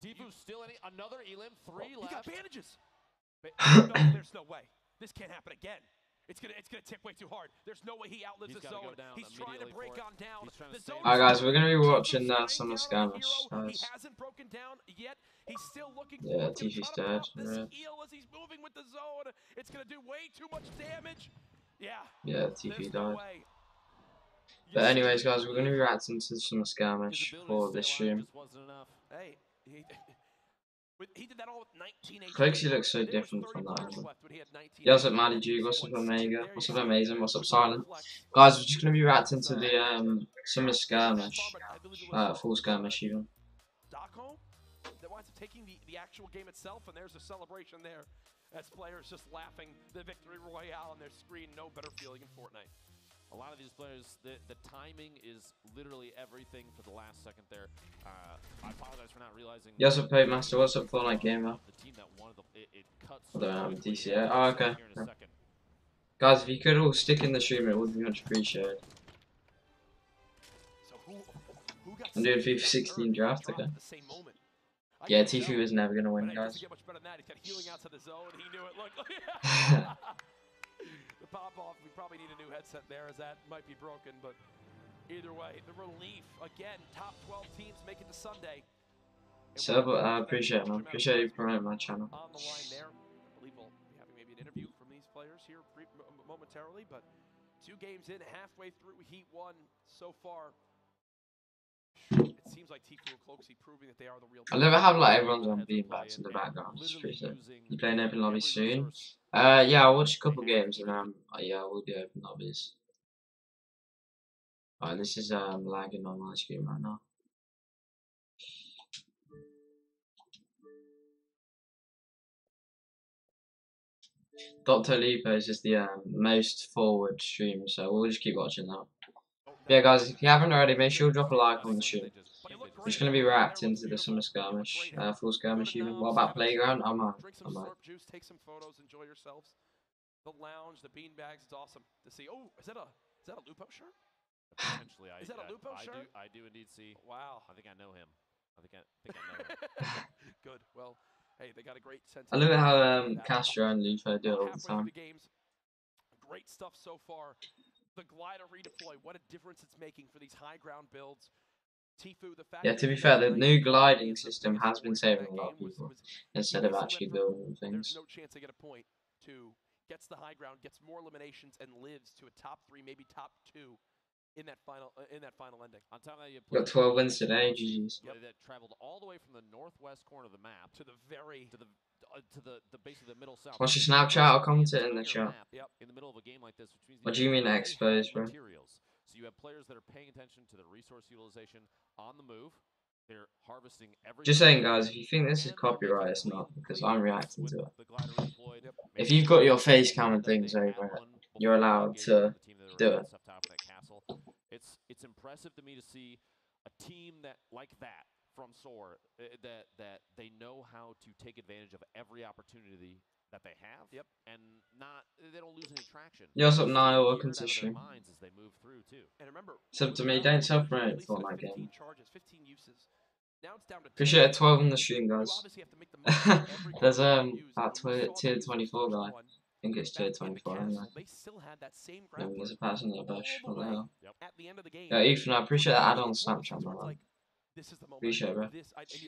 Tifu's still in it. Another Elim, 3 left. He got bandages. No, there's no way. This can't happen again. It's gonna tick way too hard. There's no way he outlives the zone. He's trying to break on down. Alright guys, we're gonna be watching some skirmish. He hasn't broken down yet. He's still looking for Tifu's dead. this eel as he's moving with the zone. It's gonna do way too much damage. Yeah, Tifu died. But anyways guys, we're gonna be reacting to some skirmish for this stream. Hey, he did that all with 19 Cloaksy looks so different from that one. Yeah, what's up Maddie Duke, what's up Omega, what's up Amazing, what's up Silent. Guys, we're just going to be reacting to the summer skirmish, full skirmish even. Stockholm, that winds up taking the actual game itself, and there's a celebration there as players just laughing the victory royale on their screen. No better feeling in Fortnite. A lot of these players, the timing is literally everything for the last second there. I apologize for not realizing. Yes, what's up, Pope Master? What's up, Fortnite Gamer? The team that won it cuts. I don't know, DCA. Oh, okay. Yeah. Guys, if you could all stick in the stream, it would be much appreciated. So who got I'm doing FIFA 16 draft, okay. Yeah, Tifu is never going to win, guys. The pop-off, we probably need a new headset there as that might be broken, but either way, the relief, again, top 12 teams make it to Sunday. So, but I appreciate it, man. Appreciate you promoting my channel. On the line there, I believe we'll be having maybe an interview from these players here momentarily, but 2 games in, halfway through Heat 1 so far. It seems like Tifu and Cloaksy proving that they are the real. I never have like everyone's on beanbags in the background. It's pretty sick. You playing open lobbies soon? Yeah, I'll watch a couple games and yeah, we'll do open lobbies. Alright, this is lagging on my screen right now. Dr. Lipo is just the most forward stream, so we'll just keep watching that. Yeah, guys, if you haven't already, make sure you drop a like on the stream. We're just going to be reacting to the summer skirmish, full skirmish even. What about Playground? I might. Take some photos, enjoy yourselves. The lounge, the beanbags, it's awesome to see. Oh, is that a Lupo shirt? Potentially, is that a Lupo shirt? I do indeed see. Wow. I think I know him. I think I know him. Good. Well, hey, they got a great sense. I look at how Castro and Lupo do it all the time. Great stuff so far. The glider redeploy, what a difference it's making for these high ground builds. Tifu, the fact to be fair, the new gliding system has been saving a lot of people instead of actually building things. There's no chance they get a point. 2 gets the high ground, gets more eliminations, and lives to a top 3, maybe top 2 in that final ending. On top of that, you got 12 wins today, GG's. That traveled all the way from the northwest corner of the map to the very the base of the middle south. What's your Snapchat? I'll comment it in the chat. In the middle of a game like this, which means what do you mean exposed, bro? So you have players that are paying attention to the resource utilization on the move. They're harvesting every. Just saying, guys, if you think this is copyright, it's not, because I'm reacting to it. If you've got your face cam and things over it, you're allowed to do it. It's impressive to me to see a team that like that from SOAR that they know how to take advantage of every opportunity that they have. And they don't lose any traction. Yeah, what's up, Niall? Welcome to the stream. As they move through too. And remember, it's up to me. Don't self-promote Fortnite game. 15 uses. Now it's down to appreciate 12 on the stream, guys. There's about tier 24 guy. I think it's tier 24 anyway. There's a person in the bush. What the hell? Yeah, Ethan, I appreciate that add-on Snapchat, man. Appreciate it, bro.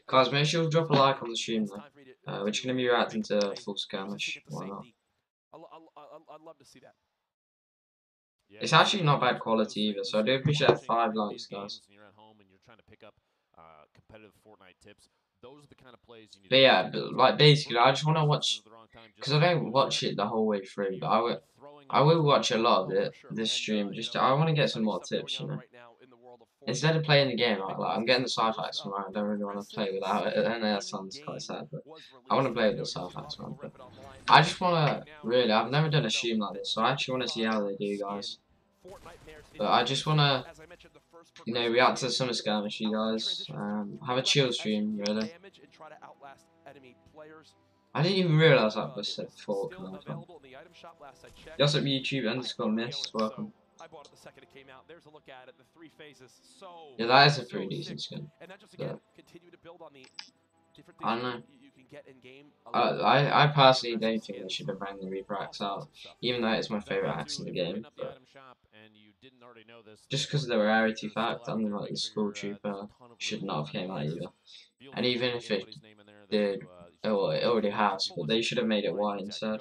Guys, make sure you drop a like on the stream, though. We're just going to be reacting to full skirmish. Why not? I'd love to see that. It's actually not bad quality either, so I do appreciate 5 likes, guys. You're at home and you're trying to pick up competitive Fortnite tips. Those are the kind of plays you need. But yeah, like basically, I just want to watch, because I don't watch it the whole way through, but I will watch a lot of it, this stream. I want to get some more tips, you know. Instead of playing the game, I'm getting the sci-fi tomorrow. I don't really want to play without it. I know that sounds quite sad, but I want to play with the sci-fi tomorrow. But I just want to really. I've never done a stream like this, so I actually want to see how they do, guys. But I just want to, you know, react to the summer skirmish, you guys. Have a chill stream, really. I didn't even realise that was set 4. Yes, up YouTube _mist. Welcome. I bought it the second it came out. There's a look at it. The 3 phases. So yeah, that is a pretty decent skin. And that just again continue to build on the different I things don't know. you can get in game. I personally don't think they should have rang the Reaper axe out, even though it's my favourite axe in the game. But just because of the rarity fact, and like the Skull Trooper should not have came out either. And even if it did, oh well, it already has, but they should have made it white instead.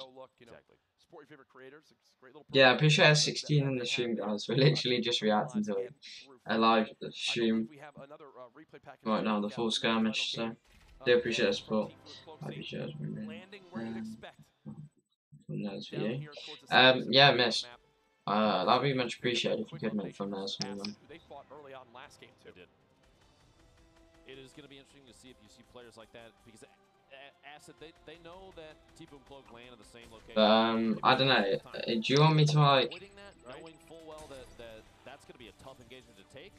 Yeah, I appreciate S16 in the stream, guys. We're literally just reacting to a live stream right now, the full skirmish, so do appreciate the support. I appreciate it. Thumbnails for you. Yeah, miss. That'd be much appreciated if you could make thumbnails for me, man. They fought early on last game too. It is going to be interesting to see if you see players like that because Acid, they know that T-Boom Cloak land in the same location. I don't know. Do you want me to like? Knowing full well that that's going to be a tough engagement to take.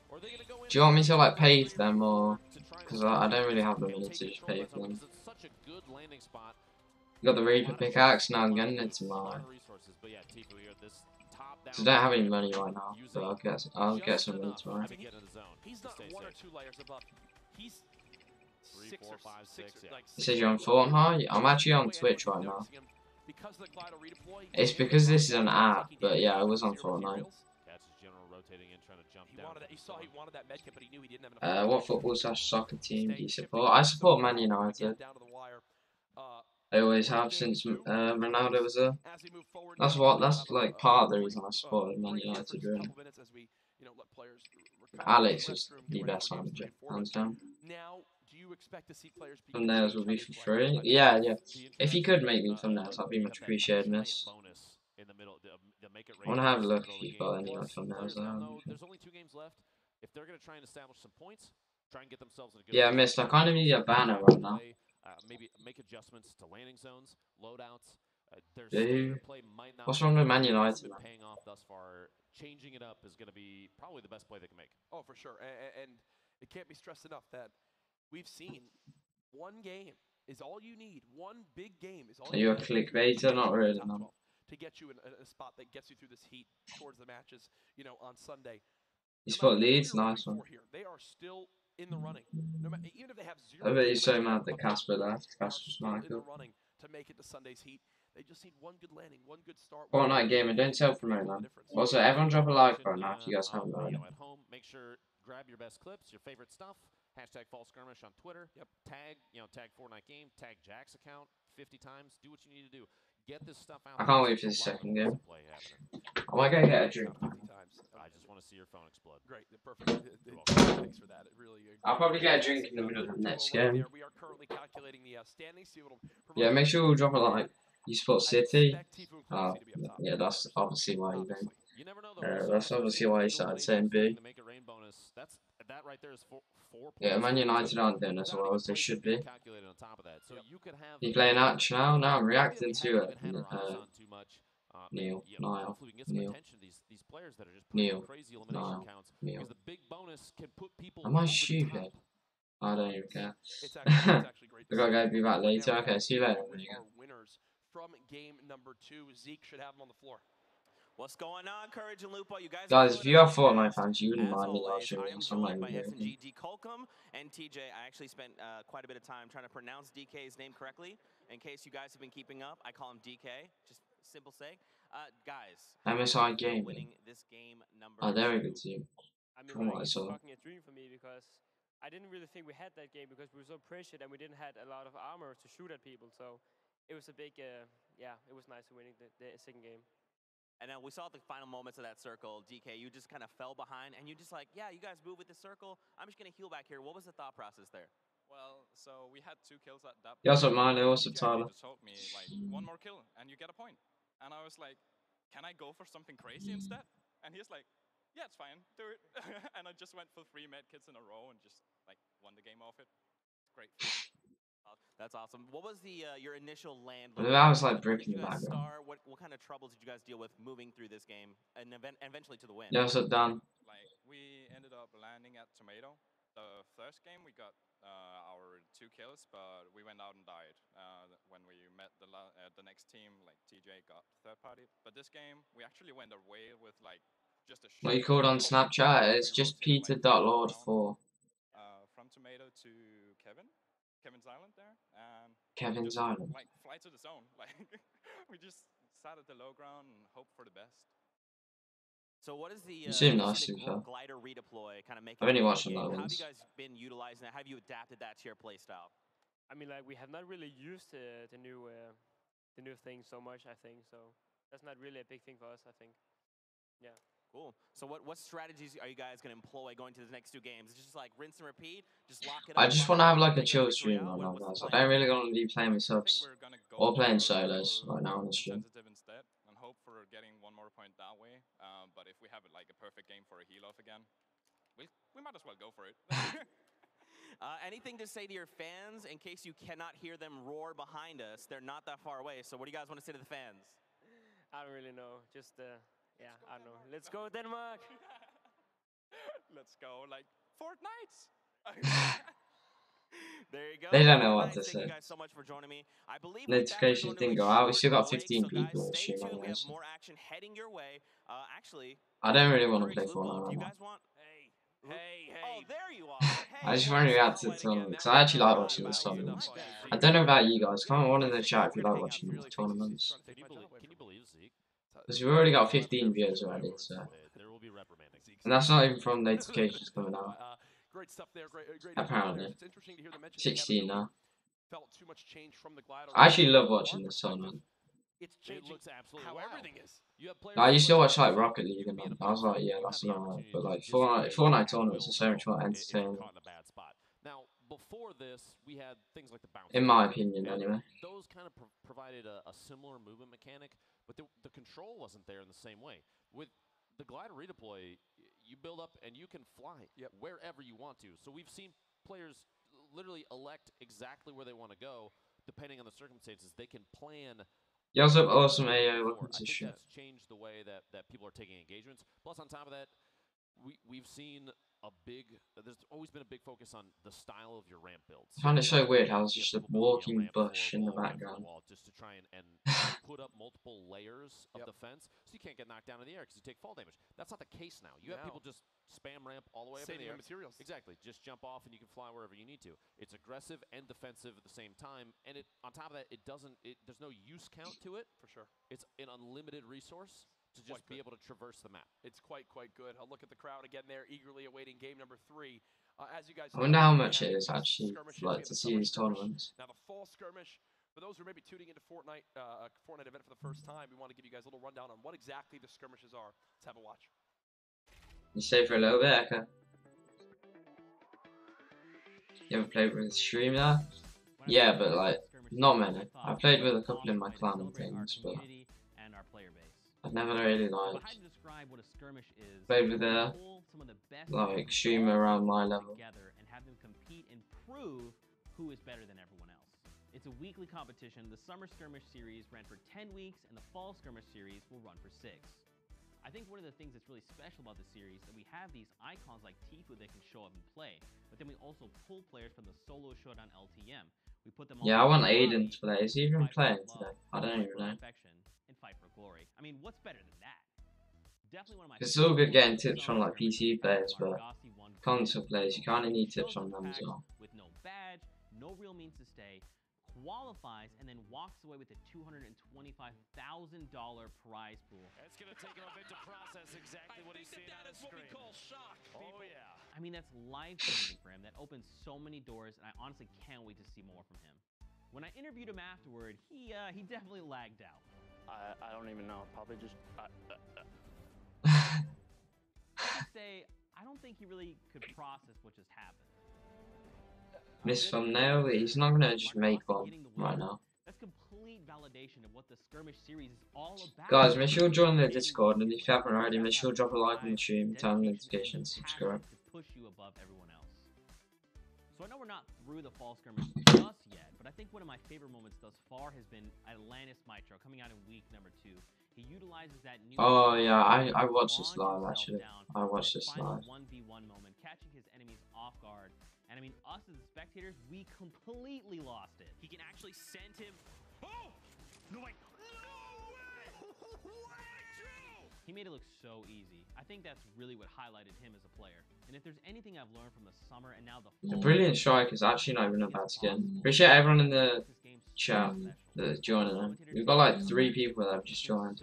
Or are they going to go in? Do you want me to like pay for them or? Because I don't really have the money to just pay for them. Got the Reaper pickaxe, now I'm getting into mine. So I don't have any money right now, but I'll get some money tomorrow. He's not 1 or 2 layers above. He's 6 or 6. It says you're on Fortnite. I'm actually on Twitch right now. It's because this is an app, but yeah, I was on Fortnite. What football/soccer team do you support? I support Man United. I always have since Ronaldo was there. That's like part of the reason I supported Man United, really. Alex was the best manager, hands down. Thumbnails will be for free. Yeah. If you could make me thumbnails, that'd be much appreciated, miss. I want to have a look if you've got any like thumbnails there. There's only 2 games left. If they're going to try and establish some points, try and get themselves in a good Yeah, miss. I kind of need a banner right now. Maybe make adjustments to landing zones, loadouts. What's wrong with Man United? Paying off thus far. Changing it up is going to be probably the best play they can make. Oh, for sure. And it can't be stressed enough that we've seen 1 game is all you need. 1 big game is all. Are you a clickbaiter? Not really, no. To get you in a spot that gets you through this heat towards the matches, on Sunday. You spot Leeds, nice one. They are still in the running. No matter, even if they have 0. I bet he's so mad that Casper left. Casper's in Michael. the running to make it to Sunday's heat. They just need 1 good landing, 1 good start. Fortnite gamer, don't self-promote, man. Also, everyone drop a like right now if you guys haven't already. At home, make sure grab your best clips, your favorite stuff. Hashtag Fall Skirmish on Twitter. Yep. Tag Fortnite game. Tag Jack's account 50 times. Do what you need to do. Get this stuff out. I can't wait for the second game. I might go get a drink. I just want to see your phone explode. Great, perfect. Thanks for that. It really. I'll probably get a drink in the middle of the next game. We are currently calculating the standings. Yeah, make sure we drop a like. You support City? Oh, yeah, that's obviously why you then. That's obviously why you started saying B. Yeah, Man United aren't doing as well as they should be. You playing Atch now? No, I'm reacting to it. Neil. Am I stupid? I don't even care. We gotta be back later. Okay, see you later. From game number 2, Zeke should have him on the floor. What's going on, Courage and Lupo? You guys, if you are Fortnite fans, you wouldn't mind me watching some like SNG Colcom and TJ. I actually spent quite a bit of time trying to pronounce DK's name correctly. In case you guys have been keeping up, I call him DK. Just simple sake. Guys, MSI game. Winning this game number. Oh, they're a good team. From what I saw. Fucking a dream for me because I didn't really think we had that game because we were so pressured and we didn't have a lot of armor to shoot at people. So it was a big, yeah, it was nice winning the second game. And then we saw the final moments of that circle. DK, you just kind of fell behind, and you just like, yeah, you guys move with the circle. I'm just going to heal back here. What was the thought process there? Well, so we had 2 kills at that point. Yeah, what's up, Milo? What's up, Tyler? He just told me, like, 1 more kill, and you get a point. And I was like, can I go for something crazy instead? And he's like, yeah, it's fine. Do it. And I just went for 3 medkits in a row and just, like, won the game off it. Great fun. That's awesome. What was the your initial land? That was like breaking the background. What kind of troubles did you guys deal with moving through this game and eventually to the win? Yeah, what's up, Dan? Like, we ended up landing at Tomato. The first game we got our 2 kills, but we went out and died. When we met the next team, like TJ got 3rd party. But this game we actually went away with like just a. What you called on Snapchat? It's just Peter.Lord4. From Tomato to Kevin. Kevin's Island there, and Kevin's just, Island. like fly to the zone. Like we just sat at the low ground and hoped for the best. So what is the You seem nice, to be fair. glider redeploy kind of make? I've only watched some How have Lobbies. you guys been utilizing that? Have you adapted that to your play style? I mean, like we have not really used the new thing so much. I think so. That's not really a big thing for us. I think. Yeah. Cool. So what strategies are you guys going to employ going to the next 2 games? Is it just like rinse and repeat? Just lock it up? I just want to have like a chill stream right now, guys. I don't really want to be playing with subs or playing solos right now on the stream. Instead, and hope for getting 1 more point that way. But if we have like a perfect game for a heal off again, we might as well go for it. Anything to say to your fans in case you cannot hear them roar behind us? They're not that far away. So what do you guys want to say to the fans? I don't really know. Just yeah, I don't know. Let's go Denmark. Let's go like Fortnite. There you go. They don't know what to Thank say. you guys so much for joining me. I believe Notifications didn't go out. We still got 15 so people in the stay stream tuned. We have anyways. more action heading your way. Actually, I don't really want to play do Fortnite right you now. guys want? Hey. Oh, there you are. Hey, I just want to react to the tournament because I actually like watching the tournaments. I don't know about you guys. Comment one in the chat if you like watching the tournaments. Can you believe Zeke? Because we've already got 15 viewers already, so. There will be reprimanding. And that's not even from notifications coming out. Great stuff there. Great Apparently. It's interesting to hear them mention 16 now. Felt too much change from the glider. I actually love watching this tournament. It's changing It looks absolutely how wild. everything is. You have players I used to who watch like are Rocket League and all. I was like, yeah, that's alright. But like Fortnite Fortnite tournaments are so much more if you're entertaining. caught in a bad spot. Now, before this, we had things like the bounce. In my opinion, and anyway. Those kind of provided a similar movement mechanic, but the control wasn't there in the same way. With the glider redeploy, you build up and you can fly wherever you want to. So we've seen players literally elect exactly where they want to go, depending on the circumstances. They can plan. You also have awesome AO, welcome I to think show. that's changed the way that people are taking engagements. Plus, on top of that, we've seen there's always been a big focus on the style of your ramp builds. I find it so weird how there's You just have a people building walking ramp for bush in the wall, ramp for background. wall, just to try and put up multiple layers of defense, so you can't get knocked down in the air because you take fall damage. That's not the case now. You have people just spam ramp all the way up in the air. Materials. Exactly. Just jump off and you can fly wherever you need to. It's aggressive and defensive at the same time, and on top of that, there's no use count to it. For sure. It's an unlimited resource to just be able to traverse the map. It's quite good. I'll look at the crowd again there, eagerly awaiting game number 3. As you guys I wonder how much it is actually like to see these tournaments. Now the fall skirmish, for those who are maybe tuning into Fortnite event for the first time, we want to give you guys a little rundown on what exactly the skirmishes are. Let's have a watch. You stay for a little bit, okay? You ever played with a streamer? Yeah, but like not many. I played with a couple in my clan and things, but I've never really like played with a like streamer around my level. And have them compete and prove who is better than everyone else. It's a weekly competition. The Summer Skirmish Series ran for 10 weeks, and the Fall Skirmish Series will run for 6. I think one of the things that's really special about the series is that we have these icons like Tifu that can show up and play, but then we also pull players from the Solo Showdown LTM. We put them all Yeah, I want Aiden to play. Is he even playing today? I don't even know. And fight for glory. I mean, what's better than that? Definitely one of my. It's all good getting tips from like PC players, but console players, you kind of need tips from them as well. With no badge, no real means to stay, qualifies, and then walks away with a $225,000 prize pool. It's going to take him a bit to process exactly what he's seeing on his screen. Oh yeah. I mean, that's life-changing for him. That opens so many doors, and I honestly can't wait to see more from him. When I interviewed him afterward, he definitely lagged out. I don't even know. Probably just. Say, I don't think he really could process what just happened. Miss thumbnail, he's not gonna just make one right now. That's complete validation of what the skirmish series is all about. Guys, make sure you join the Discord, and if you haven't already, make sure you drop a like on the stream, turn on notifications, subscribe. To push you above everyone else. So I know we're not through the fall skirmish just yet, but I think one of my favorite moments thus far has been Atlantis Mitro coming out in week number 2. He utilizes that new. Oh yeah, I watched this live actually. I watched this live. 1v1 moment, catching his enemies off guard. And I mean, us as the spectators, we completely lost it. He can actually send him. Oh! No, wait. No way! He made it look so easy. I think that's really what highlighted him as a player. And if there's anything I've learned from the summer and now the The fall, brilliant strike is actually not even a bad skin. Appreciate everyone in the chat that's joining them. We've got like 3 people that have just joined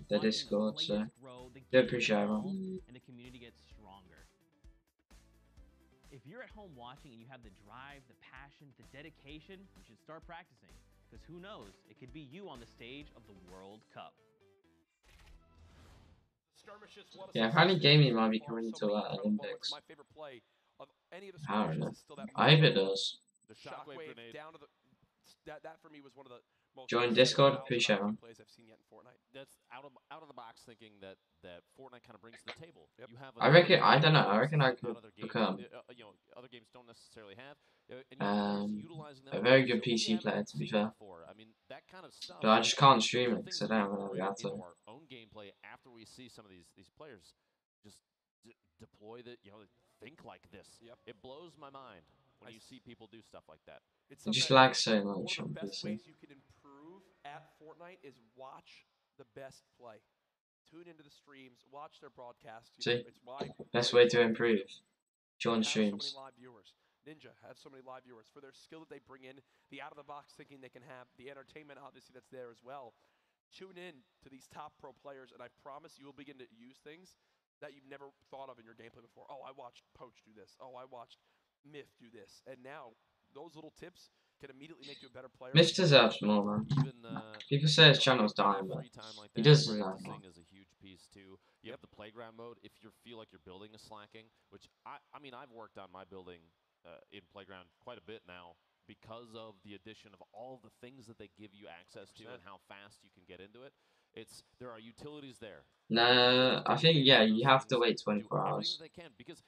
the Discord, so do appreciate everyone. And the community gets stronger. If you're at home watching and you have the drive, the passion, the dedication, you should start practicing. Because who knows, it could be you on the stage of the World Cup. Yeah, apparently gaming might be coming to Olympics. I don't know. I hope it does. The shockwave down to the that for me was one of the most Join Discord, appreciate it. plays I've seen yet in Fortnite. That's out of the box thinking that Fortnite kind of brings to the table. Yep. You have I reckon I don't know. I reckon I could other games, become other games don't necessarily have. a very good PC player, to be fair. I mean, that kind of stuff. But I just can't stream it because I don't have enough data. Our own gameplay after we see some of these players just deploy the think like this. Yep. It blows my mind when you see people do stuff like that. It just lags so One much of on the best PC. ways you can improve at Fortnite is watch the best play. Tune into the streams, watch their broadcasts. See? It's why Best way to improve. Join have so many streams. live viewers. Ninja has so many live viewers for their skill that they bring in, the out-of-the-box thinking they can have, the entertainment obviously that's there as well. Tune in to these top pro players, and I promise you will begin to use things that you've never thought of in your gameplay before. Oh, I watched Poach do this. Oh, I watched Myth do this. And now those little tips can immediately make you a better player. Myth deserves more, man. People say his channel's dying, but he does deserve more. Is a huge piece too. You have the playground mode. If you feel like your building is slacking, which I mean, I've worked on my building in playground quite a bit now because of the addition of all the things that they give you access to and how fast you can get into it. There are utilities there. No, I think you have to wait 24 hours. They can because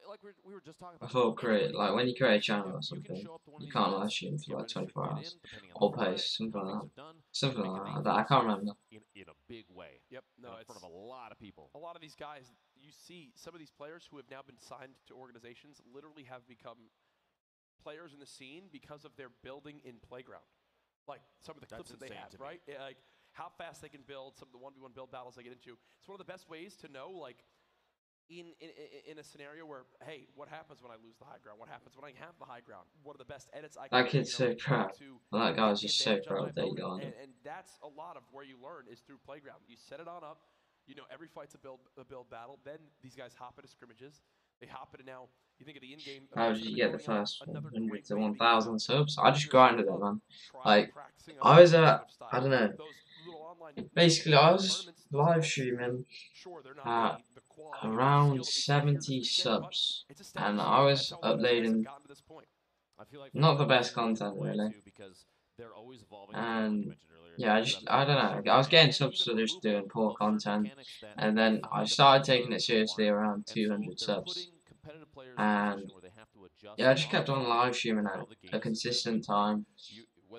like we were just talking about. Before when you create a channel or something, you can't live stream for like 24 hours. Or post, something like that. Something like that. I can't remember. In a big way. Yep. No, in front of a lot of people. A lot of these guys, you see some of these players who have now been signed to organizations literally have become players in the scene because of their building in playground. Like some of the clips that they have, right? Like how fast they can build, some of the 1v1 build battles they get into. It's one of the best ways to know, like, in a scenario where, hey, what happens when I lose the high ground? What happens when I have the high ground? What are the best edits I can That kid's so proud. That guy was just so proud that he got it. And that's a lot of where you learn is through playground. You set it on up. You know, every fight's a build battle. Then these guys hop into scrimmages. They hop into now. You think of the in-game. How did you get the first 100 to 1,000 subs? I just grinded it, man. Like, I was at, I don't know. Basically, I was live streaming at around 70 subs, and I was uploading not the best content really. And yeah, I don't know. I was getting subs for just doing poor content, and then I started taking it seriously around 200 subs. And yeah, I just kept on live streaming at a consistent time,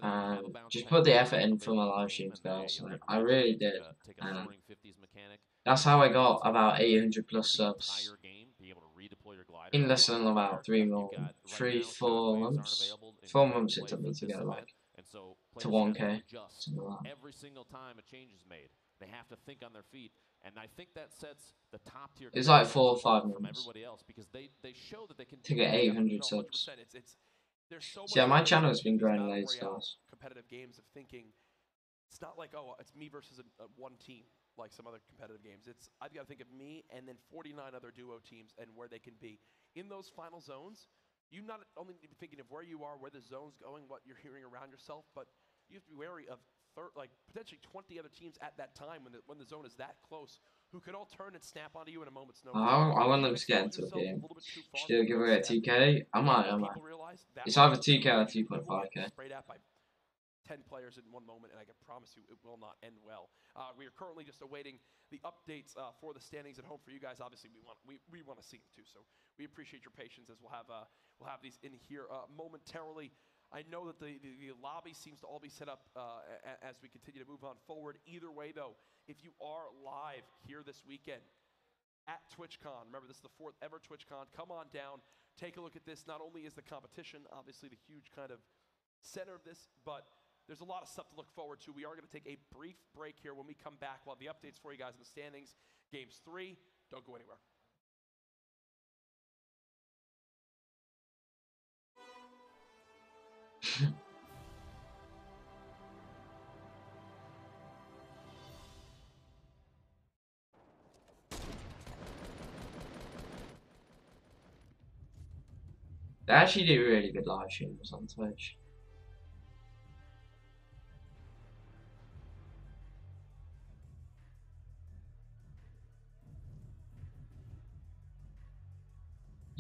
and just put the effort in for my live streams, guys. Like, I really did. And that's how I got about 800 plus subs in less than about 4 months. 4 months it took me to get like to 1K. Something like that. Every single time a change is made, they have to think on their feet, and I think that sets the top tier. It's like 4 or 5 months everybody else because they show that they can to get 800 subs. There's so So yeah, my channel has been growing loads, guys. Competitive games of thinking. It's not like, oh, it's me versus one team like some other competitive games. I've got to think of me and then 49 other duo teams and where they can be. In those final zones, you not only need to be thinking of where you are, where the zone's going, what you're hearing around yourself, but you have to be wary of potentially 20 other teams at that time when the zone is that close, who could all turn and snap onto you in a moment's notice. I want them to get into a game. Should I give away a 2K? I might. It's either 2K or 2.5K. 10 players in one moment, and I can promise you it will not end well. We are currently just awaiting the updates for the standings at home for you guys. Obviously, we want to see them too, so we appreciate your patience as we'll have these in here momentarily. I know that the lobby seems to all be set up as we continue to move on forward. Either way, though, if you are live here this weekend at TwitchCon, remember this is the 4th ever TwitchCon. Come on down, take a look at this. Not only is the competition obviously the huge kind of center of this, but there's a lot of stuff to look forward to. We are going to take a brief break here. When we come back, we'll have the updates for you guys in the standings. Games 3. Don't go anywhere. They actually do really good live streams on Twitch.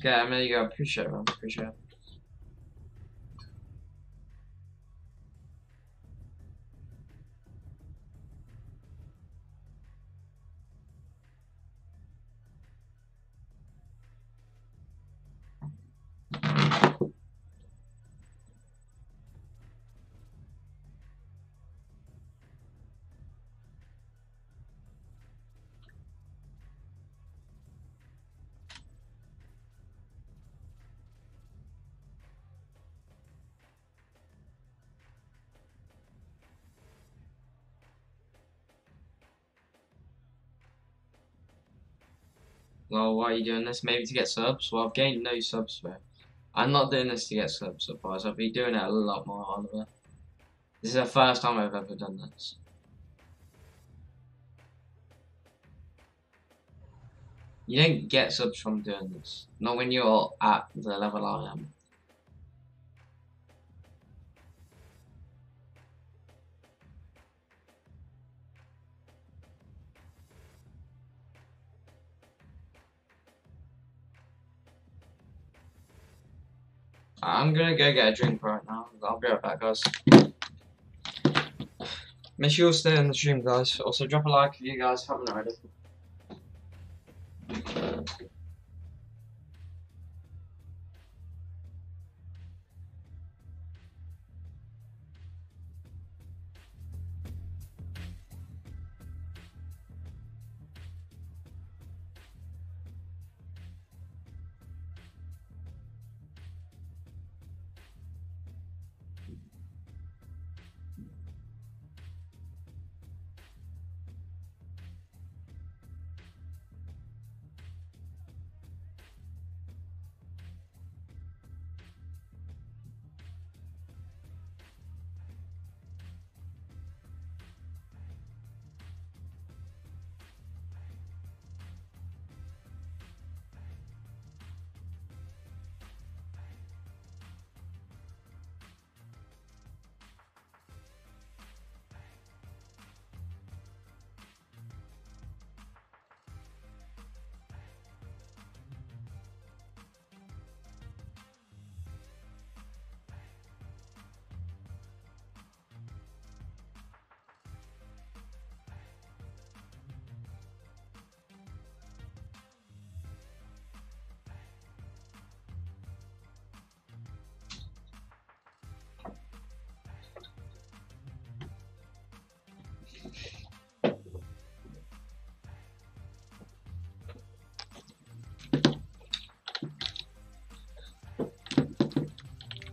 Yeah, there you go. Appreciate it, man. Appreciate it. Well, why are you doing this? Maybe to get subs? Well, I've gained no subs for it. I'm not doing this to get subs, so far. I'll be doing it a lot more, Oliver. This is the first time I've ever done this. You don't get subs from doing this. Not when you're at the level I am. I'm gonna go get a drink right now. I'll be right back, guys. Make sure you all stay in the stream, guys. Also, drop a like if you guys haven't already.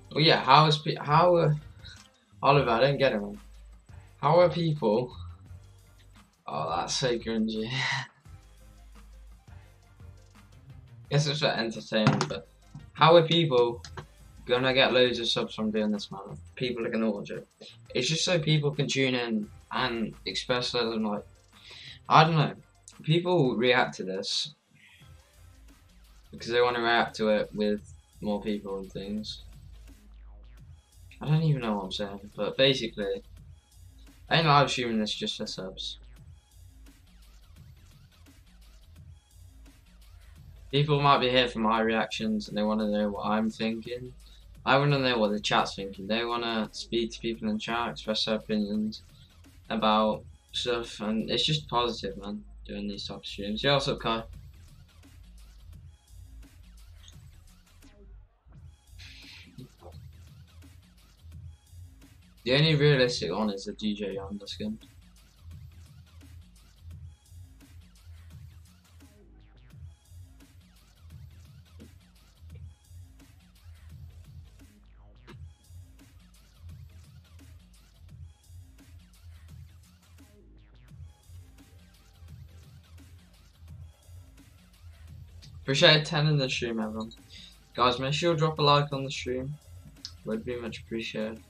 Well, yeah, Oliver, I don't get it, man. How are people? Oh, that's so cringy. Guess it's for entertainment, but how are people gonna get loads of subs from doing this, man? People are gonna watch it. It's just so people can tune in and express their, like, I don't know. People react to this because they want to react to it with more people and things. I don't even know what I'm saying, but basically, I ain't live streaming this just for subs. People might be here for my reactions and they want to know what I'm thinking. I want to know what the chat's thinking. They want to speak to people in chat, express their opinions about stuff, and it's just positive, man, doing these type of streams. Yeah, what's up, Kai? The only realistic one is the DJ Yonder skin. Appreciate 10 in the stream, everyone. Guys, make sure you drop a like on the stream. Would be much appreciated.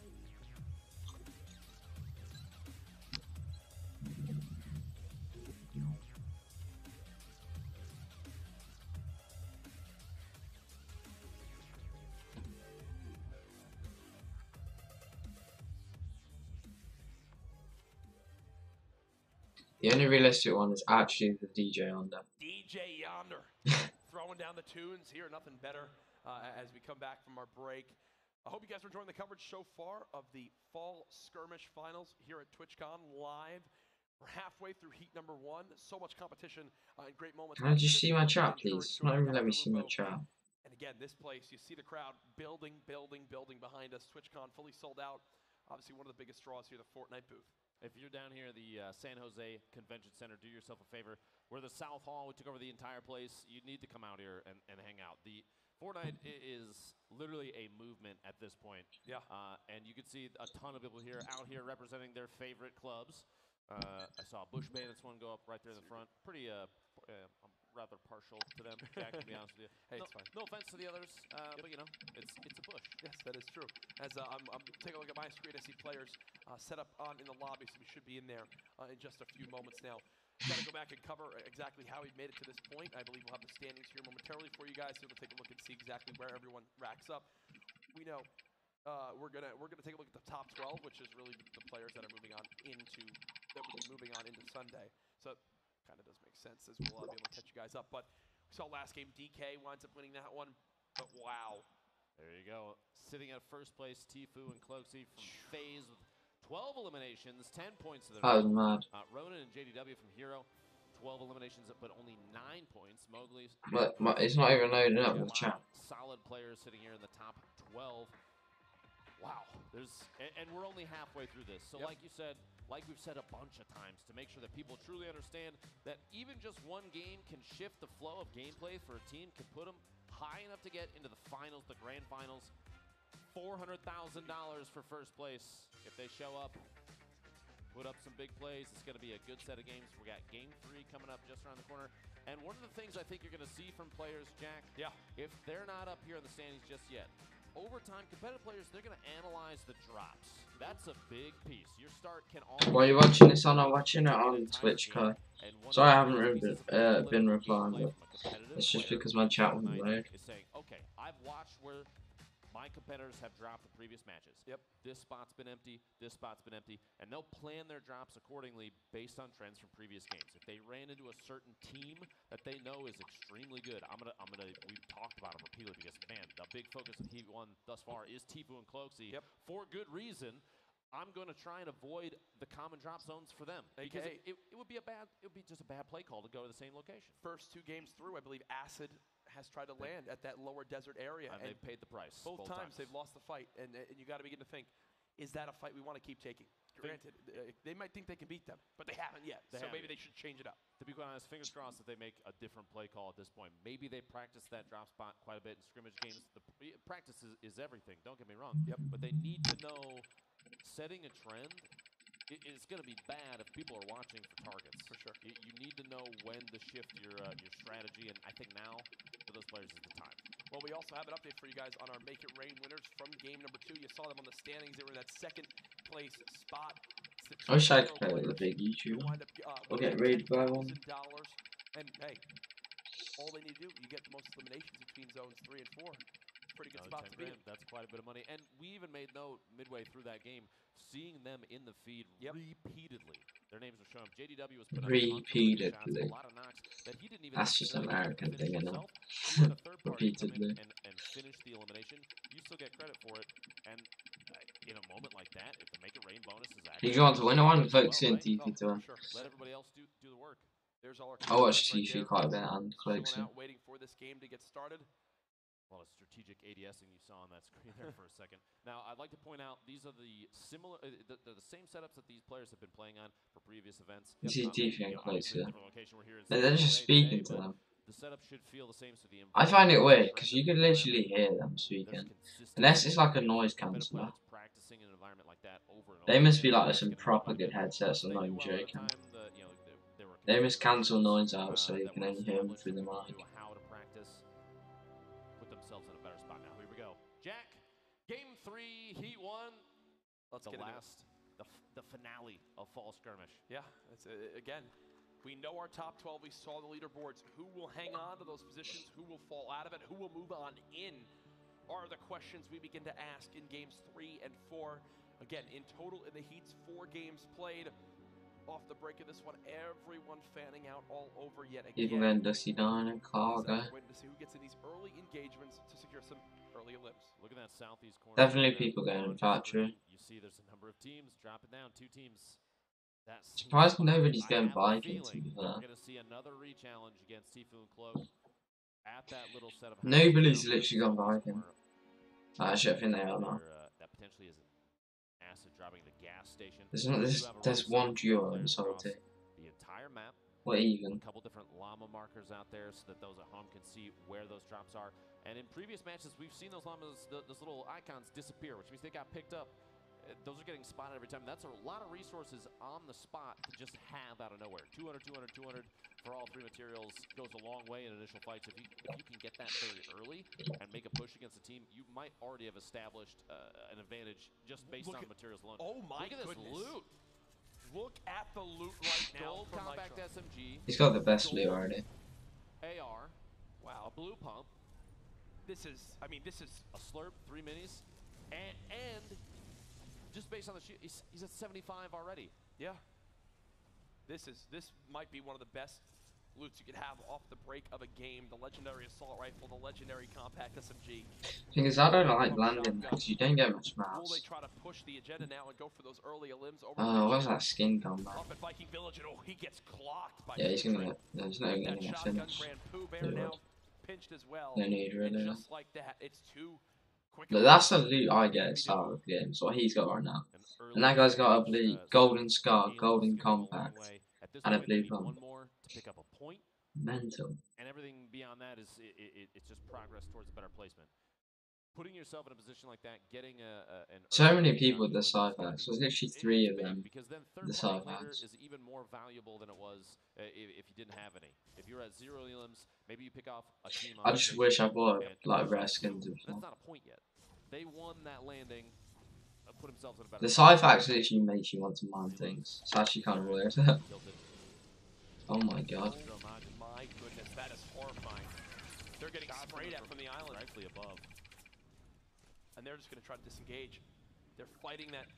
The only realistic one is actually the DJ Yonder. DJ Yonder throwing down the tunes here, nothing better as we come back from our break. I hope you guys are enjoying the coverage so far of the Fall Skirmish Finals here at TwitchCon live. We're halfway through heat number 1. So much competition and great moments. Can I just see my chat, please? Not even let me see my chat. And again, this place, you see the crowd building behind us. TwitchCon fully sold out. Obviously, one of the biggest draws here, the Fortnite booth. If you're down here at the San Jose Convention Center, do yourself a favor. We're the South Hall. We took over the entire place. You need to come out here and hang out. The Fortnite is literally a movement at this point. Yeah. And you can see a ton of people here out here representing their favorite clubs. I saw a Bush Bandits one go up right there in the front. Pretty, I'm rather partial to them, Jack, to be honest with you. Hey, it's fine. No offense to the others, but you know, it's a Bush. Yes, that is true. As I'm taking a look at my screen, I see players set up in the lobby, so we should be in there in just a few moments now. Got to go back and cover exactly how we made it to this point. I believe we'll have the standings here momentarily for you guys, so we'll take a look and see exactly where everyone racks up. We know we're gonna take a look at the top 12, which is really the players that are moving on into Sunday. So kind of does make sense as we'll be able to catch you guys up. But we saw last game, DK winds up winning that one. But wow. There you go. Sitting at first place, Tfue and Cloaksy from FaZe with 12 eliminations, 10 points to their That was mad. Ronan and JDW from Hero, 12 eliminations, but only 9 points. Mowgli's. But it's not even loading up with chat. Solid players sitting here in the top 12. Wow. And we're only halfway through this. So like you said, like we've said a bunch of times, to make sure that people truly understand that even just one game can shift the flow of gameplay for a team, can put them high enough to get into the finals, the grand finals. $400,000 for first place. If they show up, put up some big plays, it's going to be a good set of games. We got game 3 coming up just around the corner. And one of the things I think you're going to see from players, Jack, if they're not up here in the standings just yet, over time, competitive players, they're going to analyze the drops. That's a big piece. Your start can always... While you're watching this on, I'm watching it on Twitch, Kai. Sorry I haven't been replying, but it's just because my chat wasn't loaded. Is saying, okay, I've watched where my competitors have dropped the previous matches. Yep. This spot's been empty, this spot's been empty, and they'll plan their drops accordingly based on trends from previous games. If they ran into a certain team that they know is extremely good, we've talked about them repeatedly because, man, the big focus of Heat 1 thus far is Tfue and Cloaksy. Yep. For good reason. I'm going to try and avoid the common drop zones for them because it would be just a bad play call to go to the same location. First 2 games through, I believe Acid has tried to land at that lower desert area, and they've paid the price. Both times they've lost the fight, and you got to begin to think, is that a fight we want to keep taking? Granted, they might think they can beat them, but they haven't yet. Maybe they should change it up. To be quite honest, fingers crossed that they make a different play call at this point. Maybe they practice that drop spot quite a bit in scrimmage games. Practice is everything. Don't get me wrong. Yep. But they need to know setting a trend. It's going to be bad if people are watching for targets. For sure. You need to know when to shift your strategy, and I think now for those players is the time. Well, we also have an update for you guys on our Make It Rain winners from game number 2. You saw them on the standings. They were in that second place spot. I wish I could play with a big YouTuber. We'll get raided by one. And hey, all they need to do, you get the most eliminations between zones 3 and 4. Pretty good spot to be in. That's quite a bit of money. And we even made note midway through that game, seeing them in the feed repeatedly. Their names were shown. JDW was put up repeatedly. A lot of knocks that he didn't even That's just an American thing, isn't it? Repeatedly. And finish the elimination. You still get credit for it. And in a moment like that, if the Make It Rain bonus is actually... If you want to win, I want to focus in TP to win. Let everybody else do the work. There's all our I watch TP quite a bit and Cloaksy. Waiting for this game to get started. A lot of strategic ADSing you saw on that screen there for a second. Now, I'd like to point out these are the similar, the same setups that these players have been playing on for previous events. You see TP and Cloaksy. They're just speaking to them. The setup should feel the same to the I find it weird because you can literally hear them speaking, unless it's like a noise canceller. They must be like some proper good headsets. I'm not even joking. They must cancel noise out so you can only hear them through the mic. Let's the get into last, the finale of Fall Skirmish. Yeah, it's, again, we know our top 12. We saw the leaderboards. Who will hang on to those positions? Who will fall out of it? Who will move on in? Are the questions we begin to ask in games 3 and 4. Again, in total, in the Heat's 4 games played. Off the break of this one, everyone fanning out all over yet again. People getting Dusty Dawn and Cargo. Waiting to see who gets in these early engagements to secure some early limbs. Look at that southeast corner. Definitely people going in Factory. You see there's a number of teams dropping down. 2 teams. That's Surprised nobody's going Vikings. We're going to see another re-challenge against Tfue and Cloak at that little set of Nobody's literally gone Viking. Actually, I think they are now. That potentially is an acid dropping the gas station. There's one duo in this whole team. The entire map. What even? A couple different llama markers out there so that those at home can see where those drops are. And in previous matches, we've seen those llamas, those little icons disappear, which means they got picked up. Those are getting spotted every time. That's a lot of resources on the spot to just have out of nowhere. 200, 200, 200 for all 3 materials goes a long way in initial fights. If you can get that very early and make a push against a team, you might already have established an advantage just based on the materials alone. Oh my goodness. Look at this loot. Look at the loot right now. Gold compact SMG. He's got the best loot already. AR. Wow. A blue pump. This is a slurp, 3 minis, and just based on the shoot, he's at 75 already. Yeah. This might be one of the best loots you could have off the break of a game. The legendary assault rifle, the legendary compact SMG. Thing is, I don't like landing because you don't get much Will they maps. try to push the agenda now and go for those early limbs over? Oh, what's that skin combat? Up at Viking Village, and he gets clocked by. Yeah, he's gonna. There's no gonna that get shotgun finished. brand Pooh Bear now pinched as well. No need really. And just like that, it's 2 quick. But that's the loot I get at the start of the game. It's what he's got right now. And that guy's got a blue golden scar, golden compact, and a blue pump. One more to pick up a point. Mental. And everything beyond that is it's just progress towards a better placement. Putting yourself in a position like that, getting an So many people with the Cyphex. There's literally 3 of them. Because then The Cyphex is even more valuable than it was if you didn't have any. If you're at 0 elims, maybe you pick off a team. I just wish I bought like rare skins. That's not a point yet. They won that landing. Put themselves in a better. The Cyphex literally makes you want to mine things. It's actually kind of weird. Oh my god. My goodness, that is horrifying. They're getting sprayed at from the island. Directly above. And they're just going to try to disengage. They're fighting that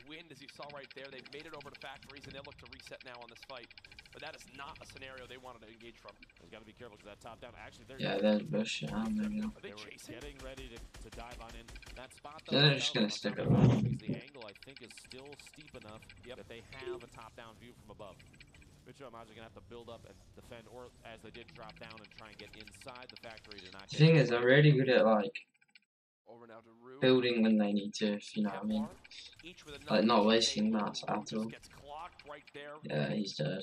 wind, as you saw right there. They've made it over to factories, and they'll look to reset now on this fight. But that is not a scenario they wanted to engage from. They've got to be careful because that top down. Actually, they're bushing. They were getting ready to dive on in. That spot, though, They're just gonna stick it because the angle, I think, is still steep enough that they have a top-down view from above. Mitchell Amaj are going to have to build up and defend, or as they did, drop down and try and get inside the factory to not get. The thing is, they're really good at like over now to Rue. building when they need to, if you know what I mean. Like not wasting mats at all. Gets clocked right there. Yeah, he's dead.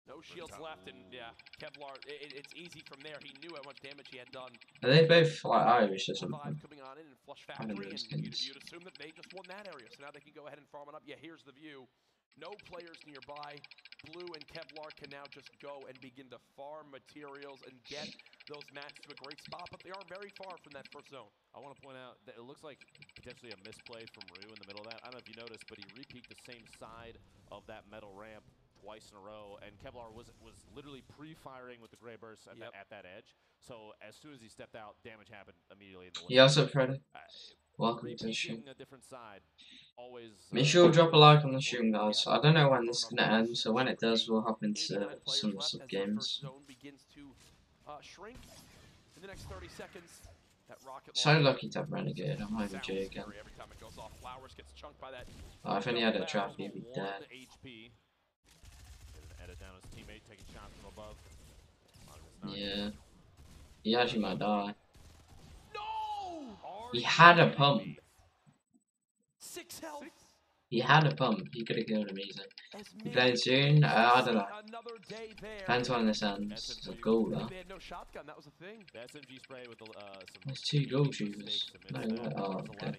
No shields left, and yeah, Kevlar, it's easy from there. He knew how much damage he had done. Are they both like Irish or something? Coming on in and flush factory, and you'd assume that they just won that area, so now they can go ahead and farm it up. Yeah, here's the view. No players nearby. Blue and Kevlar can now just go and begin to farm materials and get those mats to a great spot, but they are very far from that first zone. I want to point out that it looks like potentially a misplay from Rue in the middle of that. I don't know if you noticed, but he repeaked the same side of that metal ramp twice in a row, and Kevlar was literally pre-firing with the gray burst at, at that edge. So as soon as he stepped out, damage happened immediately in the window. Yeah, what's up, Freddy? Welcome to the stream. A different side, always, make sure to drop a like on the stream, guys. I don't know when this is going to end, so when it does, we'll hop into some sub-games. Shrink in the next 30 seconds. That rocket So lucky to have Renegade. I'm over J again. Oh, if only had a trap, he'd be dead. Yeah. He actually might die. He had a pump. 6 health. He had a pump. He could have killed him easily. He played soon. I don't know. Depends when this ends. It's a goal though. They had no shotgun. That was a thing. The SMG spray with There's 2 goal shooters. No, oh, okay.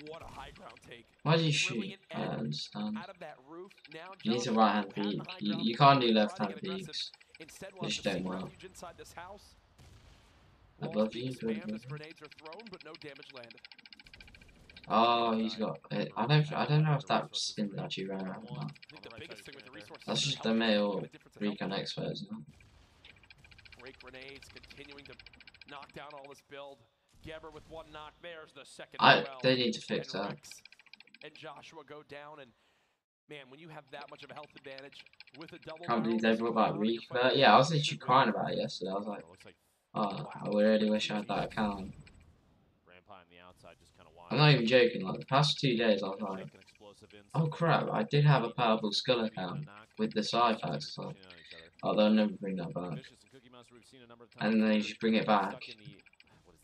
What a high ground take. Why do you shoot? I don't understand. Out of that roof, now You need a right hand peek. You can't do left hand peeks. Just don't know. Above you, grenades are thrown, but no damage landed. Oh, he's got. I don't know if that skin actually ran out or not. That's just the male recon expert, isn't it? Break grenades, continuing to knock down all this build. Geber with one knock. There's the second. They need to fix that. Rex and Joshua go down, and man, when you have that much of a health advantage with a double. Can't believe they brought back Reaper. Yeah, I was literally crying about it yesterday. I was like, oh, I really wish I had that account. I'm not even joking. Like the past 2 days, I was like, oh crap, I did have a purple skull account with the SCYTHE. So, oh, they'll never bring that back. And then they just bring it back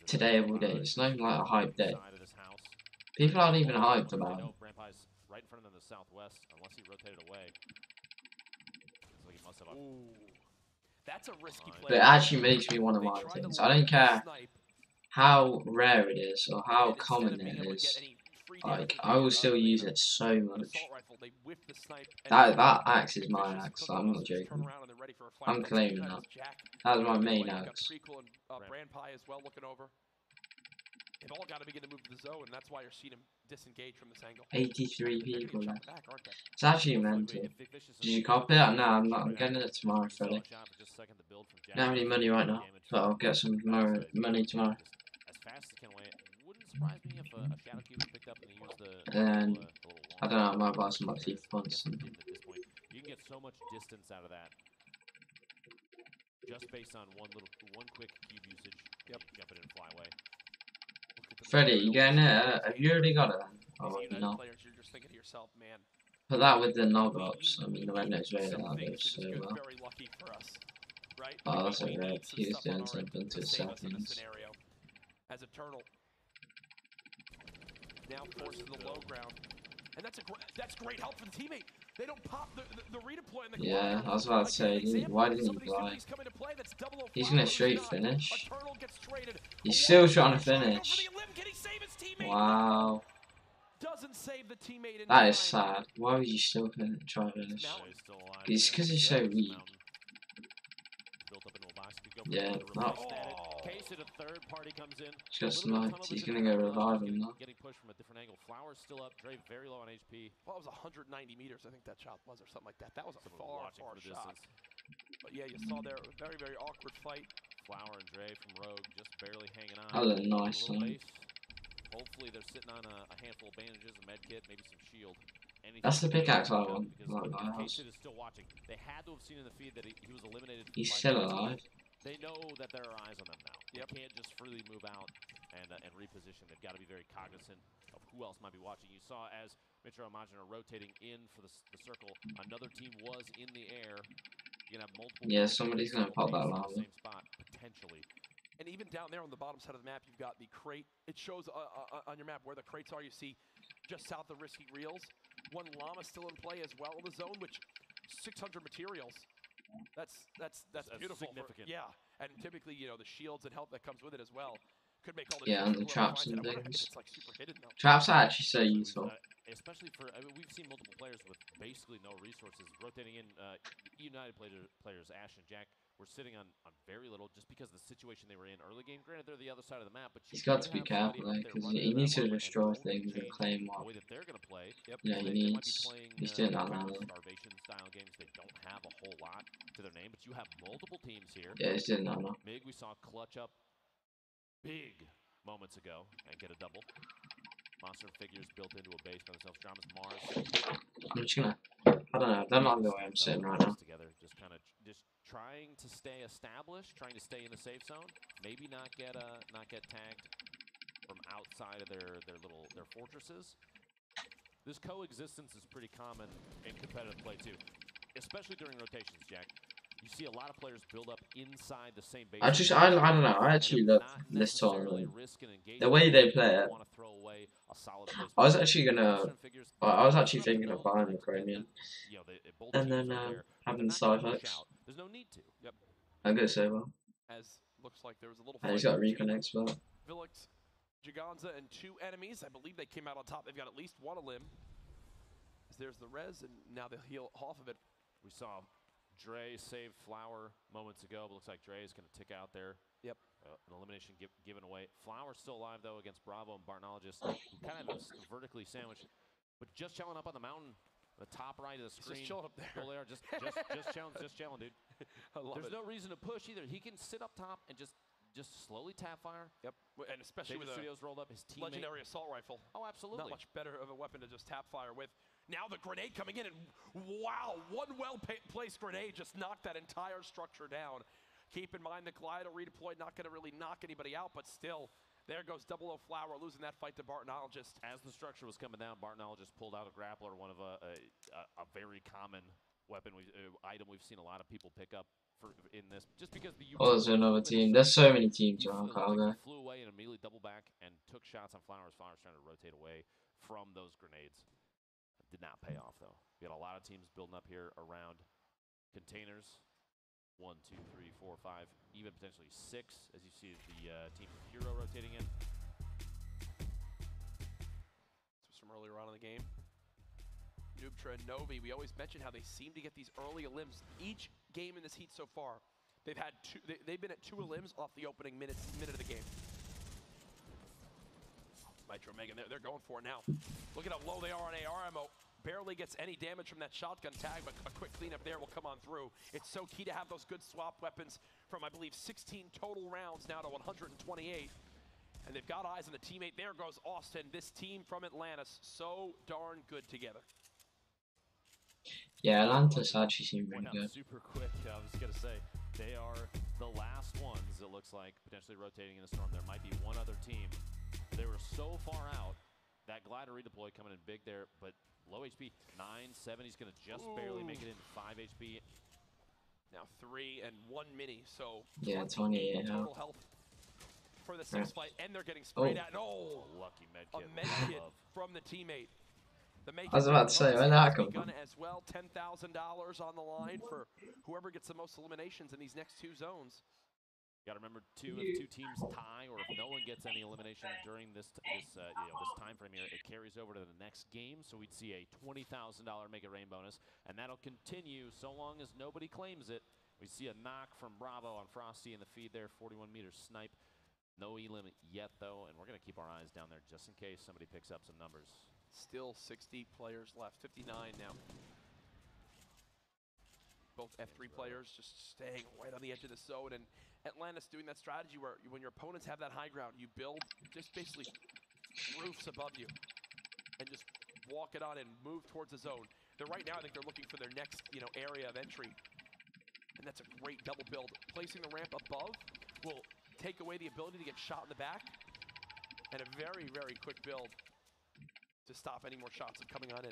today of all days. It's not even like a hype day. People aren't even hyped about it. Right in front of them in the southwest, unless he rotated away. Like he must have. That's a risky play. But it actually makes me want to mine things. I don't care how rare it is or how common it is. Like, I will still use it so much. That axe is my axe, so I'm not joking. I'm claiming that. That was my main axe. They've all got to begin to move to the zone, and that's why you're seeing him disengage from this angle. 83 people left. It's actually mental. Did you copy it? No, I'm not. I'm getting it tomorrow, Freddy. I don't have any money right now, but I'll get some more money tomorrow. And I don't know, I might buy some like FIFA points. You can get so much distance out of that just based on one quick cube usage. Yep, jump it and fly away. Freddy, you getting it? Have you already got it then? Oh, no. Put that with the Nogops. I mean, the red note's very loud, so well. Oh, that's a red. He was doing something to his settings. As Eternal now forced to the low ground, and that's great help for the teammate. They don't pop the redeploy in the yeah, I was about to say, why didn't he fly? He's gonna straight finish. He's still trying to finish. Wow. That is sad. Why would you still try to finish? It's because he's so weak. Yeah, no. He's got sniped. He's gonna go revive him now. Getting pushed from a different angle. Flower's still up. Dre very low on HP. Well, it was 190 meters, I think that shot was, or something like that. That was a far shot. But yeah, you saw there a very, very awkward fight. Flower and Dre from Rogue just barely hanging on. That was a nice one. Hopefully they're sitting on a handful of bandages, a med kit, maybe some shield. That's the pickaxe I want. K-Sid is still watching. They had to have seen in the feed that he was eliminated. He's still alive. They know that there are eyes on them now. They can't just freely move out and reposition. They've got to be very cognizant of who else might be watching. You saw as Mitro and Majin are rotating in for the circle, another team was in the air. You're gonna have multiple. Yeah, somebody's gonna pop that lava. Same spot potentially. And even down there on the bottom side of the map, you've got the crate. It shows on your map where the crates are. You see just south of Risky Reels. One llama still in play as well in the zone, which 600 materials. That's beautiful. Significant. Yeah, and typically, you know, the shields and help that comes with it as well could make all the and the traps and things. It's like super hidden though. Traps are actually so useful. Especially for, I mean, we've seen multiple players with basically no resources rotating in. United players, Ash and Jack, were sitting on very little just because of the situation they were in early game. Granted, they're the other side of the map, but he's got to be careful though, because he needs to destroy things and claim what. Yeah, he needs. He's doing that now. Starvation style games, they don't have a whole lot to their name, but you have multiple teams here. Yeah, he's doing that now. Mig, we saw clutch up big moments ago and get a double. Monster figures built into a base by themselves. Drama's Mars. I'm just gonna. I don't know. They're not the way I'm sitting right now. Together, just trying to stay established, trying to stay in the safe zone. Maybe not get tagged from outside of their fortresses. This coexistence is pretty common in competitive play too, especially during rotations, Jack. You see a lot of players build up inside the same base. I don't know. I actually love this tournament. The way they play it. I was actually thinking of buying the Chromium. And then having the SCYTHE. There's no need to. Yep. I'm gonna say well. As looks like there was a little. And he's got Recon Expert. Vilix, Giganza, and 2 enemies. I believe they came out on top. They've got at least one limb. As there's the res, and now they'll heal off of it. We saw Dre save Flower moments ago, but looks like Dre is going to tick out there. Yep. an elimination given away. Flower's still alive, though, against Bravo and Bartologist, who kind of is vertically sandwiched, but just chilling up on the mountain, the top right of the screen. Just chilling up there. Still there, just chilling, dude. There's no reason to push either. He can sit up top and just slowly tap fire. Yep, and especially with Studios rolled up his teammate. Legendary assault rifle. Oh, absolutely. Not much better of a weapon to just tap fire with. Now the grenade coming in, and wow, one well-placed grenade just knocked that entire structure down. Keep in mind the Glider redeployed, not going to really knock anybody out, but still, there goes 00 Flower losing that fight to Bartologist. As the structure was coming down, Bartologist pulled out a grappler, one of a very common weapon, item we've seen a lot of people pick up in this, just because the there's another team. There's so many teams around Cargo. He flew away and immediately double back and took shots on Flowers. Flowers trying to rotate away from those grenades. Did not pay off though. We got a lot of teams building up here around containers. 1, 2, 3, 4, 5, even potentially 6, as you see the team from Hero rotating in. This was from earlier on in the game. Noobtra and Novi, we always mention how they seem to get these early elims. Each game in this heat so far, they've been at 2 elims off the opening minute of the game. Nitro Megan, they're going for it now. Look at how low they are on AR ammo. Barely gets any damage from that shotgun tag, but a quick cleanup there will come on through. It's so key to have those good swap weapons from, I believe, 16 total rounds now to 128. And they've got eyes on the teammate. There goes Austin. This team from Atlantis, so darn good together. Yeah, Atlantis actually seem really good. Super quick, I was going to say, they are the last ones, it looks like, potentially rotating in the storm. There might be one other team. They were so far out. That Glider redeploy coming in big there, but low HP, 9-7. He's going to just barely make it in 5 HP. Now 3 and 1 mini, so yeah, 28 total health for the 6th fight, and they're getting sprayed at. Oh, lucky med a kit. med kit from the teammate. I was about to say, where did that come from? As well, $10,000 on the line for whoever gets the most eliminations in these next 2 zones. Got to remember too, if 2 teams tie or if no one gets any elimination during this time frame here, it carries over to the next game. So we'd see a $20,000 Make It Rain bonus, and that'll continue so long as nobody claims it. We see a knock from Bravo on Frosty in the feed there, 41-meter snipe. No elim yet though, and we're gonna keep our eyes down there just in case somebody picks up some numbers. Still 60 players left, 59 now. Both F3 players just staying right on the edge of the zone, and Atlantis doing that strategy where when your opponents have that high ground, you build just basically roofs above you and just walk it on and move towards the zone. Right now, I think they're looking for their next, area of entry, and that's a great double build. Placing the ramp above will take away the ability to get shot in the back, and a very, very quick build to stop any more shots of coming on in.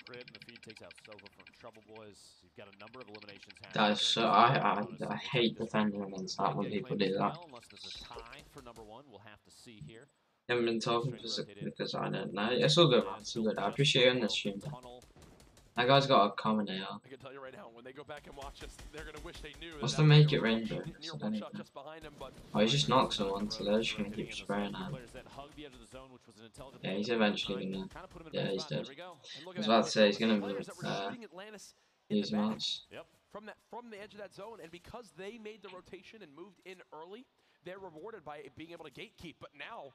Crib in the feed takes out Sova from Trouble Boys. You've got a number of eliminations happening. That is so, I hate defending against that when people do that. Unless there's a tie for number 1, we'll have to see here. I haven't been talking because I don't know. It's all good, man. It's all good. I appreciate you on this stream. That guy's got a comment here. I can tell you right now, when they go back and watch this, they're gonna wish they knew. What's the Make It Rain bonus? Oh, he just knocks someone, so they're just gonna keep spraying at him. Yeah, he's eventually gonna. Yeah, he's dead. I was about to say he's gonna use mouse. From the edge of that zone, and because they made the rotation and moved in early, they're rewarded by being able to gatekeep. But now,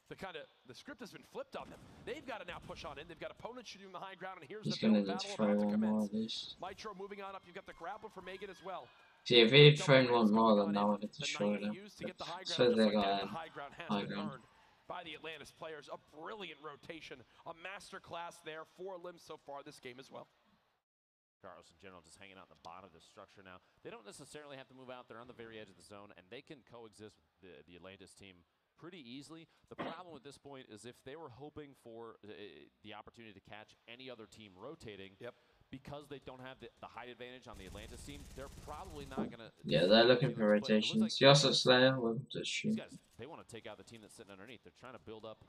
the script has been flipped on them. They've got to now push on in. They've got opponents shooting the high ground, and here's the battle about to commence. Mitro moving on up. You've got the grapple for Megan as well. See, if he'd thrown one more, then that would have destroyed him. So they got high ground. By the Atlantis players, a brilliant rotation, a masterclass there. 4 limbs so far this game as well. Carlos in general just hanging out in the bottom of the structure now. They don't necessarily have to move out. They're on the very edge of the zone, and they can coexist with the Atlantis team pretty easily. The problem at this point is if they were hoping for the opportunity to catch any other team rotating, because they don't have the height advantage on the Atlantis team, they're probably not going to... Yeah, they're looking for rotations. Yosef Slayer, welcome to the stream. These guys, they want to take out the team that's sitting underneath. They're trying to build up,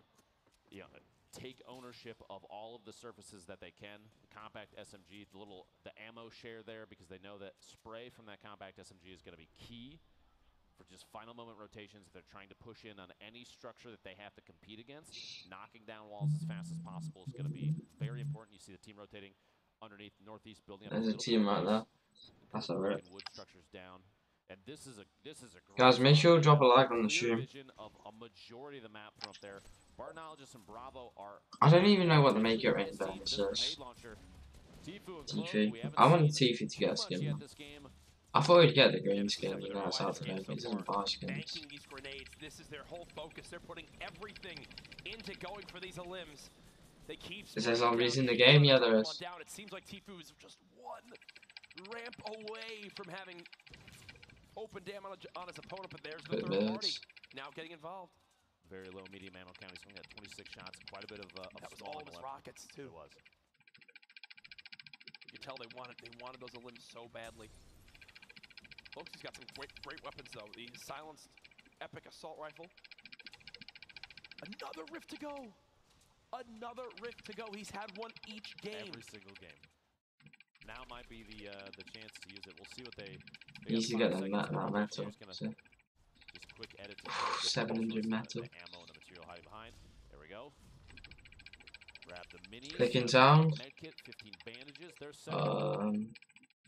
take ownership of all of the surfaces that they can. The compact SMG, the ammo share there, because they know that spray from that compact SMG is going to be key for just final moment rotations. If they're trying to push in on any structure that they have to compete against, knocking down walls as fast as possible is going to be very important. You see the team rotating underneath northeast building up. There's a team right there. That's alright. Wood structures down. And this is a great Guys, make sure you drop a like on the clear stream. vision of a majority of the map from up there. Bartologist and Bravo are. I don't even know what the make it range bonus is. Tifu. I wanted Tifu to get a skin. I thought he'd get the green skin, but now it's out today. He doesn't buy skins. Banking these grenades. This is their whole focus. They're putting everything into going for these elims. They keep. Is there zombies in the game? Yeah, there is. It seems like Tifu is just one ramp away from having open dam on his opponent, but there's the third party now getting involved. Very low medium ammo count. He's only got 26 shots. Quite a bit of that was all of his rockets too. It was. You could tell they wanted those elims so badly. Folks, he's got some great weapons though. The silenced epic assault rifle. Another rift to go. Another rift to go. He's had one each game. Every single game. Now might be the chance to use it. We'll see what they Easy to get that metal. Just quick edit to 700 metal. The ammo and the material hiding behind. There we go. Grab the minis. Clicking sound. Medkit, 15 bandages. They're set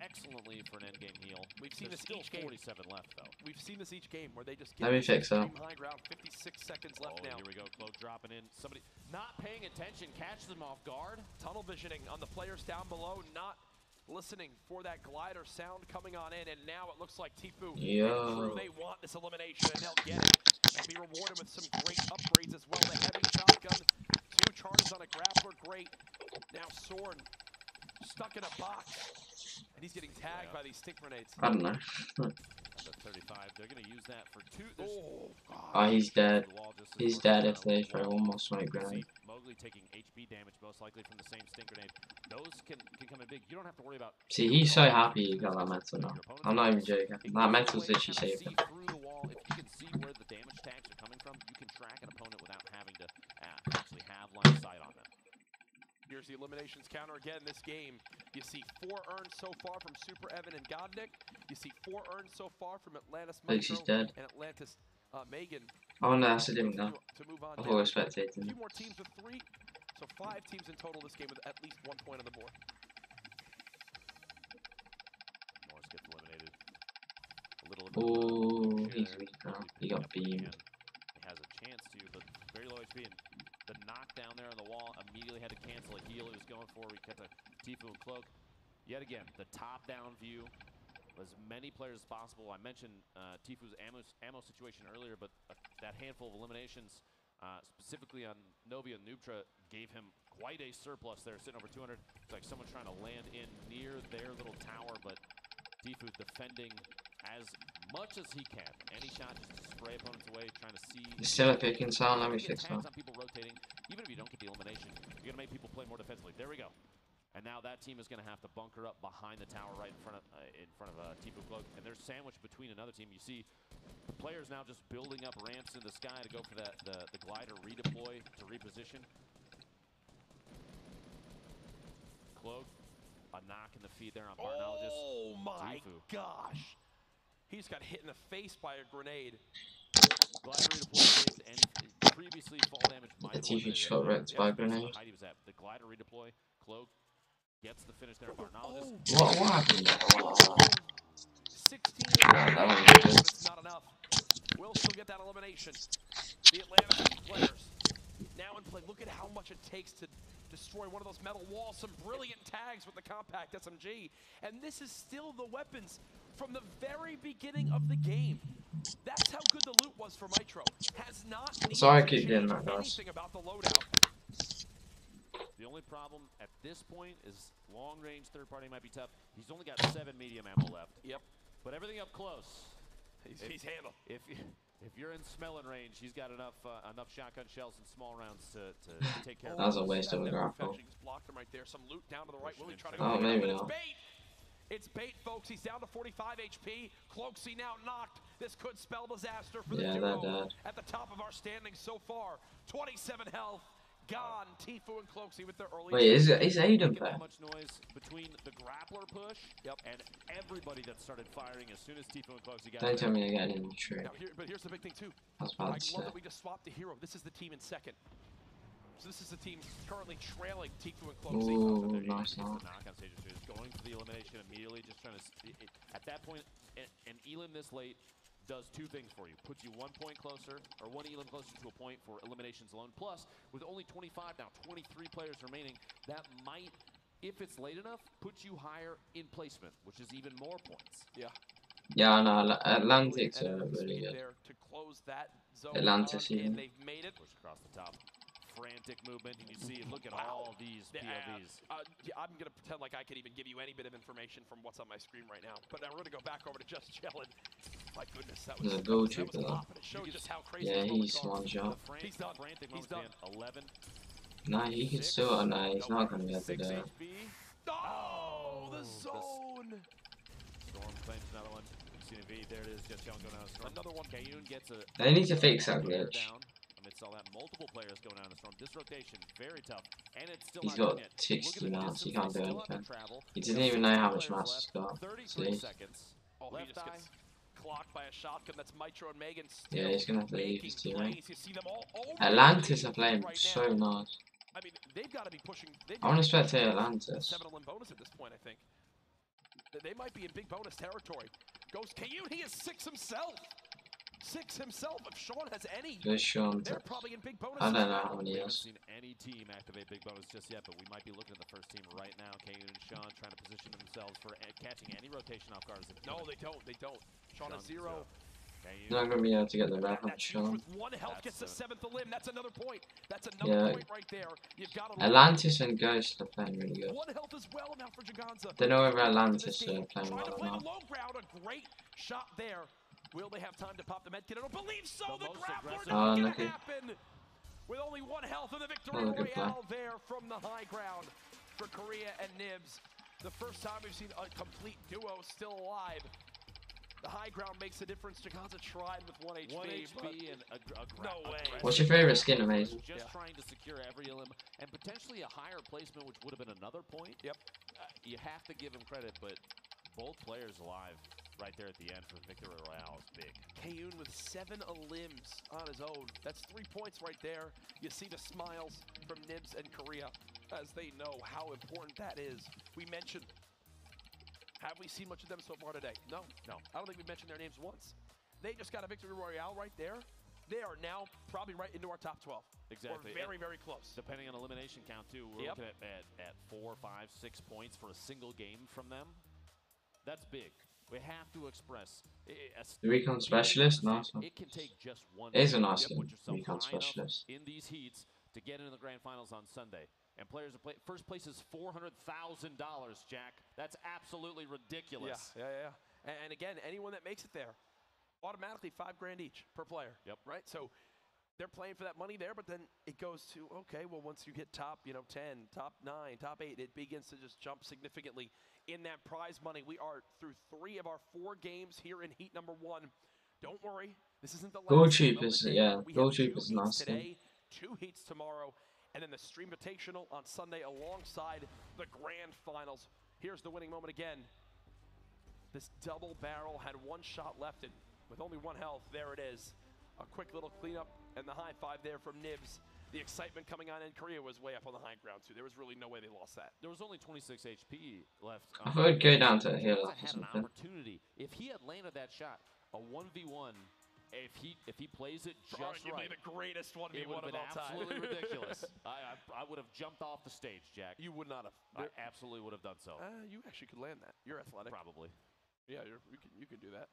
excellently for an endgame heal. We've seen this still each game. 47 left though. We've seen this each game where they just get Let me fix that. high ground. 56 seconds left now. Here we go. Cloak dropping in. Somebody not paying attention, catches them off guard. Tunnel visioning on the players down below, not listening for that glider sound coming on in, and now it looks like Tifu and crew, they want this elimination, and they'll get it. And be rewarded with some great upgrades as well. The heavy shotgun, 2 charges on a grappler, great. Now Soren stuck in a box, and he's getting tagged by these stink grenades. I don't know. The 35, they're going to use that for 2. Oh, he's dead. He's dead if they throw one more smoke grenade. Mowgli taking HP damage, most likely from the same stink grenade. Those can come in big. You don't have to worry about. See, he's so happy he got that metal now. I'm not even joking. That metal's literally saved him. Through the wall, if you can see where the damage tags are coming from, you can track an opponent without having to actually have line of sight on them. Here's the eliminations counter again this game. You see 4 earned so far from Super Evan and Godnik. You see 4 earned so far from Atlantis Metro dead. and Atlantis Megan. Oh no, that's a different now. To move on. I've always spectated. 2 more teams with 3, so 5 teams in total this game with at least 1 point on the board. Morris gets eliminated. A little Oh, he's weak now. He got beamed. He has a chance to, but very low HP. And the knockdown there on the wall immediately had to cancel a heal he was going for. We cut to Tifu and Cloak. Yet again, the top-down view. As many players as possible. I mentioned Tifu's ammo situation earlier, but that handful of eliminations, specifically on Novia and Nubtra, gave him quite a surplus there, sitting over 200. It's like someone trying to land in near their little tower, but Tifu's defending as much as he can. Any shot just to spray opponents away, trying to see. It's still a picking sound. Let me fix that. On people rotating, even if you don't get the elimination, you're gonna make people play more defensively. There we go. And now that team is going to have to bunker up behind the tower right in front of Tifu Cloak, and they're sandwiched between another team. You see the players now just building up ramps in the sky to go for the glider redeploy to reposition. Cloak, a knock in the feed there on Bartologist. Oh my Tifu. gosh! He just got hit in the face by a grenade. Glider redeploy and previously fall damage might have Tifu just got wrecked by a grenade. The glider redeploy, Cloak gets the finish there. Bartologist. What happened? 16 it's not enough. Will still get that elimination. The Atlanta players now in play. Look at how much it takes to destroy one of those metal walls. Some brilliant tags with the compact SMG. And this is still the weapons from the very beginning of the game. That's how good the loot was for Mitro. Has not Sorry I keep getting that, guys. anything about the loadout. The only problem at this point is long-range third-party might be tough. He's only got 7 medium ammo left. Yep. But everything up close. He's handled. If you're in smelling range, he's got enough shotgun shells and small rounds to take care of. That was a waste of a grapple. Blocked him right there. Some loot down to the right. Willie trying to go. Oh, maybe not. It's bait, folks. He's down to 45 HP. Cloaksy now knocked. This could spell disaster for the duo at the top of our standings so far. 27 health. Gone. Tifu and Cloaksy with their early. Wait, is Aiden there? Much noise between the grappler push and everybody that started firing as soon as Tifu and Cloaksy got. Don't tell me again in the tree. Now but here's the big thing too. I was I about love to say. that we just swapped the hero. This is the team in second. So this is the team currently trailing Tifu and Ooh, Cloakzy. nice now. Knockout stage is going for the elimination immediately, just trying to. At that point, an elim this late does two things for you. Puts you 1 point closer, or one elim closer to a point for eliminations alone. Plus, with only 25 now, 23 players remaining, that might, if it's late enough, put you higher in placement, which is even more points. Yeah. Yeah, no, Atlantics are really good. There to close that zone Atlantis on, even. and they've made it. Push across the top. Frantic movement, and you see, look at all these POVs. Yeah, I'm going to pretend like I could even give you any bit of information from what's on my screen right now. But I'm going to go back over to Just Chillin'. My goodness, that was, There's a that goal was trooper a though. lot, but it showed just how crazy Yeah, these he's moments are. one shot. He's done. Frantic He's moments, done. man. 11. No, he can still. No, he's not gonna get to 6 there. HP. Oh, the zone! Storm claims another one. CNV, there it is. Just going down the Storm. Another one. Kayun gets a. They need to fix that glitch. Down. Amidst all that, multiple players going down the Storm. This rotation, very tough. And it's still He's not got done yet. 60 mounts. He can't do anything. He They didn't have even know 16 how much players mass left, he's got. 33 See? seconds. Oh, he Left just eye. gets clocked by a shotgun. That's Mitro and Megan still Yeah, he's gonna have to leave his making teammate. plays. You see them all over Atlantis the are playing right so now. nice. I mean, they've got to be pushing. I want to spectate Atlantis. 7 elim bonus at this point, I think. They might be in big bonus territory. Goes Kayun, he is 6 himself. 6 himself. If Sean has any, Good Sean. they're probably in big bonus. I don't know as how well. many We he haven't has. seen any team activate big bonus just yet, but we might be looking at the first team right now. Kayun and Sean trying to position themselves for catching any rotation off guards. No, they don't. They don't. Sean has 0. You're not gonna be able to get the red on That Sean. with 1 health gets the 7th elim. That's another point. That's another Yeah. point right there. You've got to Atlantis and Ghost are playing really good. 1 health as well now for Jaganza. Don't know whether Atlantis are playing Trying to well or play the not. low ground. A great shot there. Will they have time to pop the medkit? I don't believe so. The most grappler aggressive- not gonna lucky. happen. With only 1 health and the victory Oh, good play. royale there from the high ground for Korea and Nibs. The first time we've seen a complete duo still alive. The high ground makes a difference. Jaganza tried with 1 HP. 1 HP and No way. What's your favorite skin, Amazing? Just trying to secure every elim and potentially a higher placement, which would have been another point. Yep. You have to give him credit, but both players alive right there at the end for Victory Royale is big. Kayun with 7 elims on his own. That's 3 points right there. You see the smiles from Nibs and Korea as they know how important that is. We mentioned, have we seen much of them so far today? No. I don't think we mentioned their names once. They just got a Victory Royale right there. They are now probably right into our top 12. Exactly. Or very, very close. Depending on elimination count, too. We're looking at 4, 5, 6 points for a single game from them. That's big. We have to express. The Recon Specialist? Nice one. It can take just one. It is a game nice to skin, put yourself Recon high enough Specialist. in these heats to get into the grand finals on Sunday. And players are playing. First place is $400,000, Jack. That's absolutely ridiculous. Yeah. And again, anyone that makes it there, automatically $5 grand each per player. Yep. Right? So they're playing for that money there, but then it goes to, okay, well, once you hit top, 10, top 9, top 8, it begins to just jump significantly in that prize money. We are through 3 of our 4 games here in heat number 1. Don't worry, this isn't the last Gold game of Troopers, the day. yeah, We Gold have 2 Troopers heats nice today, 2 heats tomorrow, and then the Stream Invitational on Sunday alongside the grand finals. Here's the winning moment again. This double barrel had 1 shot left, and with only 1 health, there it is. A quick little cleanup and the high five there from Nibs. The excitement coming on in Korea was way up on the high ground, too. There was really no way they lost that. There was only 26 HP left. I thought it'd go down to a hill or Had an something. opportunity. If he had landed that shot, a 1v1, if he plays it just Arguably right, the greatest 1v1 it would of have been all time. absolutely ridiculous. I would have jumped off the stage, Jack. You would not have. I absolutely would have done so. You actually could land that. You're athletic. Probably. Yeah, you can do that.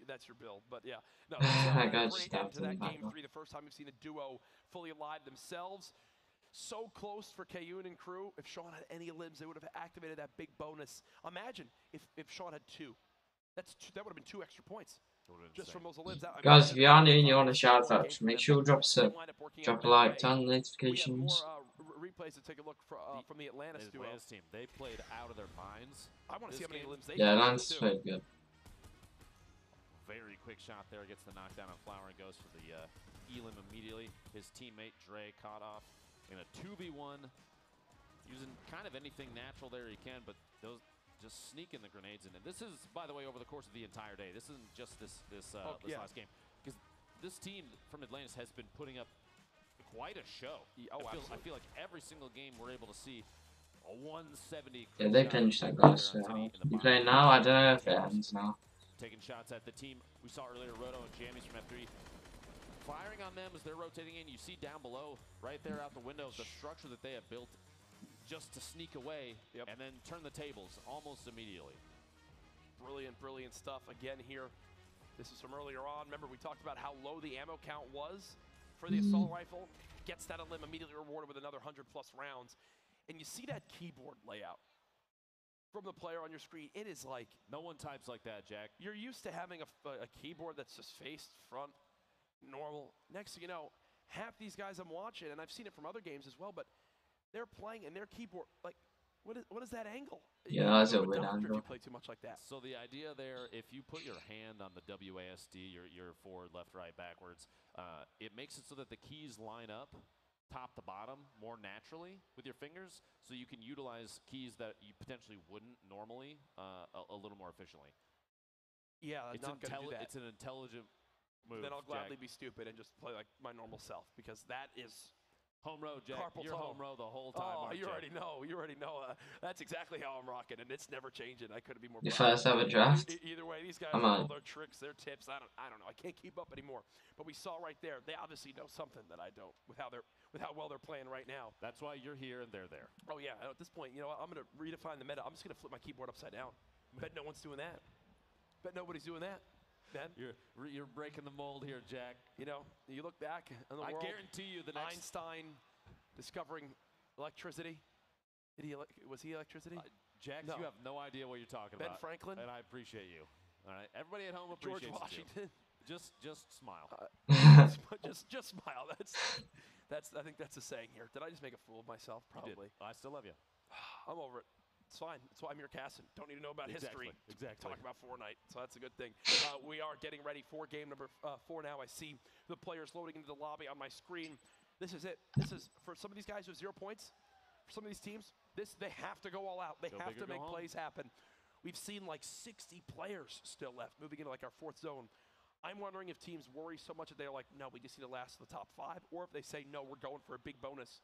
That's your build, but yeah. No, I got great stabbed end to in the that back game now. 3. The first time we've seen a duo fully alive themselves. So close for Kayun and crew. If Sean had any limbs, they would have activated that big bonus. Imagine if Sean had 2. That would have been 2 extra points. Just from those limbs. Guys, if you are new and you want to shout out, make sure to drop a sub, drop a like, turn on notifications. We have more replays to take a look from the Atlantis duo. Atlantis team, they played out of their minds. I want to see how many limbs they Yeah, can Atlantis do. played good. Very quick shot there, gets the knockdown on Flower and goes for the elim immediately. His teammate Dre caught off in a 2v1, using kind of anything natural there he can, but those just sneaking the grenades in. And this is, by the way, over the course of the entire day. This isn't just this last game, because this team from Atlantis has been putting up quite a show. Oh, I feel like every single game we're able to see a 170. Yeah, they pinched that guy so hard. You playing now? I don't know if it ends now. Taking shots at the team we saw earlier, Roto and Jammies from F3. Firing on them as they're rotating in. You see down below, right there out the window, the structure that they have built just to sneak away and then turn the tables almost immediately. Brilliant, brilliant stuff again here. This is from earlier on. Remember, we talked about how low the ammo count was for the assault rifle. Gets that a limb, immediately rewarded with another 100+ rounds. And you see that keyboard layout from the player on your screen. It is like... No one types like that, Jack. You're used to having a keyboard that's just faced front, normal. Next thing you know, half these guys I'm watching, and I've seen it from other games as well, but they're playing and their keyboard, like, what is that angle? Yeah, that's a weird If angle. you play too much like that. So the idea there, if you put your hand on the WASD, your forward, left, right, backwards, it makes it so that the keys line up top to bottom more naturally with your fingers, so you can utilize keys that you potentially wouldn't normally a little more efficiently. Yeah, I'm not going to do that. It's an intelligent move. Then I'll gladly Jack. be stupid and just play like my normal self, because that is home row, Jack. carpal You're tunnel. home row the whole time. Oh, you already know. You already know. That's exactly how I'm rocking, and it's never changing. I couldn't be more. Your first ever draft? Either way, these guys Come have on. all their tricks, their tips. I don't know. I can't keep up anymore. But we saw right there, they obviously know something that I don't with how well they're playing right now. That's why you're here and they're there. Oh yeah. At this point, you know what? I'm gonna redefine the meta. I'm just gonna flip my keyboard upside down. Bet no one's doing that. Bet nobody's doing that. Ben? You're breaking the mold here, Jack. You know, you look back on the world. I guarantee you the next... Einstein discovering electricity. Was he electricity? Jack, No. you have no idea what you're talking Ben about. Franklin? And I appreciate you. All right, everybody at home George appreciates Washington? you. Just smile. Just smile. That's I think that's a saying here. Did I just make a fool of myself? Probably. I still love you. I'm over it. It's fine. That's why I'm here casting. Don't need to know about history. Exactly. Talk about Fortnite. So that's a good thing. We are getting ready for game number 4 now. I see the players loading into the lobby on my screen. This is it. This is, for some of these guys who have 0 points, for some of these teams, they have to go all out. They have to make plays happen. We've seen like 60 players still left, moving into like our 4th zone. I'm wondering if teams worry so much that they're like, no, we just need to last to the top 5, or if they say, no, we're going for a big bonus.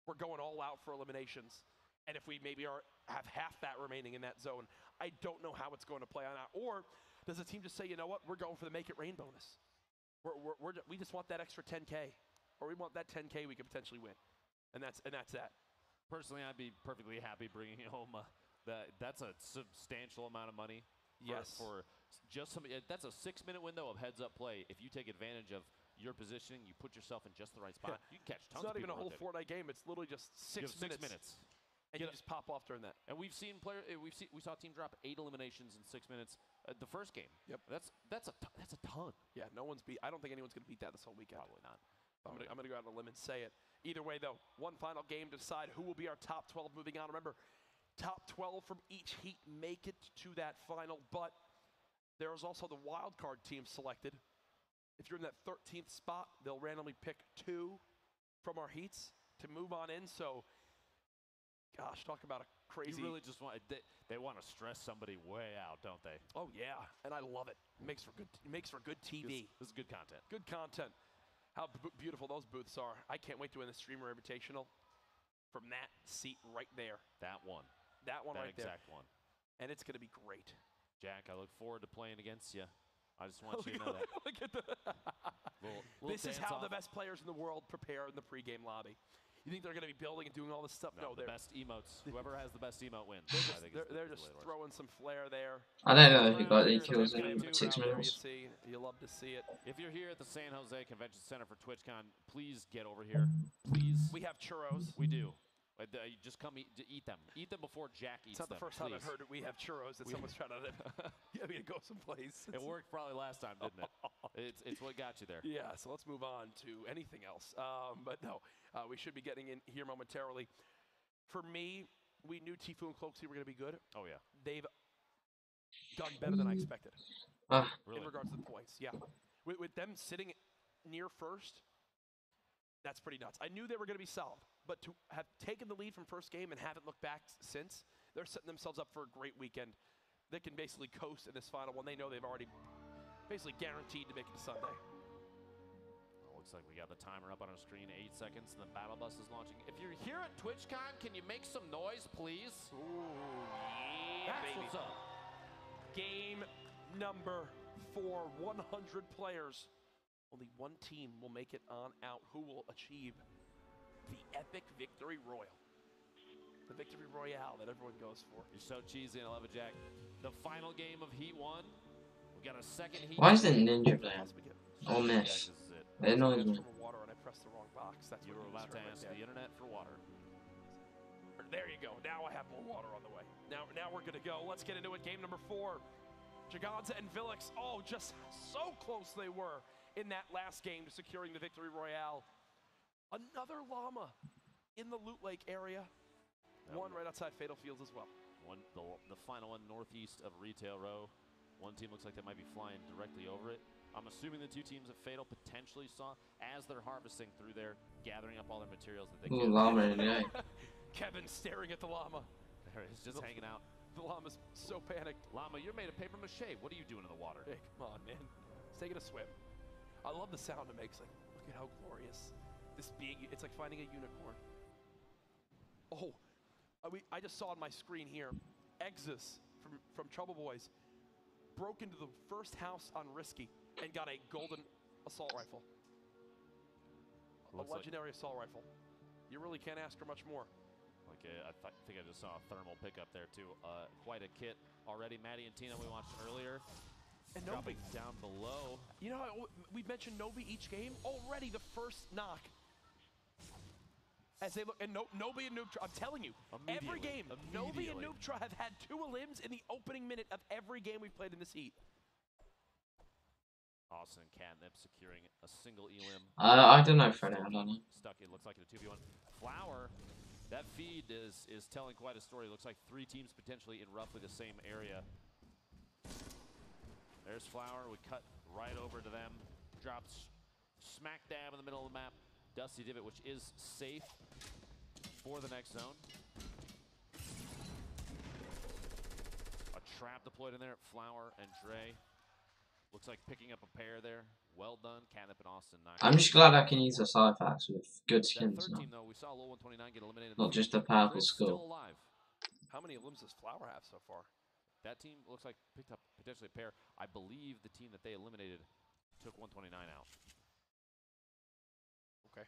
We're going all out for eliminations. And if we maybe have half that remaining in that zone, I don't know how it's going to play on that. Or does the team just say, you know what, we're going for the make it rain bonus. We just want that extra 10K, or we want that 10K we could potentially win, and that's that. Personally, I'd be perfectly happy bringing home that's a substantial amount of money. Yes. For just that's a 6-minute window of heads-up play. If you take advantage of your positioning, you put yourself in just the right spot. You can catch tons of people. It's not even a whole Fortnite game. It's literally just 6 minutes. And you just pop off during that. And we saw a team drop 8 eliminations in 6 minutes the first game. Yep. That's a ton. Yeah, I don't think anyone's going to beat that this whole weekend. Probably not. I'm going to go out on a limb and say it. Either way, though, one final game to decide who will be our top 12 moving on. Remember, top 12 from each heat make it to that final, but there is also the wild card team selected. If you're in that 13th spot, they'll randomly pick 2 from our heats to move on in. So, gosh, talk about a crazy... You really just want... They want to stress somebody way out, don't they? Oh, yeah, and I love it. It makes for good TV. This is good content. Good content. How beautiful those booths are. I can't wait to win the Streamer Invitational from that seat right there. That one. That one right there. That exact one. And it's going to be great. Jack, I look forward to playing against you. I just want you to know that. Look at this is how the best players in the world prepare in the pregame lobby. You think they're going to be building and doing all this stuff? No, the best emotes. Whoever has the best emote wins. They're just throwing some flair there. I don't know if he got any kills in 6 minutes. You love to see it. If you're here at the San Jose Convention Center for TwitchCon, please get over here. Please. We have churros. We do. You just come eat them. Eat them before Jack eats them. It's not the first time I've heard it. We have churros that someone's trying to get me to go someplace. It worked probably last time, didn't it? It's what got you there. Yeah, so let's move on to anything else. But no, we should be getting in here momentarily. For me, we knew Tfue and Cloaksy were going to be good. Oh, yeah. They've done better than I expected Really? in regards to the points. Yeah. With them sitting near first, that's pretty nuts. I knew they were going to be solid. But to have taken the lead from first game and haven't looked back since, they're setting themselves up for a great weekend. They can basically coast in this final one. They know they've already basically guaranteed to make it to Sunday. Well, Looks like we got the timer up on our screen, 8 seconds, and the battle bus is launching. If you're here at TwitchCon, can you make some noise, please? Ooh, yeah, That's baby. what's up. Game number 4, 100 players. Only one team will make it on out. Who will achieve the epic victory royal? The victory royale that everyone goes for. You're so cheesy, and I love it, Jack. The final game of Heat 1. We got a second Heat. Why is it Ninja playing? Or Jack, Miss? this is it. It annoys me. Water and I pressed the wrong box. That's You what were you about to misheard ask right the internet for water. there. There you go. Now I have more water on the way. Now we're gonna go. Let's get into it. Game number 4. Jaganza and Villix. Oh, just so close they were in that last game to securing the victory royale. Another llama in the Loot Lake area. One right outside Fatal Fields as well. The final one northeast of Retail Row. One team looks like they might be flying directly over it. I'm assuming the two teams at Fatal potentially saw as they're harvesting through there, gathering up all their materials that they Ooh, can. llama in the eye. Kevin staring at the llama. There he is, just hanging out. The llama's so panicked. Llama, you're made of paper mache. What are you doing in the water? Hey, come on, man. It's taking a swim. I love the sound it makes. Like, look at how glorious this being. It's like finding a unicorn. Oh, I just saw on my screen here, Exus from Trouble Boys broke into the first house on Risky and got a golden assault rifle. A legendary assault rifle. You really can't ask for much more. I think I just saw a thermal pickup there too. Quite a kit already. Maddie and Tina we watched earlier. And dropping down below. You know, we've mentioned Nobi each game. Already the first knock. As they look, and Nobi and Noobtra, I'm telling you, every game, Nobi and Noobtra have had 2 elims in the opening minute of every game we've played in this heat. Austin and Catnip securing a single elim. I don't know, Freddie. I don't know. Stuck. It looks like in a 2v1. Flower, that feed is telling quite a story. It looks like 3 teams potentially in roughly the same area. There's Flower. We cut right over to them. Drops smack dab in the middle of the map. Dusty Divot, which is safe for the next zone. A trap deployed in there. Flower and Dre. Looks like picking up a pair there. Well done. Catnip and Austin. I'm just glad I can use the side packs with good skins That now. team, though, we saw Low 129 get eliminated. Not just the purple Still skull. alive. How many elims does Flower have so far? That team looks like picked up potentially a pair. I believe the team that they eliminated took 129 out. Okay.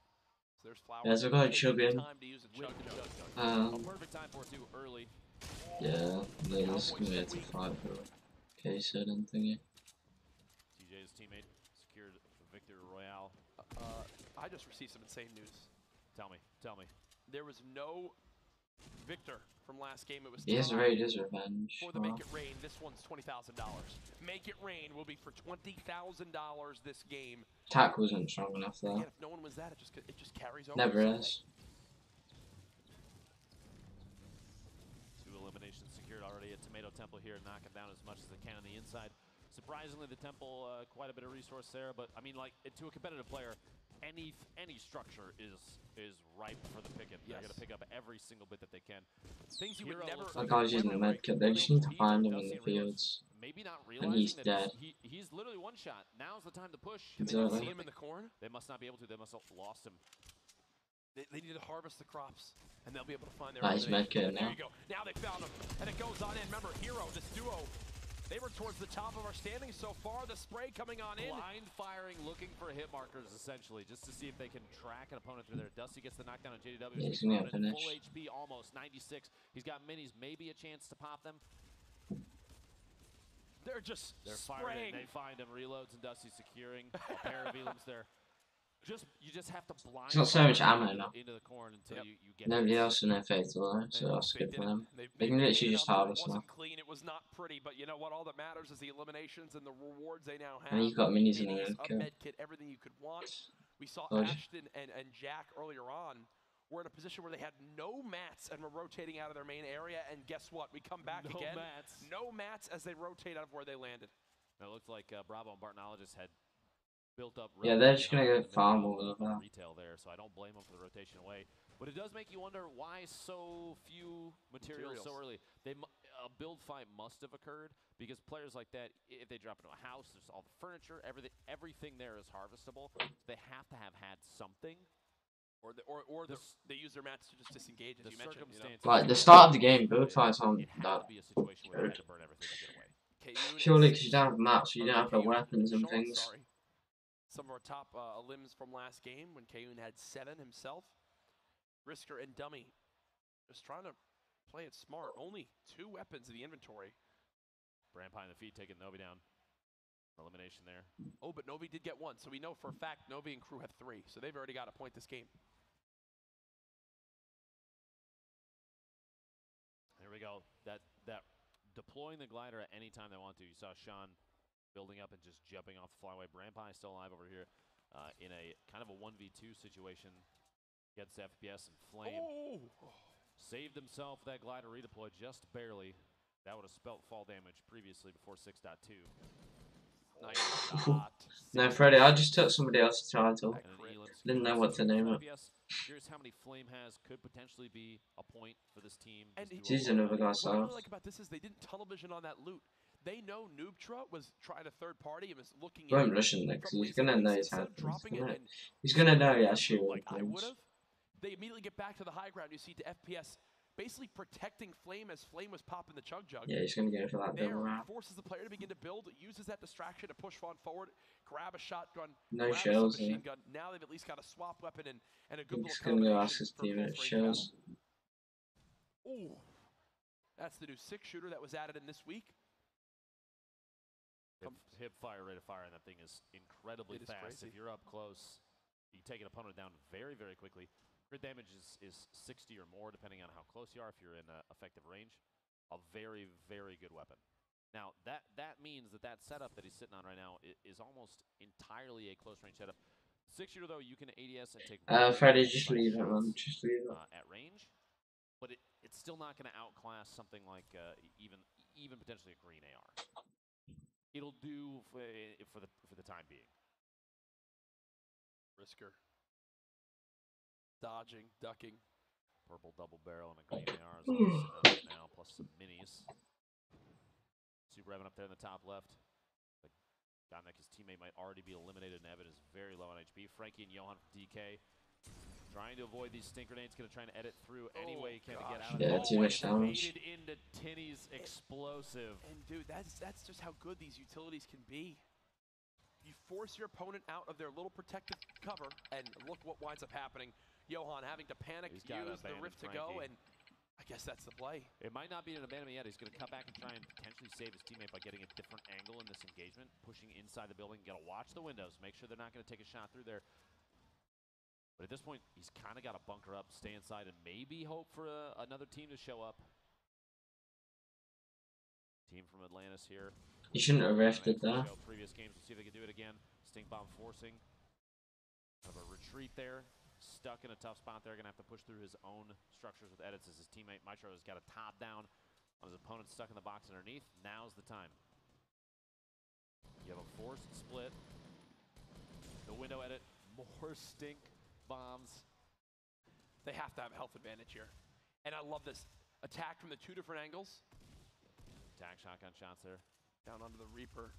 So there's Flower. There's a guy chugging. Time to use a chug. A perfect time for it too early. Yeah, this is going to be a fight for case and thingy. TJ's teammate secured the victory royale. I just received some insane news. Tell me. There was no victor from last game. It was Yes, raid his revenge. for the Make It Rain. This one's $20,000. Make It Rain will be for $20,000 this game. Tack wasn't strong enough though. Again, if no one wins that, it just carries over. Never is. 2 eliminations secured already at Tomato Temple here, knocking down as much as they can on the inside. Surprisingly, the Temple quite a bit of resource there, but I mean, like to a competitive player, any structure is ripe for the picking. They're gonna pick up every single bit that they can. Things you would never. That guy's using a medkit. They just need to find him in the fields. Maybe not And realizing he's that dead. he's literally one shot. Now's the time to push. Can they not see him in the corn? They must not be able to. They must have lost him. They need to harvest the crops, and they'll be able to find their. Nice medkit There now. you go. Now they found him, and it goes on in. Remember, Hero, this duo. They were towards the top of our standings so far. The spray coming on in. Blind firing, looking for hit markers, essentially, just to see if they can track an opponent through there. Dusty gets the knockdown on JDW. Yeah, he's gonna get finished. Full HP, almost 96. He's got minis, maybe a chance to pop them. They're just They're spraying. firing. They find him. Reloads and Dusty securing a pair of elims there. You just have to blind. There's not so much ammo now. into the corn until you get. Nobody else in their fatal though, so that's good for them. They can literally just harvest now. It wasn't clean. It was not pretty, but you know what? All that matters is the eliminations and the rewards they now have. And you've got minis in the a medkit. med kit, everything you could want. We saw Good. Ashton and Jack earlier on were in a position where they had no mats and were rotating out of their main area. And guess what? We come back again. Mats. No mats as they rotate out of where they landed. It looked like Bravo and Bartonologist had built up. Yeah, they're just gonna go farm all of that. Retail there, so I don't blame them for the rotation away. But it does make you wonder why so few materials so early. They a build fight must have occurred because players like that, if they drop into a house, there's all the furniture, everything there is harvestable. So they have to have had something. Or they use their mats to just disengage, as you mentioned. Like the start of the game, build fights aren't that good. Purely because you don't have maps, you don't have the weapons and things. Sorry. Some of our top limbs from last game when Kayun had 7 himself. Brisker and Dummy just trying to play it smart. Only 2 weapons in the inventory. Brampie in the feet taking Novi down. Elimination there. Oh, but Novi did get 1, so we know for a fact Novi and crew have 3, so they've already got a point this game. Here we go. That deploying the glider at any time they want to. You saw Sean building up and just jumping off the flyway. Brampie still alive over here in a kind of a 1v2 situation. Gets FPS and Flame. Oh! Saved himself that glider redeploy just barely. That would have spelt fall damage previously before 6.2. Nice shot. No, Freddy, I just took somebody else's title. Didn't know what to name it. Here's how many Flame has could potentially be a point for this team. And he's another guy. What I really like about this is they didn't tunnel vision on that loot. They know Noobtra was trying a third party and was looking. Won't rush him because he's gonna know his hand. He's gonna know he has shield. Like I would have. They immediately get back to the high ground. You see to FPS basically protecting Flame as Flame was popping the chug. Yeah, he's gonna go for that there. Round. Forces the player to begin to build. Uses that distraction to push forward, grab a shotgun. No shells. Machine gun. Now they've at least got a swap weapon and a good he's little. He's gonna go ask his teammate shells. Ooh, that's the new 6-shooter that was added in this week. Hip fire rate of fire, and that thing is incredibly fast. Crazy. If you're up close, you take an opponent down very, very quickly. Crit damage is 60 or more, depending on how close you are. If you're in effective range, a very, very good weapon. Now that means that setup that he's sitting on right now is almost entirely a close range setup. 6-shooter though, you can ADS and take. Freddy, just leave it, man. Just leave it. At range, but it's still not going to outclass something like even potentially a green AR. It'll do for the time being. Brisker. Dodging, ducking. Purple double barrel and a green AR is right now, plus some minis. Super Evan up there in the top left. Dominic, his teammate, might already be eliminated, and Evan is very low on HP. Frankie and Johan from DK trying to avoid these stink grenades, going to try and edit through any way he can to get out of it. Yeah, too much damage. Into Tinny's explosive. And dude, that's just how good these utilities can be. You force your opponent out of their little protective cover, and look what winds up happening. Johan having to panic, use the rift to go, and I guess that's the play. It might not be an abandonment yet. He's going to come back and try and potentially save his teammate by getting a different angle in this engagement, pushing inside the building. Got to watch the windows, make sure they're not going to take a shot through there. But at this point, he's kind of got to bunker up, stay inside, and maybe hope for another team to show up. Team from Atlantis here. You shouldn't have rifted there. Previous games, we'll see if they can do it again. Stink bomb forcing. Kind of a retreat there. Stuck in a tough spot there. Going to have to push through his own structures with edits as his teammate Mitro has got a top down on his opponent stuck in the box underneath. Now's the time. You have a forced split. The window edit. More stink bombs. They have to have a health advantage here. And I love this. Attack from the 2 different angles. Attack shotgun shots there. Down onto the Reaper.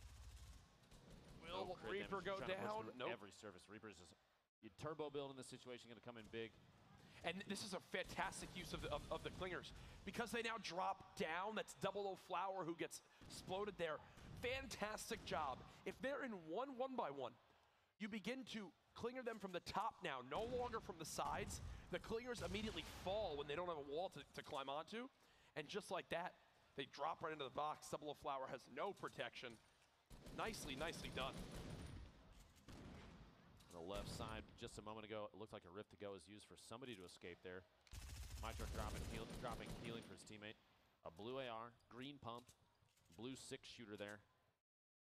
Will Reaper go down? Nope. Every surface. Reaper's just turbo build in this situation, going to come in big. And this is a fantastic use of the clingers. Because they now drop down, that's Double O Flower who gets exploded there. Fantastic job. If they're in one by one, you begin to clinger them from the top now, no longer from the sides. The clingers immediately fall when they don't have a wall to climb onto. And just like that, they drop right into the box. Double O Flower has no protection. Nicely done. On the left side, just a moment ago, it looked like a rift to go is used for somebody to escape there. Mitro dropping healing for his teammate. A blue AR, green pump, blue 6-shooter there.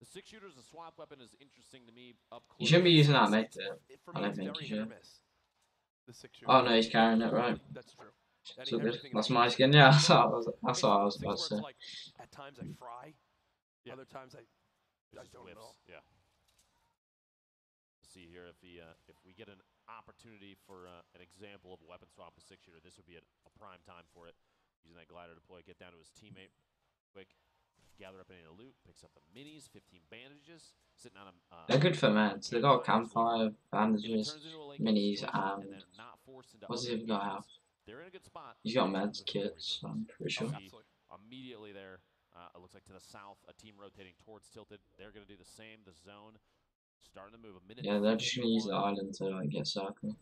The 6-shooter as a swap weapon is interesting to me up close. You shouldn't be using that mid there. I don't think you should. Oh no, he's carrying it, right. That's true. So good. That's my skin, yeah, that's what I was about to say. Like, at times I fry, other times I don't know. Yeah. See here if we get an opportunity for an example of a weapon swap with 6-shooter, this would be a prime time for it. Using that glider deploy, get down to his teammate. Quick, gather up any loot, picks up the minis, 15 bandages, sitting on a. They're good for meds. They got campfire, bandages, minis, and what's the other guy have? They're in a good spot. He's got meds kits, I'm pretty sure. Immediately there, it looks like to the south, a team rotating towards Tilted. They're going to do the same. The zone starting to move a minute. Yeah, they're just going to use the island to like get circle.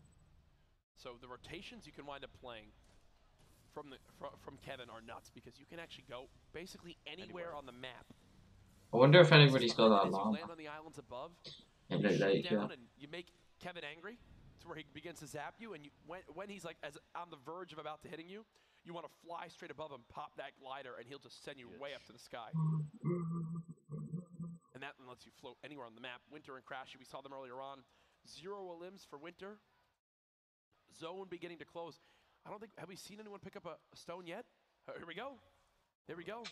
So the rotations you can wind up playing from Kevin are nuts because you can actually go basically anywhere on the map. I wonder if anybody's got that llama. llama. You land on the islands above, Yeah, you shoot yeah. down and you make Kevin angry to where he begins to zap you, and when he's like on the verge of about to hitting you, you want to fly straight above him, pop that glider, and he'll just send you way up to the sky. And that lets you float anywhere on the map. Winter and Crashy, we saw them earlier on. 0 limbs for Winter. Zone beginning to close. I don't think, have we seen anyone pick up a stone yet? Here we go. Here we go.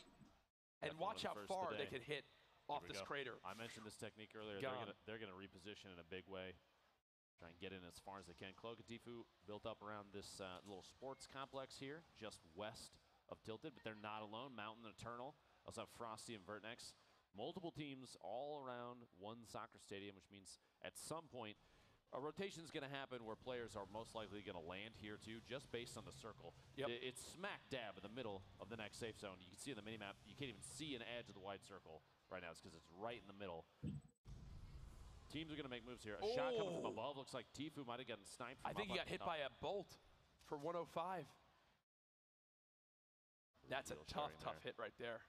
And watch how far they can hit off this crater. I mentioned this technique earlier. They're gonna reposition in a big way. Try and get in as far as they can. Cloak and Tfue built up around this little sports complex here, just west of Tilted, but they're not alone. Mountain and Eternal. Also have Frosty and Vertnex. Multiple teams all around one soccer stadium, which means at some point a rotation is going to happen where players are most likely going to land here too, just based on the circle. Yep. It's smack dab in the middle of the next safe zone. You can see in the minimap, you can't even see an edge of the wide circle right now. It's because it's right in the middle. Teams are going to make moves here. A shot coming from above. Looks like Tfue might have gotten sniped from I think he got hit by a bolt for 105. That's a tough hit right there.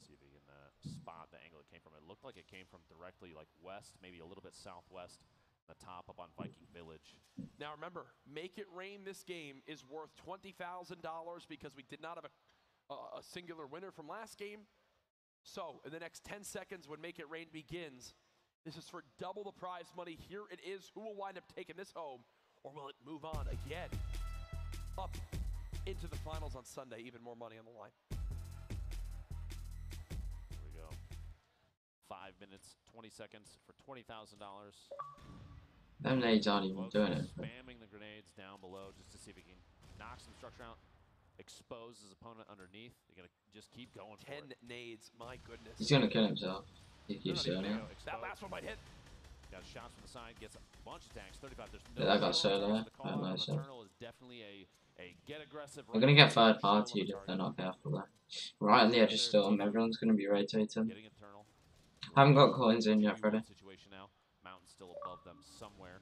See if he can spot the angle it came from. It looked like it came from directly like west, maybe a little bit southwest, the top up on Viking Village. Now remember, Make It Rain this game is worth $20,000 because we did not have a singular winner from last game. So in the next 10 seconds when Make It Rain begins, this is for double the prize money. Here it is. Who will wind up taking this home? Or will it move on again up into the finals on Sunday? Even more money on the line. 5 minutes, 20 seconds for $20,000. Them nades aren't even doing it. Spamming the grenades down below just to see if he can knock some structure out, expose his opponent underneath. They're going to just keep going 10 nades, my goodness. He's going to kill himself. He keeps doing it. That last one might hit. Got shots from the side, gets a bunch of tanks, 35. There's no that got solo. Eternal is definitely a get aggressive. They're going to get third party if they're not careful there. Right on the edge of storm, everyone's going to be rotating. Haven't got coins in yet, Freddy. Situation now. Mountain still above them somewhere.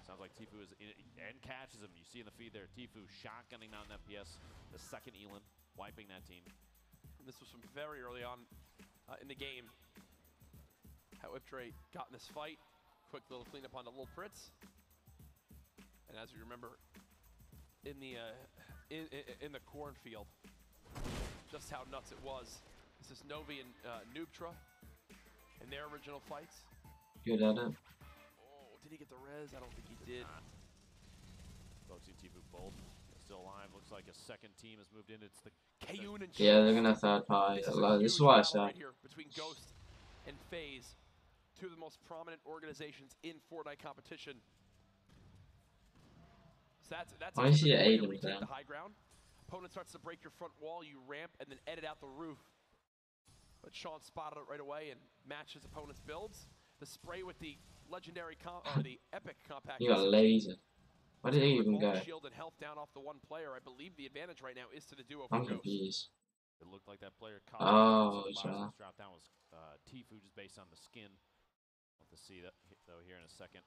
Sounds like Tfue is in and catches him. You see in the feed there, Tfue shotgunning Mountain FPS, the second Elin, wiping that team. And this was from very early on in the game. How Iptre got in this fight. Quick little cleanup on the little Fritz. And as you remember, in the cornfield, just how nuts it was. This is Novi and Noobtra. In their original fights. Good at it. Oh, did he get the res? I don't think he did. Folks in Tfue both still alive. Looks like a second team has moved in. It's the Kayun and yeah, they're gonna third party. This is what I said. Right here between Ghost and FaZe, two of the most prominent organizations in Fortnite competition. So that's I see a Aiden retake then. the high ground. Opponent starts to break your front wall. You ramp and then edit out the roof. But Sean spotted it right away and matched his opponent's builds. The spray with the legendary or the epic compact. You got laser. Why did he even go? Shield and health down off the one player. I believe the advantage right now is to the duo. I'm confused. It looked like that player caught. Oh, yeah. Drop down was Tfue just based on the skin. We'll have to see that though here in a second.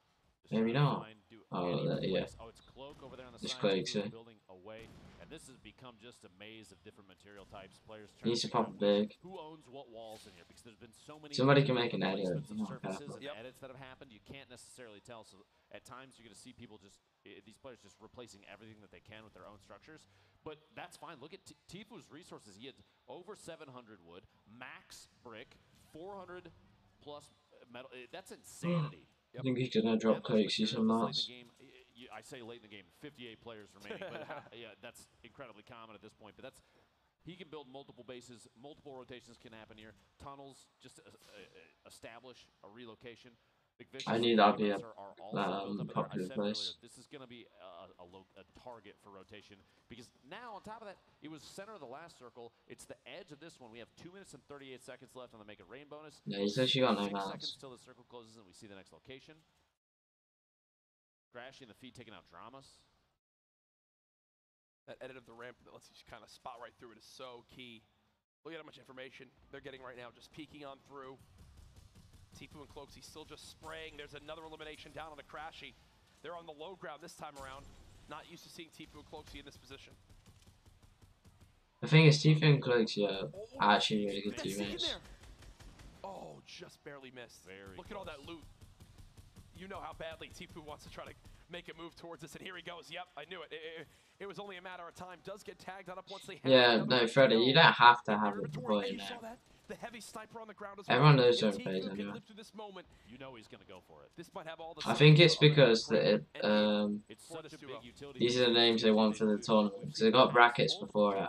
Maybe not. Yeah. Oh, it's Cloak over there on the Just side. Cloak, Building away, and this has become just a maze of different material types. Players needs to pop big. Who owns what walls in here? Because there's been so many. Somebody can make an edit. Surfaces and edits that have happened. You can't necessarily tell. So at times you're going to see people just these players just replacing everything that they can with their own structures. But that's fine. Look at Tfue's resources. He had over 700 wood, max brick, 400 plus metal. That's insanity. I think he's gonna drop cakes. He's some nuts. I say late in the game, 58 players remaining, but yeah, that's incredibly common at this point. But he can build multiple bases, multiple rotations can happen here. Tunnels, just establish a relocation. I knew that'd be a popular place. This is going to be a target for rotation because now on top of that, it was center of the last circle. It's the edge of this one. We have 2 minutes and 38 seconds left on the make it rain bonus. Yeah, he's actually got no 6 mats. seconds till the circle closes and we see the next location. Crashing the feed, taking out dramas. That edit of the ramp that lets you just kind of spot right through it is so key. Look at how much information they're getting right now, just peeking on through. Tfue and Cloakzy still just spraying. There's another elimination down on the Crashy. They're on the low ground this time around. Not used to seeing Tfue and Cloakzy in this position. The thing is, Tfue and Cloakzy are actually really good teammates. Oh, just barely missed. Look at all that loot. You know how badly Tfue wants to try to make a move towards this, and here he goes. Yep, I knew it. It was only a matter of time. Does get tagged on up once they have yeah, no, Freddie, you don't have to have it before you know. The heavy sniper on the ground as Everyone well. knows don't plays anyway. This moment. You know he's going to go for it. This might have all the I think it's because these these are the names they want for the tournament. Because they got brackets before it.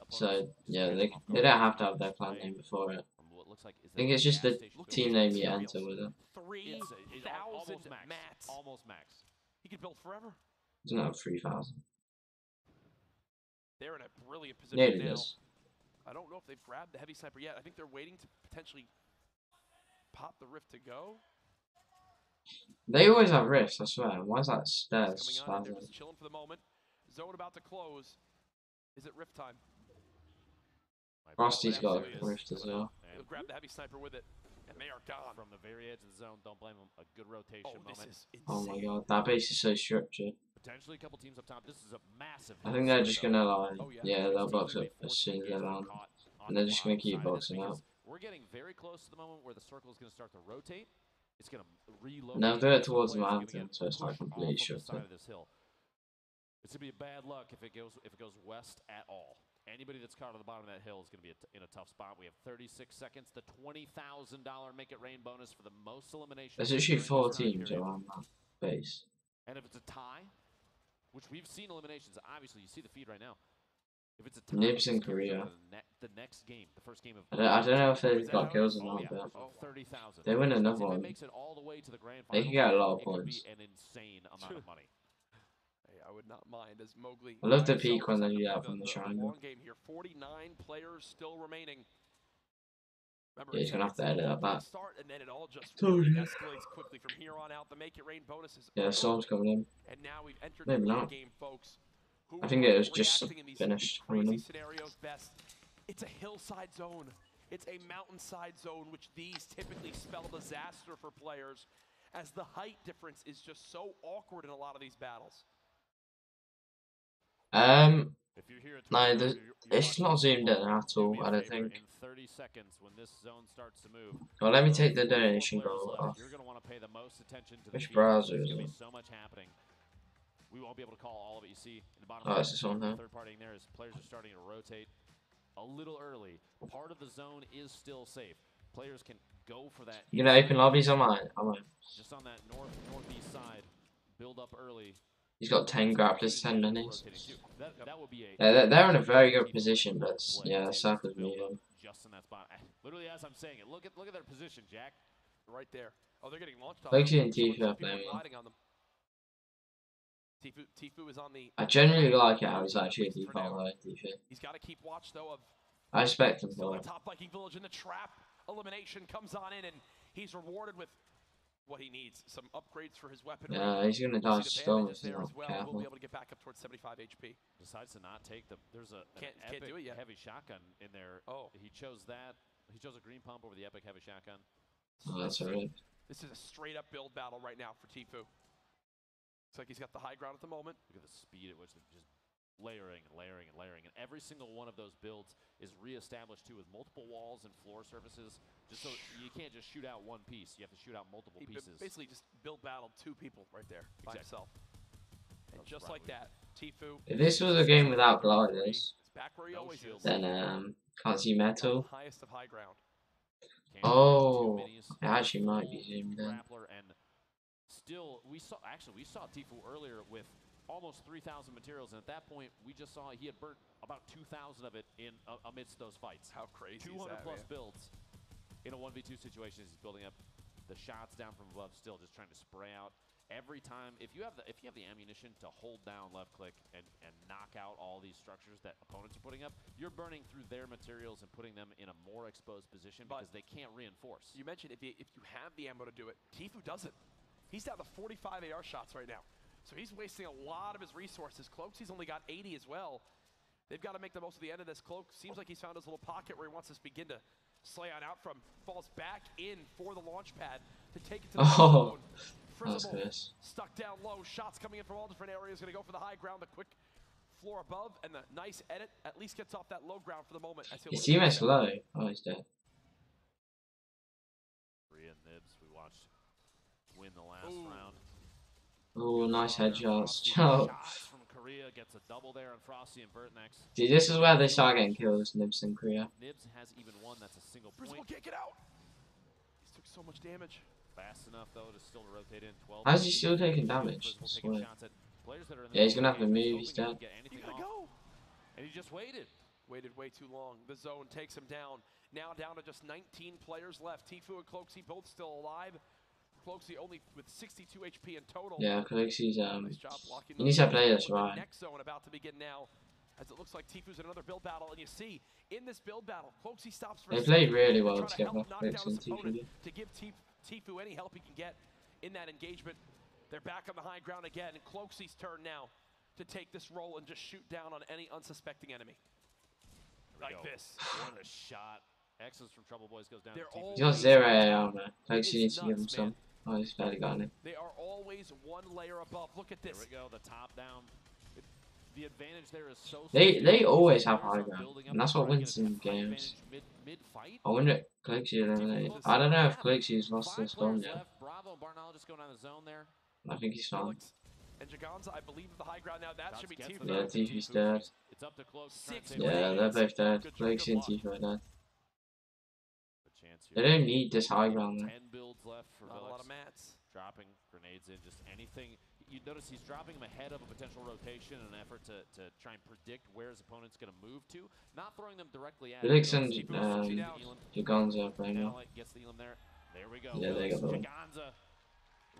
So yeah, they don't have to have their clan name before it. I think it's just the team name you enter with it. 3,000 mats. Almost max. He could build forever. Doesn't have 3,000. They're in a brilliant position Nearly now. does. I don't know if they've grabbed the heavy sniper yet. I think they're waiting to potentially pop the rift to go. They always have rifts, I swear. Why is that stairs? Coming on, they're just chilling for the moment. Zone about to close. Is it rift time? Frosty's got a rift as well. He'll grab the heavy sniper with it, and they are gone. From the very edge of the zone, don't blame him. A good rotation moment. Oh my god, that base is so structured. Potentially a couple teams up top. This is a massive. I think they're just gonna like, yeah, they'll box up as soon as they're on, and they're just gonna keep boxing out. We're getting very close to the moment where the circle is gonna start to rotate. It's gonna reload. Now do it towards the mountain, so it's like completely shut up. It's gonna be a bad luck if it goes west at all. Anybody that's caught on the bottom of that hill is going to be in a tough spot. We have 36 seconds. The $20,000 make it rain bonus for the most eliminations. There's actually 4 teams around that base. And if it's a tie, which we've seen eliminations, obviously you see the feed right now. If it's a tie, Nibs in Korea. The next game, the first game of. I don't know if they've got kills or not, but 30,000. They win another one. They can get a lot of points. An insane amount of money. I would not mind as Mowgli. I love the peak when they do that from the triangle. Long game here. 49 players still remaining. Remember, yeah, he's gonna have to edit that back. Start and then it all just really escalates quickly from here on out. The make it rain bonuses. Yeah, Storm's coming in. And now we've entered Maybe the not. game, folks. I think it was just finished. Crazy scenarios best. It's a hillside zone. It's a mountainside zone, which these typically spell disaster for players, as the height difference is just so awkward in a lot of these battles. No, it's not zoomed in at all, I don't think. Well, let me take the donation goal off. Which browser is it? We won't be able to call all of it. You see in the bottom. Oh, it's this one there. Third party in there is players are starting to rotate a little early. Part of the zone is still safe. Players can go for that. You gonna open lobbies on mine? Just on that northeast side, build up early. He's got 10 grapplers, 10 minis. That would be Yeah, they're in a very good position, but yeah, South is moving. Just in that spot. Literally, as I'm saying it, look at their position, Jack. Right there. Oh, they're getting launched on. Cloakzy and Tfue are playing. Tfue is on the. I generally like it how he's actually a default though, Tfue. He's got to keep watch though of. I respect him for it. Top Viking village in the trap. Elimination comes on in, and he's rewarded with what he needs. Some upgrades for his weapon. Yeah, he's gonna die to Storm if he's not careful. We'll be able to get back up towards 75 HP. Decides to not take the. There's a can't epic do it yet. heavy shotgun in there. Oh, he chose that. He chose a green pump over the epic heavy shotgun. Oh, that's alright. This is a straight up build battle right now for Tfue. Looks like he's got the high ground at the moment. Look at the speed at which they're just layering and layering and layering. And every single one of those builds is reestablished too with multiple walls and floor surfaces. Just so you can't just shoot out one piece. You have to shoot out multiple pieces. Basically just build battle 2 people right there by himself. And just like that, Tfue. If this was a game without gliders, back where he always is. then can't see metal. Highest of high ground. Oh, it actually might be zoomed in. And still, we saw Tfue earlier with almost 3,000 materials, and at that point, we just saw he had burnt about 2,000 of it in amidst those fights. How crazy 200 is that, plus man? builds. in a 1v2 situation as he's building up the shots down from above, still just trying to spray out. Every time, if you have the ammunition to hold down left click and knock out all these structures that opponents are putting up, you're burning through their materials and putting them in a more exposed position because they can't reinforce. You mentioned if you have the ammo to do it, Tfue doesn't. He's down to 45 AR shots right now. So he's wasting a lot of his resources. Cloakzy's only got 80 as well. They've got to make the most of the end of this. Cloak seems like he's found his little pocket where he wants to begin to slay on out from. Falls back in for the launch pad to take it to the zone. Frizzable stuck down low. Shots coming in from all different areas. Going to go for the high ground. The quick floor above and the nice edit at least gets off that low ground for the moment. His teammate's low. Oh, he's dead. Korea and Nibs, we watched win the last round. Oh, nice headshots. Shots from Korea gets a double there on Frosty and Vertnex. See, this is where they start getting kills, Nibs in Korea. Nibs has even one that's a single point. Frizzable can't get out. He took so much damage. Fast enough though to still rotate in. 12. How's he still taking damage? Yeah, he's gonna have to move. He's dead. You gotta go. And he just waited. Waited way too long. The zone takes him down. Now down to just 19 players left. Tfue and Cloakzy both still alive. Cloakzy only with 62 HP in total. Yeah, Cloakzy's nice job blocking. he needs to play this right. Next zone about to begin now, as it looks like Tfue's in another build battle, and you see in this build battle, Cloakzy stops for. They played really well together, Cloakzy and Tfue. To give Tfue any help he can get in that engagement. They're back on the high ground again, and Cloakzy's turn now to take this role and just shoot down on any unsuspecting enemy. Like this. What a shot. X's from Trouble Boys goes down. He's got 0 AR, man. Cloakzy needs to give him some. Oh, he's barely got it. They are always one layer above. Look at this. There we go, the top down. The advantage there is so they always have high ground, and that's what wins them games. I wonder if Cloakzy eliminated. I don't know if Cloakzy's lost this one yet. Bravo, Barnall just going down the zone there. I think he's fine. And Jaganza, I believe, at the high ground now. That should be Tfue. Yeah, Tfue's dead. It's up to Cloak. Yeah, they're both dead. Cloakzy and Tfue are dead. They don't need this high ground though. 10 builds left for a lot of mats. Dropping grenades in, just anything. You notice he's dropping them ahead of a potential rotation in an effort to try and predict where his opponent's going to move to. Not throwing them directly at him. Felix and Jaganza are playing well. Gets the Elam there. There we go. Yeah, they got the one. Jaganza.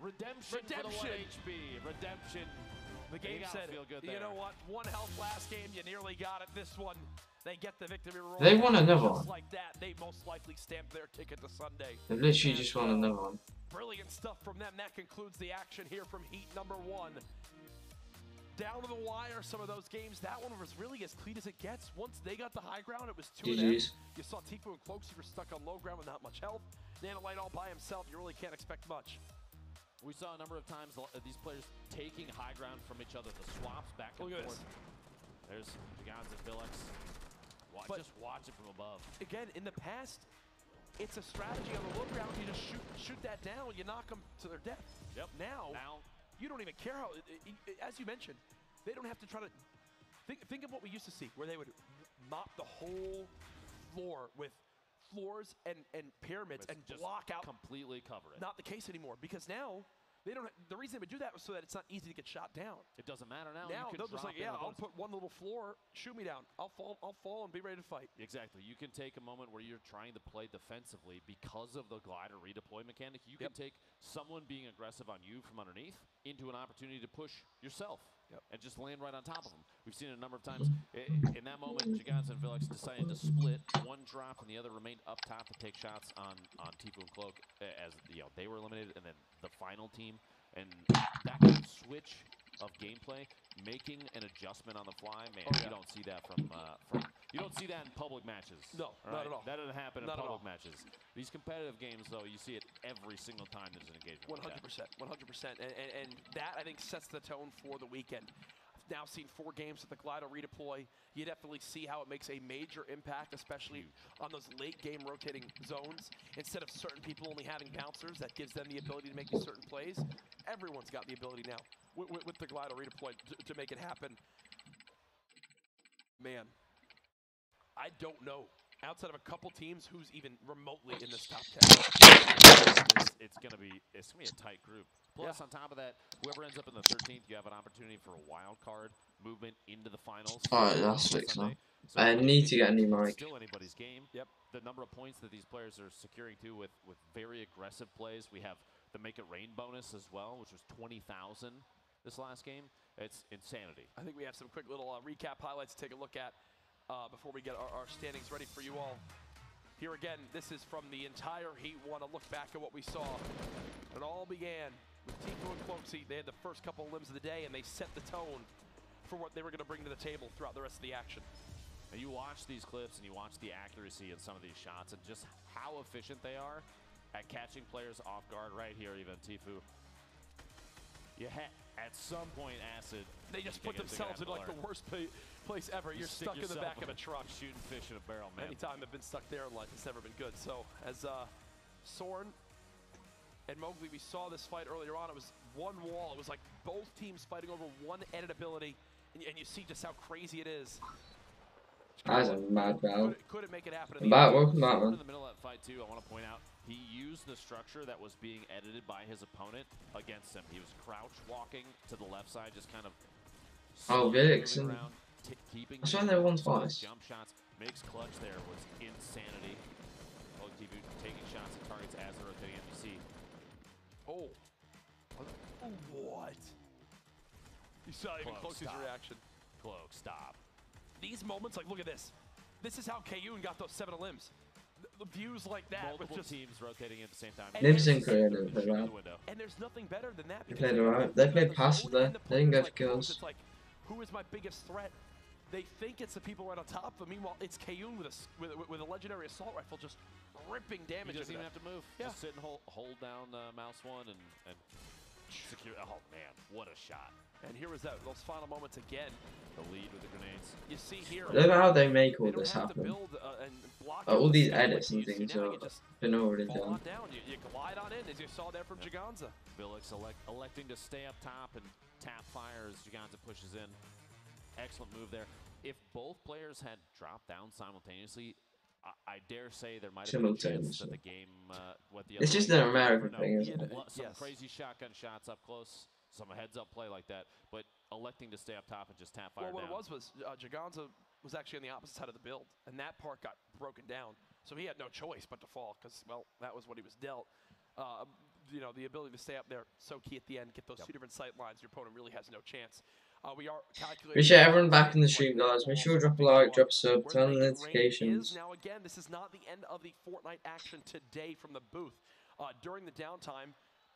Redemption for the 1 HP. Redemption. The game said, you know what? 1 health last game, you nearly got it. This one, they get the victory roll. They won another one. Like that, they most likely stamp their ticket to Sunday. They've literally just won another one. Brilliant stuff from them. That concludes the action here from Heat number 1. Down to the wire, some of those games. That one was really as clean as it gets. Once they got the high ground, it was 2 of them. You saw Tfue and Cloakzy were stuck on low ground with not much health. Nanolite all by himself, you really can't expect much. We saw a number of times these players taking high ground from each other, the swaps back and forth. There's Jaganza, Felix. Just watch it from above. Again, in the past, it's a strategy on the low ground. You just shoot that down, you knock them to their death. Yep. Now you don't even care how, as you mentioned, they don't have to try to, think of what we used to see, where they would mop the whole floor with floors and pyramids and block out. Completely cover it. Not the case anymore, because now, they don't. The reason they would do that was so that it's not easy to get shot down. It doesn't matter now. Now they'll just like, yeah, I'll put one little floor, shoot me down. I'll fall and be ready to fight. Exactly. You can take a moment where you're trying to play defensively because of the glider redeploy mechanic. You can take someone being aggressive on you from underneath into an opportunity to push yourself and just land right on top of them. We've seen it a number of times. In that moment, Jaganza and Felix decided to split. One drop and the other remained up top to take shots on Tfue and Cloak as they were eliminated, and then the final team. And that kind of switch of gameplay, making an adjustment on the fly, man, you don't see that from you don't see that in public matches. No, not at all. That doesn't happen in public matches. These competitive games, though, you see it every single time there's an engagement. 100%, 100%, and that I think sets the tone for the weekend. Now seen 4 games with the Glider redeploy. You definitely see how it makes a major impact, especially on those late game rotating zones. Instead of certain people only having bouncers, that gives them the ability to make these certain plays. Everyone's got the ability now with the Glider redeploy to make it happen. Man, I don't know outside of a couple teams who's even remotely in this top 10. It's gonna be a tight group. Plus, on top of that, whoever ends up in the 13th, you have an opportunity for a wild card movement into the finals. Alright, that's fixed now. I need to get a new mic. Still anybody's game. Yep. The number of points that these players are securing too with very aggressive plays. We have the Make It Rain bonus as well, which was 20,000 this last game. It's insanity. I think we have some quick little recap highlights to take a look at before we get our standings ready for you all. Here again, this is from the entire Heat 1, a look back at what we saw. It all began with Tfue and Cloakzy. They had the first couple of limbs of the day, and they set the tone for what they were going to bring to the table throughout the rest of the action. And you watch these clips, and you watch the accuracy in some of these shots, and just how efficient they are at catching players off guard right here, even Tfue. At some point, Acid. They just put themselves in like the worst place ever. You're stuck in the back of a truck. Shooting fish in a barrel, man. Anytime I've been stuck there in life, it's never been good. So, as Soren and Mowgli, we saw this fight earlier on. It was one wall. It was like both teams fighting over one edit ability. And you see just how crazy it is. That's a mad battle. Couldn't make it happen. Welcome back, man. In the middle of that fight, too, I want to point out, he used the structure that was being edited by his opponent against him. He was crouch walking to the left side, just kind of. Oh, Vixen. I saw that one twice. Jump shots, Mig's clutch there was insanity. Oh, Tfue taking shots at targets as they're rotating NBC. Oh. What? You saw even Cloakzy's reaction. Cloak, stop. These moments, like, look at this. This is how KU got those 7 limbs. The views like that. Multiple with just teams rotating at the same time. Limbs in Korea didn't play well. And there's nothing better than that. They played alright. They played passive there. They didn't go for kills. It's like, who is my biggest threat? They think it's the people right on top, but meanwhile, it's Kayun with a legendary assault rifle just ripping damage. He doesn't even have to move. Yeah. Just sit and hold down mouse 1 and secure. Oh, man, what a shot. And here was those final moments again. The lead with the grenades. You see here. I don't know how they make all this happen. All these edits and things are been already done. You glide on in, as you saw there from Giganza. Billix electing to stay up top and tap fire as Giganza pushes in. Excellent move there. If both players had dropped down simultaneously, I dare say there might have been a chance that the game. It's just an American thing, isn't it? Some crazy shotgun shots up close, some heads-up play like that, but electing to stay up top and just tap fire Well, what down. it was Giganza was actually on the opposite side of the build, and that part got broken down. So he had no choice but to fall, because, well, that was what he was dealt. You know, the ability to stay up there, so key at the end, get those 2 different sight lines. Your opponent really has no chance. We are calculating. Appreciate everyone back in the stream, guys. Make sure to drop a like, drop a sub, turn on notifications. Now, again, this is not the end of the Fortnite action today from the booth. During the downtime,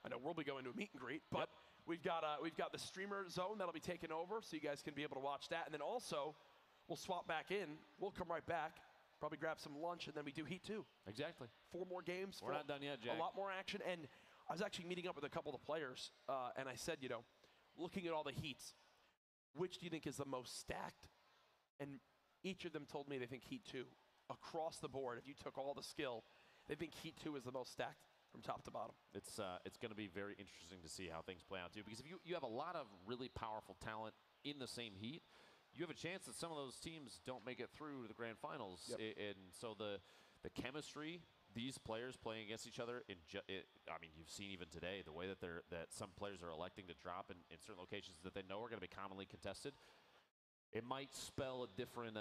I know we'll be going to a meet and greet, but we've got the streamer zone that'll be taken over, so you guys can be able to watch that. And then also, we'll swap back in. We'll come right back, probably grab some lunch, and then we do Heat 2. Exactly. 4 more games. We're not done yet, Jack. A lot more action. And I was actually meeting up with a couple of the players, and I said, you know, looking at all the Heats, which do you think is the most stacked? And each of them told me they think Heat 2. Across the board, if you took all the skill, they think Heat 2 is the most stacked from top to bottom. It's going to be very interesting to see how things play out, too, because if you have a lot of really powerful talent in the same Heat, you have a chance that some of those teams don't make it through to the grand finals. And so the chemistry, these players playing against each other, I mean, you've seen even today the way that some players are electing to drop in certain locations that they know are going to be commonly contested. It might spell a different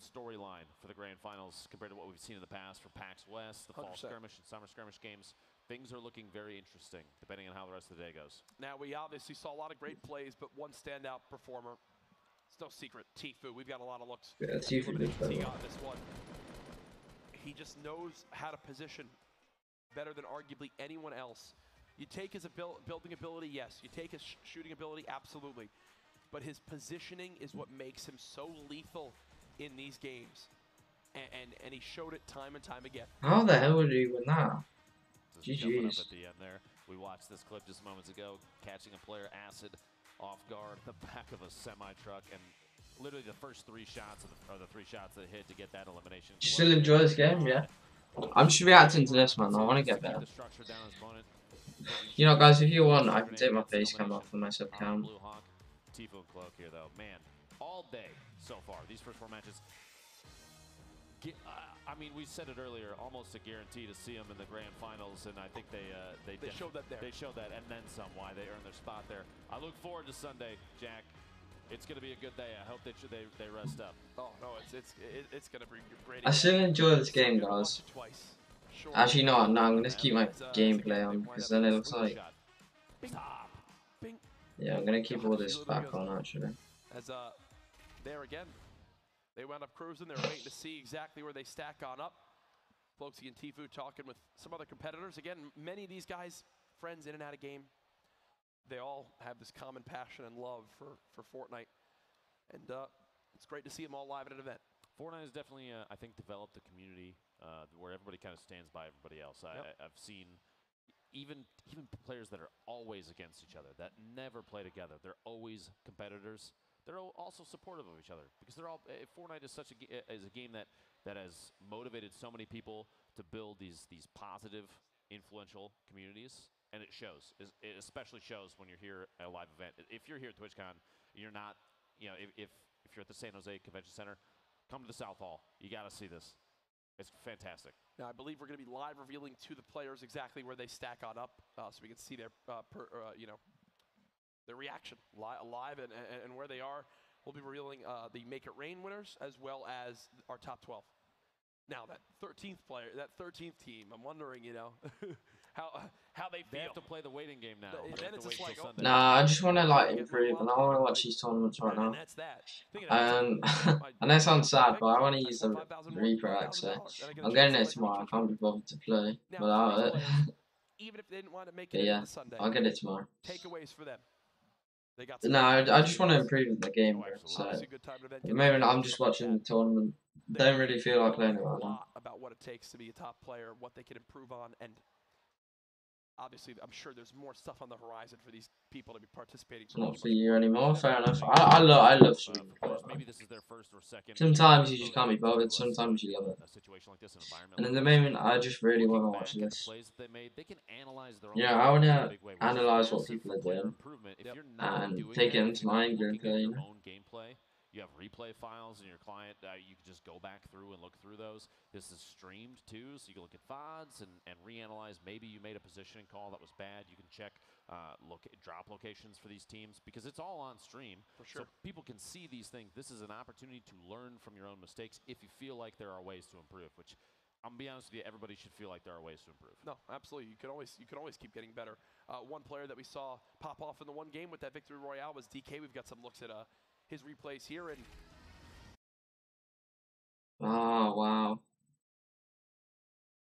storyline for the grand finals compared to what we've seen in the past for PAX West, the 100%. Fall skirmish and summer skirmish games. Things are looking very interesting depending on how the rest of the day goes. Now, we obviously saw a lot of great plays, but one standout performer, it's no secret, Tfue. We've got a lot of looks. Yeah, Tfue did he got this one. He just knows how to position better than arguably anyone else. You take his building ability, yes. You take his shooting ability, absolutely. But his positioning is what makes him so lethal in these games. And he showed it time and time again. How the hell did he win that? GG's. Up at the end there. We watched this clip just moments ago, catching a player acid off guard at the back of a semi-truck, and literally the first 3 shots are the 3 shots that hit to get that elimination. You still enjoy this game, yeah? I'm just reacting to this, man. I want to get better. You know, guys, if you want, I can take my face cam off for my sub cam. Tfue and Cloak here, though. Man, all day so far, these first 4 matches. I mean, we said it earlier, almost a guarantee to see them in the grand finals, and I think they showed that there. They showed that, and then some. Why they earned their spot there. I look forward to Sunday, Jack. It's going to be a good day. I hope they rest up. Oh no, it's going to be great. I still enjoy this game, guys. Actually, no, I'm going to keep my gameplay on because then it looks like. Yeah, I'm going to keep all this back on actually. As there again, they wound up cruising. They're waiting to see exactly where they stack on up. Floxy and Tfue talking with some other competitors. Again, many of these guys, friends in and out of game. They all have this common passion and love for Fortnite. And it's great to see them all live at an event. Fortnite has definitely, I think, developed a community where everybody kind of stands by everybody else. I've seen even players that are always against each other, that never play together. They're always competitors. They're also supportive of each other because they're all. Fortnite is such a game that has motivated so many people to build these positive, influential communities. And it shows. It especially shows when you're here at a live event. If you're here at TwitchCon, you're not, if you're at the San Jose Convention Center, come to the South Hall. You got to see this. It's fantastic. Now, I believe we're going to be live revealing to the players exactly where they stack on up, so we can see their, their reaction live and where they are. We'll be revealing the Make It Rain winners as well as our top 12. Now, that 13th team, I'm wondering, how they feel. They have to play the waiting game now. Then it's just like, nah, I just want to like improve, and I want to watch these tournaments right now. I know it sounds sad, but I want to use the Reaper axe, so I'm getting it tomorrow. I can't be bothered to play without it. Even if they didn't want to make But it yeah, Sunday, I'll get it tomorrow. takeaways for them. They got No, I just want to improve the game. So at the moment, I'm just watching the tournament. Don't really feel like playing it right now. About what it takes to be a top player, what they can improve on, and obviously, I'm sure there's more stuff on the horizon for these people to be participating. It's not for you anymore. Fair enough. I love streaming. Maybe this is their first or second. Sometimes you just can't be bothered. Sometimes you love it. And at the moment, I just really want to watch this. Yeah, I want to analyze what people are doing and take it into my gameplay. You have replay files in your client. You can just go back through and look through those. This is streamed too, so you can look at VODs and reanalyze. Maybe you made a positioning call that was bad. You can check drop locations for these teams because it's all on stream. For sure. So people can see these things. This is an opportunity to learn from your own mistakes if you feel like there are ways to improve, which I'm gonna be honest with you, everybody should feel like there are ways to improve. No, absolutely. You can always keep getting better. One player that we saw pop off in the one game with that victory royale was DK. We've got some looks at his replays here, and oh wow!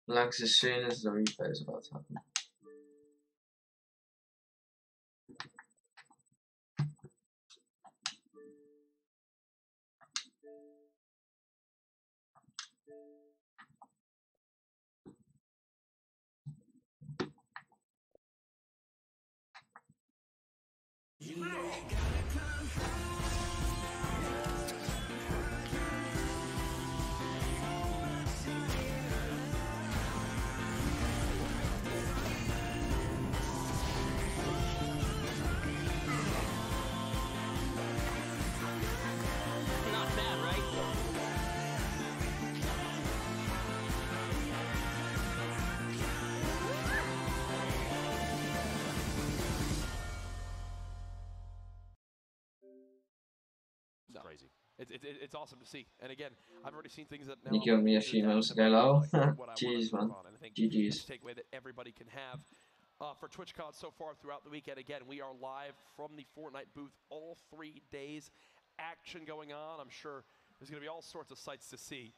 Like as soon as the replay is about to happen. Not bad, right? no, Crazy. It's awesome to see. And again, I've already seen things that now You killed me a few minutes ago, lol. Jeez, man. GG's. Takeaway that everybody can have. For TwitchCon so far throughout the weekend, again, we are live from the Fortnite booth all 3 days. Action going on. I'm sure there's going to be all sorts of sights to see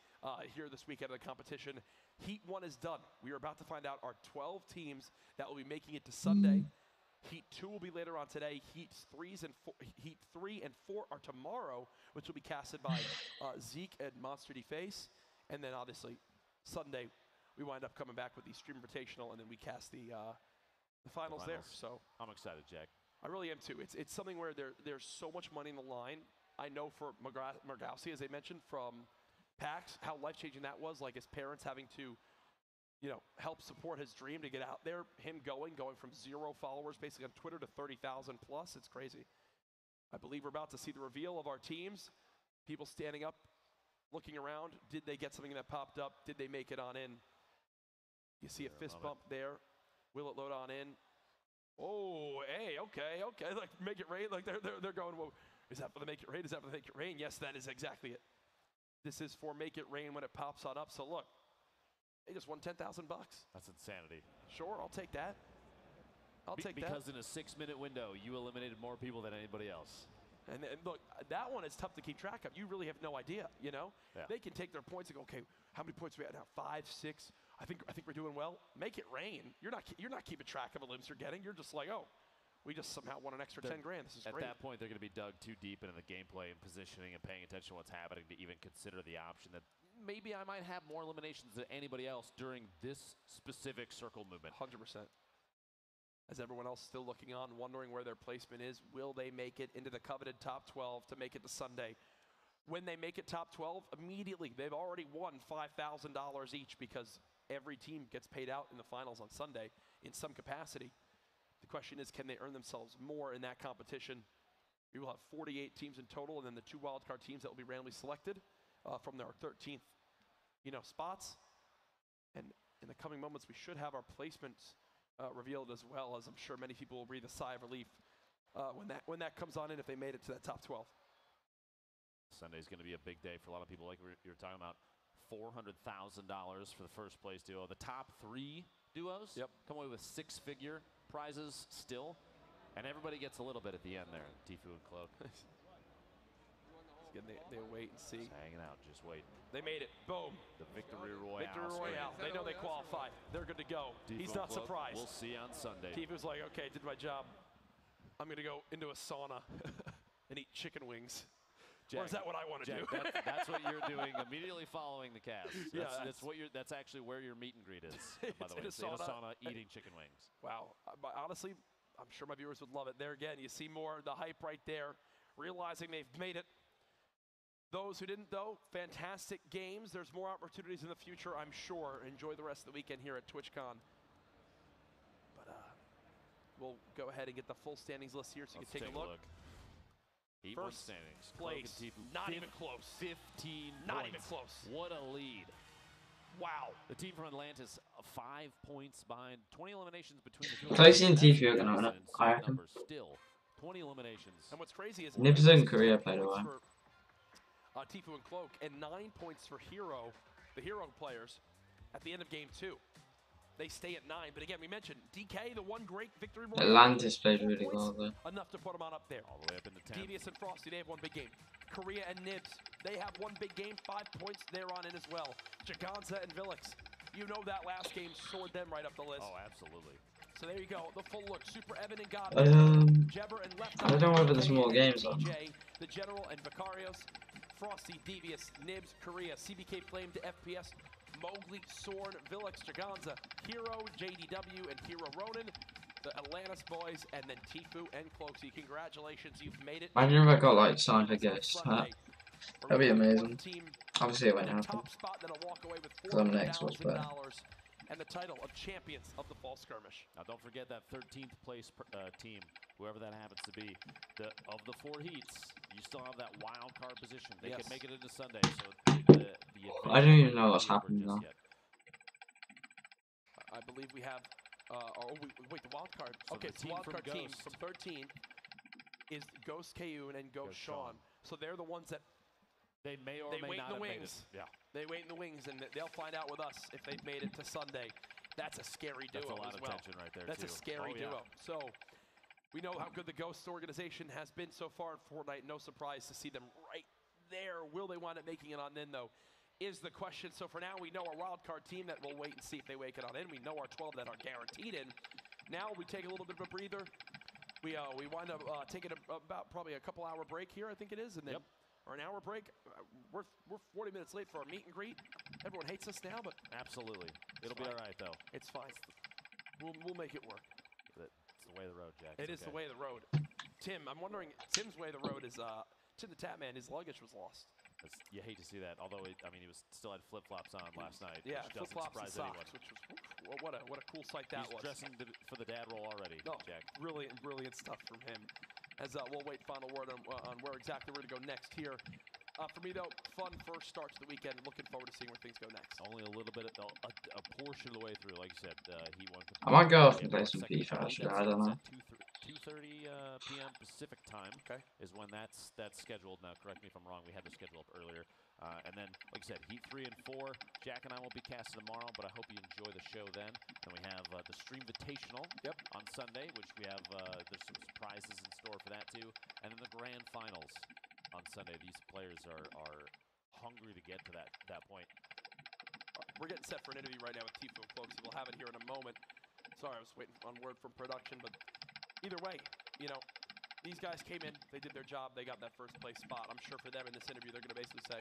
here this weekend of the competition. Heat 1 is done. We are about to find out our 12 teams that will be making it to Sunday. Heat 2 will be later on today. Heat 3 and 4 are tomorrow, which will be casted by Zeke and Monster Deface. And then obviously Sunday, we wind up coming back with the Stream Invitational, and then we cast the finals there. So I'm excited, Jack. I really am too. It's something where there's so much money in the line. I know for Margowski, as I mentioned, from PAX, how life-changing that was, like his parents having to, help support his dream to get out there. Him going from 0 followers basically on Twitter to 30,000 plus. It's crazy. I believe we're about to see the reveal of our teams. People standing up looking around. Did they get something that popped up? Did they make it on in? You see a fist bump there. Will it load on in? Oh, hey, okay. Like make it rain. Like they're going. Well, is that for the make it rain? Is that for the make it rain? Yes, that is exactly it. This is for make it rain when it pops on up. So look, they just won $10,000. That's insanity. Sure, I'll take that. I'll take that. Because in a 6-minute window, you eliminated more people than anybody else. And look, that one is tough to keep track of. You really have no idea, you know? Yeah. They can take their points and go, okay, how many points are we at now? 5, 6. I think we're doing well. Make it rain. You're not keeping track of the limbs you're getting. You're just like, oh, we just somehow won an extra 10 grand. This is great. At that point, they're going to be dug too deep into the gameplay and positioning and paying attention to what's happening to even consider the option that maybe I might have more eliminations than anybody else during this specific circle movement. 100%. As everyone else still looking on, wondering where their placement is, will they make it into the coveted top 12 to make it to Sunday? When they make it top 12, immediately they've already won $5,000 each because every team gets paid out in the finals on Sunday in some capacity. The question is, can they earn themselves more in that competition? We will have 48 teams in total, and then the 2 wildcard teams that will be randomly selected from their 13th, spots. And in the coming moments, we should have our placements revealed as well, as I'm sure many people will breathe a sigh of relief when that comes on in if they made it to that top 12. Sunday's going to be a big day for a lot of people, like you were talking about. $400,000 for the first place duo. The top 3 duos come away with 6-figure prizes still, and everybody gets a little bit at the end there. Tfue and Cloak. Again, they wait and see. Just hanging out, just waiting. They made it. Boom. The Victory Royale. Victory Royale. They know they qualify. They're good to go. He's not surprised. We'll see on Sunday. Tfue's like, okay, did my job. I'm going to go into a sauna and eat chicken wings. Jack, or is that what I want to do? That's what you're doing immediately following the cast. That's actually where your meet and greet is. By the way, in a sauna eating chicken wings. Wow. Honestly, I'm sure my viewers would love it. There again, you see more of the hype right there, realizing they've made it. Those who didn't, though, fantastic games. There's more opportunities in the future, I'm sure. Enjoy the rest of the weekend here at TwitchCon. But we'll go ahead and get the full standings list here so you can take a look. First standings. Place, not even close. 15 Not points. even close. What a lead. Wow. The team from Atlantis, 5 points behind. 20 eliminations between the two. Placing in Tfue are going to win it, I reckon. Still, 20 eliminations. And what's crazy is Nibs in Korea played a while. Tfue and Cloak, and 9 points for Hero, the Hero players, at the end of game 2. They stay at 9, but again, we mentioned DK, the one great victory. Atlantis played really well though. Enough to put them on up there. All the way up into 10. Devious and Frosty, they have one big game. Korea and Nibs, they have one big game, 5 points there on in as well. Jaganza and Villix, you know that last game soared them right up the list. Oh, absolutely. So there you go, the full look. Super Evan and God. Jebber and Left. I don't know whether there's more games on. DJ, the General and Vicarios. Frosty, Devious, Nibs, Korea, CBK Flame to FPS, Mowgli, Sorn, Villix, Jaganza, Hero, JDW, and Hero Ronin, the Atlantis boys, and then Tfue and Cloaksy. Congratulations, you've made it. Imagine if I got like signed for guests. That'd be amazing. Obviously it won't happen. Because I'm next watch better. And the title of champions of the Fall Skirmish. Now don't forget that 13th place team, whoever that happens to be, of the 4 heats, you still have that wild card position. They can make it into Sunday. So I don't even know what's happening now. I believe we have, wait, the wild card. So okay, the wild card Ghost. team from 13 is Ghost Kayun and Ghost Sean. So they're the ones that they may or may not have made it. Yeah. They wait in the wings, and they'll find out with us if they've made it to Sunday. That's a scary duo That's a lot as of well. tension right there, That's too. a scary duo. So we know how good the Ghost organization has been so far in Fortnite. No surprise to see them right there. Will they wind up making it on in, though, is the question. So for now, we know our wild card team that we'll wait and see if they make it on in. We know our 12 that are guaranteed in. Now we take a little bit of a breather. We wind up taking about probably a couple-hour break here, I think it is, and then or an hour break. We're 40 minutes late for our meet and greet. Everyone hates us now, but absolutely, it'll be all right though. It's fine. We'll make it work. It's the way of the road, Jack. It is the way of the road. Tim, I'm wondering, Tim's way of the road is Tim the Tapman. His luggage was lost. You hate to see that. Although he still had flip-flops on last night. Yeah, which flip-flops and doesn't surprise socks, anyone. which was what a cool sight that was. He's dressing for the dad role already, Jack. Brilliant stuff from him. As we'll wait final word on where exactly we're going to go next here. For me, though, fun first start to the weekend. Looking forward to seeing where things go next. Only a little bit, a portion of the way through, like you said. He won. I might go off and play some FIFA actually. I don't know. 2:30 p.m. Pacific time is when that's scheduled. Now, correct me if I'm wrong. We had the schedule up earlier. And then, like I said, Heat 3 and 4. Jack and I won't be casting tomorrow, but I hope you enjoy the show then. And we have the Stream Invitational on Sunday, which we have, there's some surprises in store for that too. And then the Grand Finals on Sunday. These players are hungry to get to that point. We're getting set for an interview right now with Tifo, folks. We'll have it here in a moment. Sorry, I was waiting on word from production, but either way, you know, these guys came in, they did their job, they got that first place spot. I'm sure for them in this interview, they're going to basically say,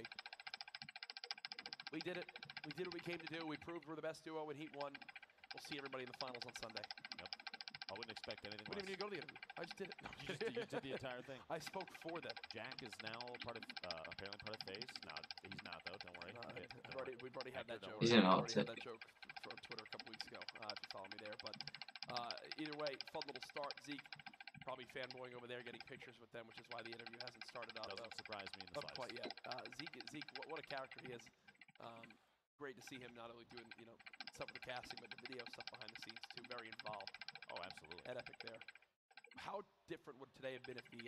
we did it. We did what we came to do. We proved we're the best duo in Heat 1. We'll see everybody in the finals on Sunday. Yep. I wouldn't expect anything less. We didn't even go to the interview. I just did it. No, you did the entire thing. I spoke for them. Jack is now apparently part of FaZe. No, he's not though. Don't worry. We've already had that joke. He's in Already had that joke on Twitter a couple weeks ago. If you follow me there, but either way, fun little start. Zeke probably fanboying over there, getting pictures with them, which is why the interview hasn't started up. Doesn't surprise me in the slightest. Quite yet. Zeke, what a character he is. Great to see him not only doing, you know, some of the casting, but the video stuff behind the scenes too. Very involved. Oh, absolutely. At Epic there. How different would today have been if the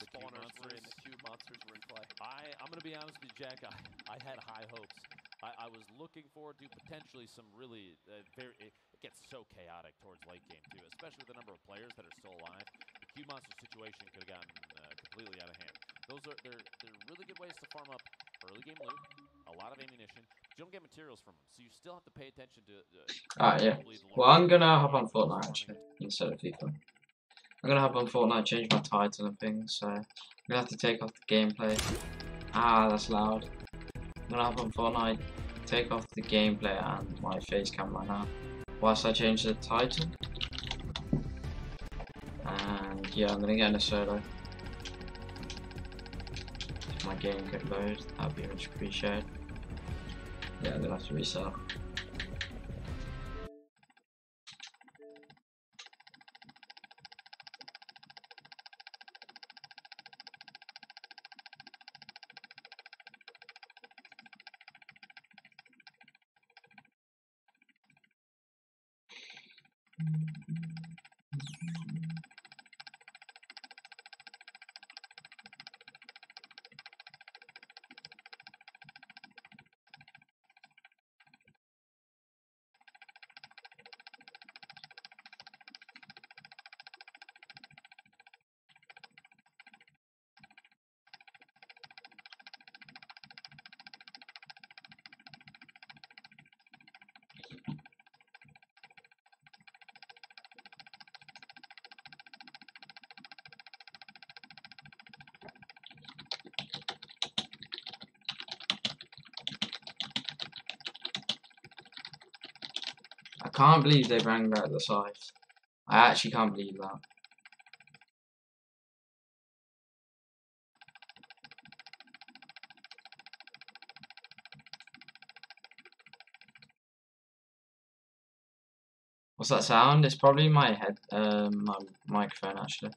spawners were in, the cube monsters were in play? I'm going to be honest with you, Jack. I had high hopes. I was looking forward to potentially some really it gets so chaotic towards late game too, especially with the number of players that are still alive. The cube monster situation could have gotten completely out of hand. They're really good ways to farm up early game loot, a lot of ammunition. You don't get materials from them, so you still have to pay attention to. Yeah. Well, I'm gonna hop on Fortnite actually instead of FIFA. I'm gonna hop on Fortnite, change my title and things. So I'm gonna have to take off the gameplay. That's loud. I'm gonna hop on Fortnite, take off the gameplay and my face camera now, whilst I change the title. And yeah, I'm gonna get in a solo. If my game could load, that'd be much appreciated. Yeah, I'm gonna have to reset. I can't believe they banged out the Scythe. I actually can't believe that. What's that sound? It's probably my head, my microphone actually.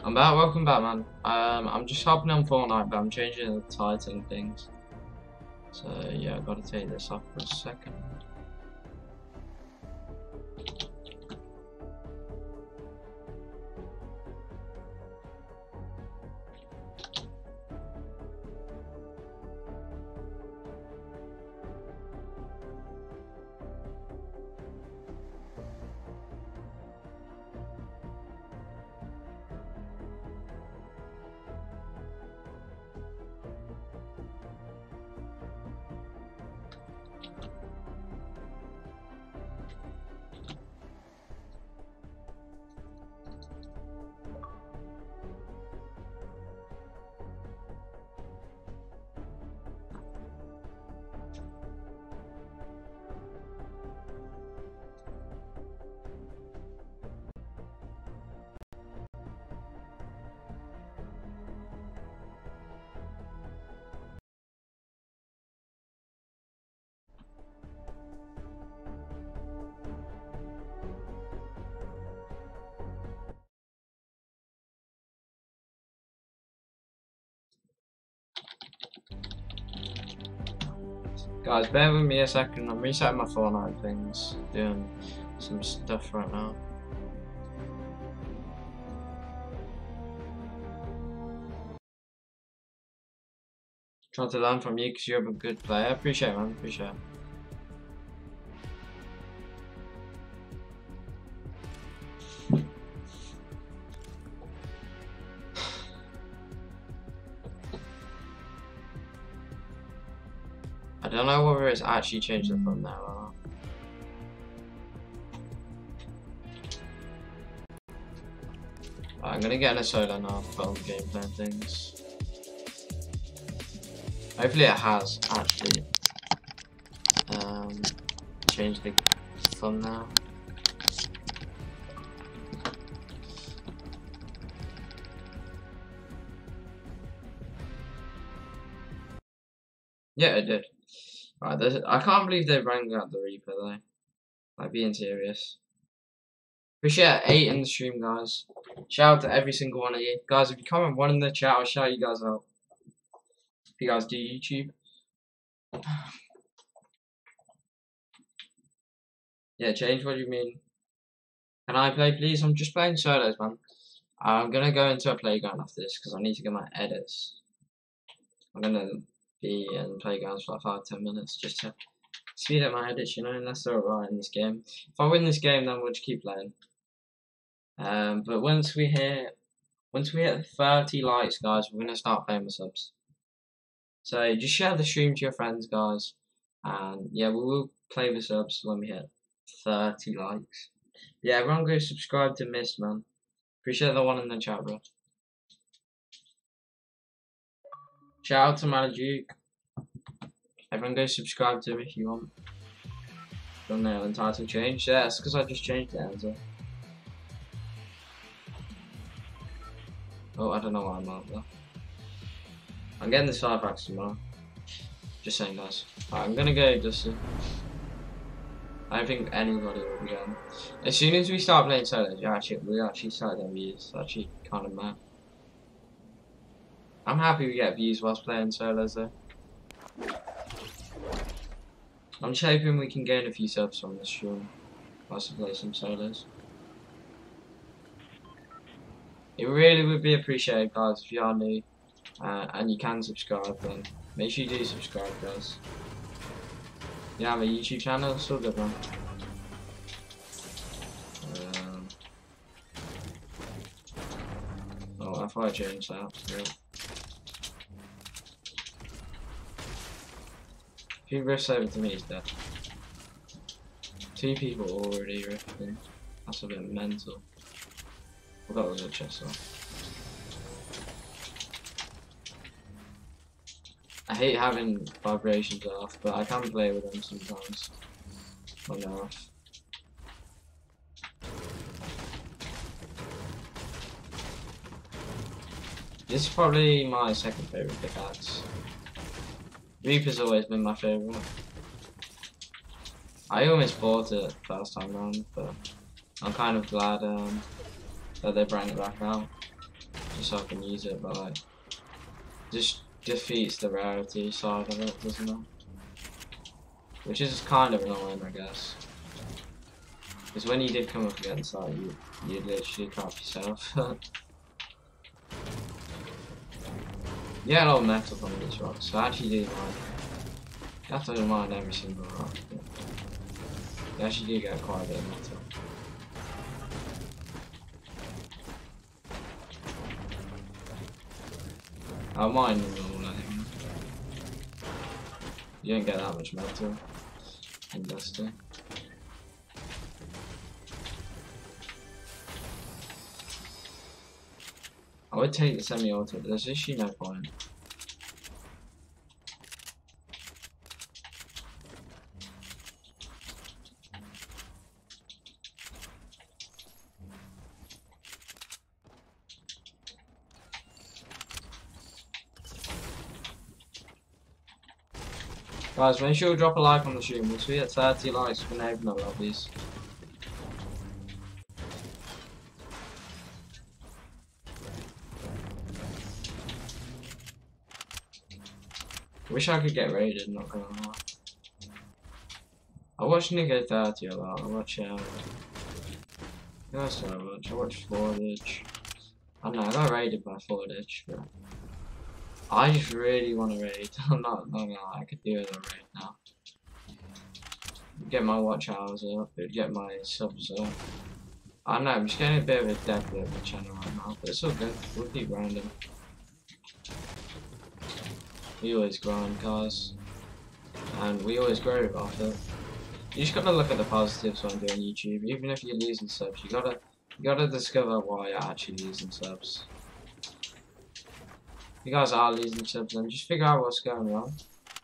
I'm back, welcome back man. I'm just hopping on Fortnite but I'm changing the title and things. So yeah, I've got to take this off for a second. Guys, bear with me a second. I'm resetting my Fortnite things, doing some stuff right now. Trying to learn from you because you're a good player. Appreciate it, man. Appreciate it. I don't know whether it's actually changed the thumbnail or not. Right, I'm gonna get in a solo now for all the gameplay and things. Hopefully it has actually changed the thumbnail. Yeah, it did. Right, I can't believe they rang out the Reaper though. Like, being serious. Appreciate 8 in the stream, guys. Shout out to every single one of you. Guys, if you comment 1 in the chat, I'll shout you guys out. If you guys do YouTube. Yeah, change what you mean. Can I play, please? I'm just playing solos, man. I'm gonna go into a playground after this because I need to get my edits. I'm gonna be in playgrounds for like 5-10 minutes just to speed up my edits, you know, unless they're alright in this game. If I win this game, then we'll just keep playing. But once we hit 30 likes, guys, we're gonna start playing with subs. So just share the stream to your friends, guys, and yeah, we will play with subs when we hit 30 likes. Yeah, everyone go subscribe to Mist, man. Appreciate the one in the chat, bro. Shout out to Maladuke. Everyone go subscribe to him if you want. Thumbnail and title change. Yeah, it's because I just changed it, Enzo. Oh, I don't know why I'm out there. I'm getting this 5 packs tomorrow. Just saying, guys. Right, I'm gonna go Dusty. I don't think anybody will be going. As soon as we start playing solos, we actually start getting views. It's actually kind of mad. I'm happy we get views whilst playing solos though. I'm just hoping we can gain a few subs from this stream whilst we play some solos. It really would be appreciated, guys, if you are new and you can subscribe, then make sure you do subscribe, guys. You have a YouTube channel, it's all good, man. Oh, I thought I changed that. Yeah. If he riffs over to me, he's dead. 2 people already riffing. That's a bit mental. I thought it was a chest off. I hate having vibrations off, but I can play with them sometimes when they're off. This is probably my second favourite pickaxe. Reaper's always been my favourite. I almost bought it first time round, but I'm kind of glad that they bring it back out, just so I can use it, but like, just defeats the rarity side of it, doesn't it? Which is kind of annoying, I guess. Because when you did come up against that, you literally crap yourself. Yeah, a lot of metal from these rocks, so I actually do mind. You have to mind every single rock. You actually do get quite a bit of metal. I mind them all, I think. You don't get that much metal in Dusty. I would take the semi-auto, but there's actually no point. Guys, make sure you drop a like on the stream. We'll see at 30 likes for opening the lobbies. Wish I could get raided, not gonna lie. watch Nico 30 a lot. I watch who else do I watch? I watch Fordage. I don't know, I got raided by Fordage, but I just really want to raid. I'm not gonna lie, I could do with a raid now. Get my watch hours up, get my subs up. I don't know, I'm just getting a bit of a dead bit of my channel right now, but it's all good. We'll keep grinding. We always grind, guys. And we always grow off it. You just gotta look at the positives when doing YouTube. Even if you're losing subs, you gotta discover why you're actually losing subs. If you guys are losing subs, then just figure out what's going wrong.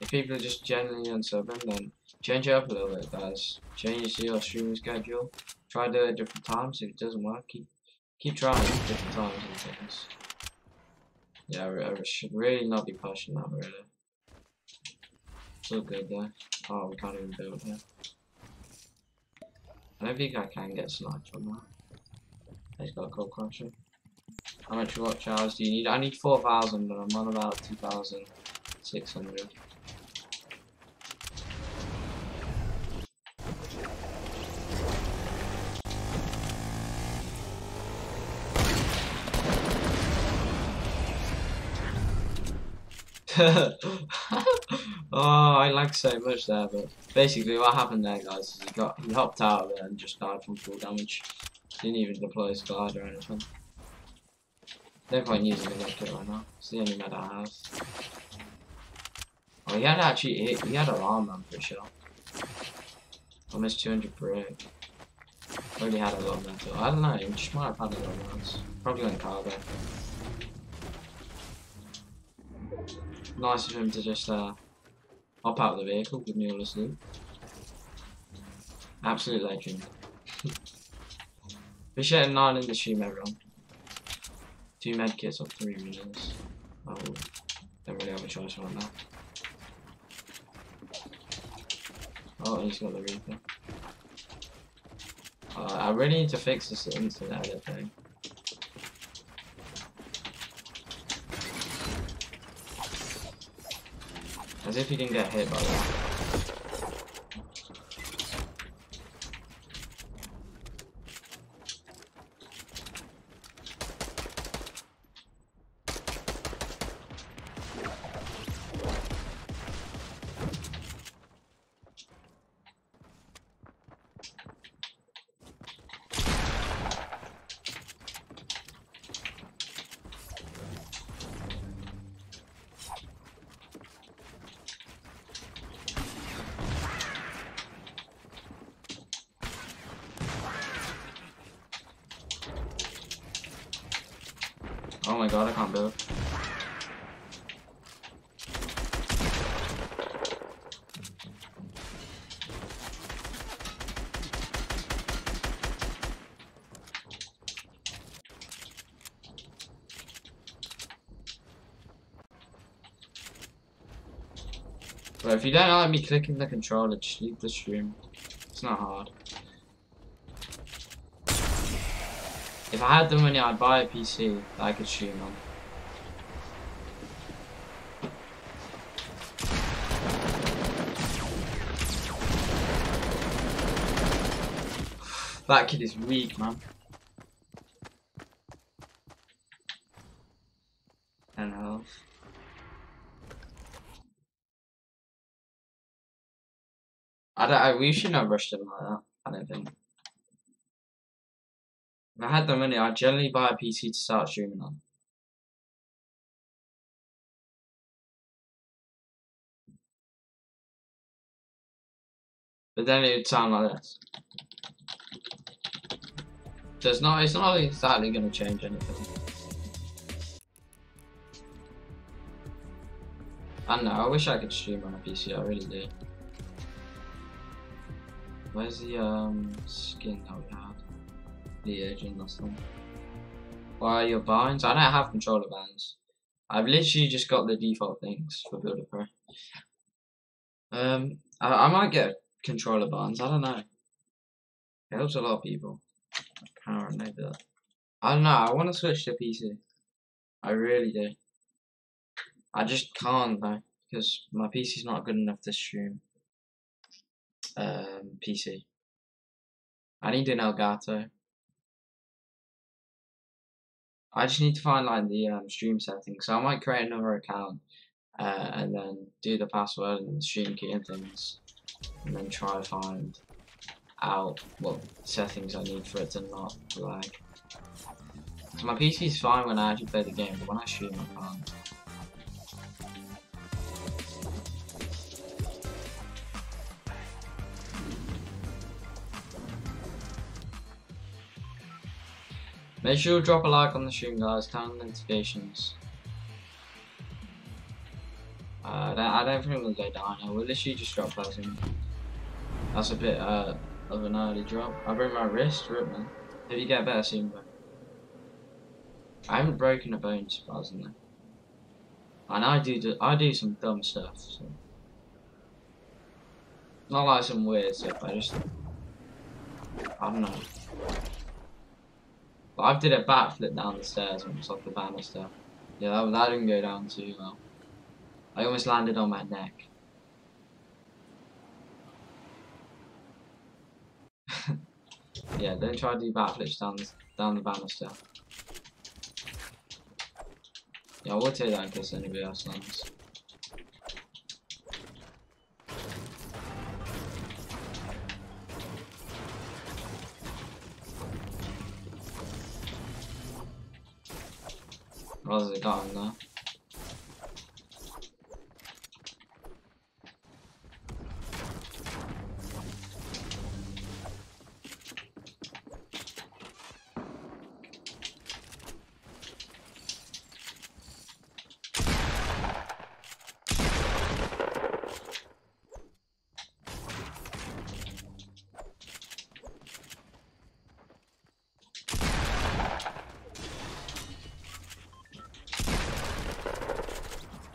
If people are just genuinely unsubbing, then change it up a little bit, guys. Change your streaming schedule. Try to do it at different times. If it doesn't work, keep trying at different times and things. Yeah, I should really not be pushing that really. It's all good though. Oh, we can't even build here. I don't think I can get sniped from that. He's got a cold crusher. How much watch hours do you need? I need 4,000, but I'm on about 2,600. Oh, I like so much there, but basically what happened there, guys, is he hopped out of it and just died from full damage. Didn't even deploy his guard or anything. No point using the medkit right now. It's the only med I have. Oh, he had alarm, I'm pretty sure. Almost 200 break. Already had a lot of metal. I don't know, he just might have had a lot of ones. Probably went cargo. Nice of him to just hop out of the vehicle, give me all this loot. Absolute legend. Appreciate 9 in the stream, everyone. 2 medkits or 3 minutes. Oh, don't really have a choice right now. Oh, he's got the Reaper. I really need to fix this instant edit thing. As if he didn't get hit by that. Oh my god, I can't build. But if you don't like me clicking the controller, just leave the stream. It's not hard. If I had the money, I'd buy a PC that I could stream on. That kid is weak, man. And health. We shouldn't have rushed him like that, I don't think. If I had the money, I'd generally buy a PC to start streaming on. But then it would sound like this. So it's not exactly going to change anything. I don't know, I wish I could stream on a PC, I really do. Where's the skin that we had? The agent last time. What are your binds? I don't have controller bands. I've literally just got the default things for Builder Pro. I might get controller bands, I don't know. It helps a lot of people. Apparently, but I don't know, I want to switch to PC. I really do. I just can't though, because my PC's not good enough to stream. PC. I need an Elgato. I just need to find like the stream settings. So I might create another account and then do the password and stream key and things, and then try to find out what settings I need for it to not lag. So my PC's fine when I actually play the game, but when I stream I can't. Make sure you drop a like on the stream, guys. Turn on notifications. I don't think we'll go down here. We'll literally just drop Pleasant. That's a bit of an early drop. I broke my wrist, rip man. If you get better soon, bro. I haven't broken a bone, surprisingly. And I do some dumb stuff. So. Not like some weird stuff. I don't know. But I did a backflip down the stairs once off the banister. Yeah, that didn't go down too well. I almost landed on my neck. Yeah, don't try to do backflips down the banister. Yeah, I would take that in case anybody else lands. What has it got him there?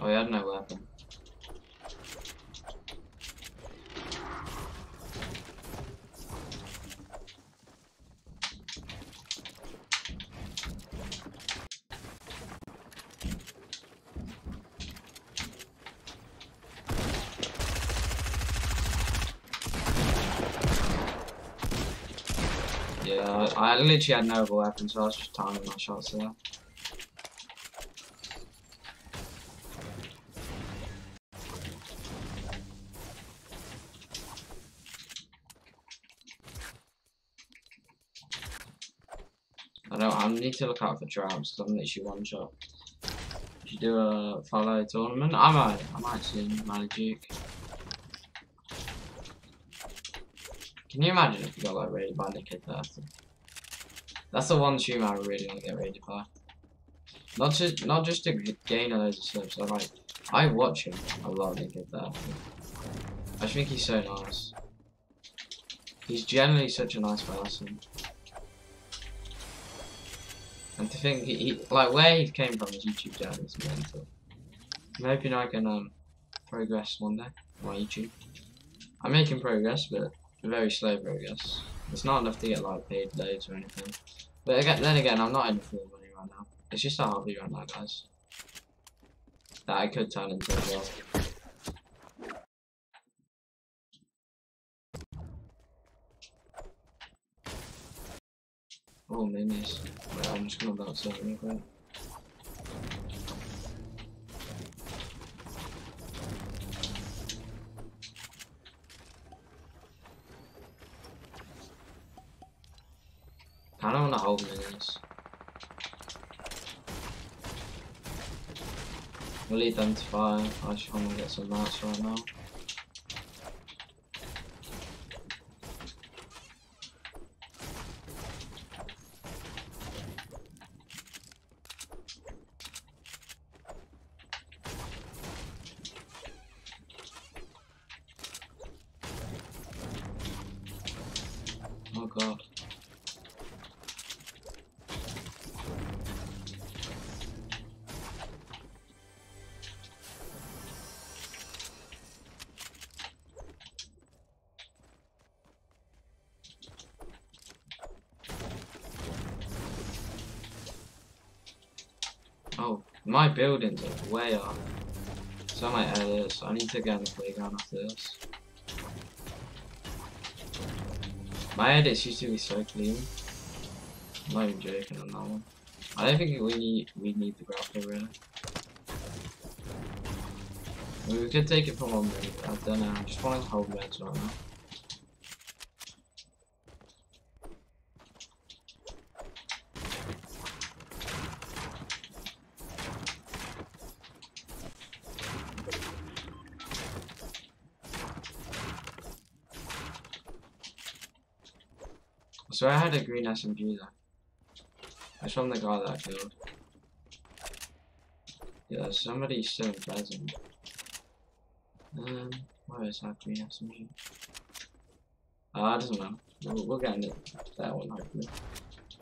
Oh, he had no weapon. Yeah, I literally had no other weapon, so I was just timing my shots there. I need to look out for traps because I'm literally one shot. If you do a follow tournament, I might soon manage you. Can you imagine if you got like raided by Nick 30? That's the one stream I really want to get raided by. Not just to gain a loads of subs. I watch him a lot, Nick 30. I just think he's so nice. He's generally such a nice person. And to think like where he came from, his YouTube channel is mental. I'm hoping I can progress one day on my YouTube. I'm making progress, but very slow progress. It's not enough to get like paid loads or anything. But then again, I'm not in for money right now. It's just a hobby right now, guys. That I could turn into a job. Oh, minis. Wait, I'm just gonna bounce over real quick. I don't want to hold minis. We'll leave them to fire. I just want to get some mats right now. Oh god. Oh, my buildings are way up. So I might edit this. I need to get on the playground after this. My edits used to be so clean. I'm not even joking on that one. I don't think we need the grappler really. I mean, we could take it from one minute, I don't know, I just want to hold meds right now. So I had a green SMG there. That's from the guy that I killed. Yeah, somebody's still in Pleasant. Where is that green SMG? I don't know. We'll get into that one hopefully.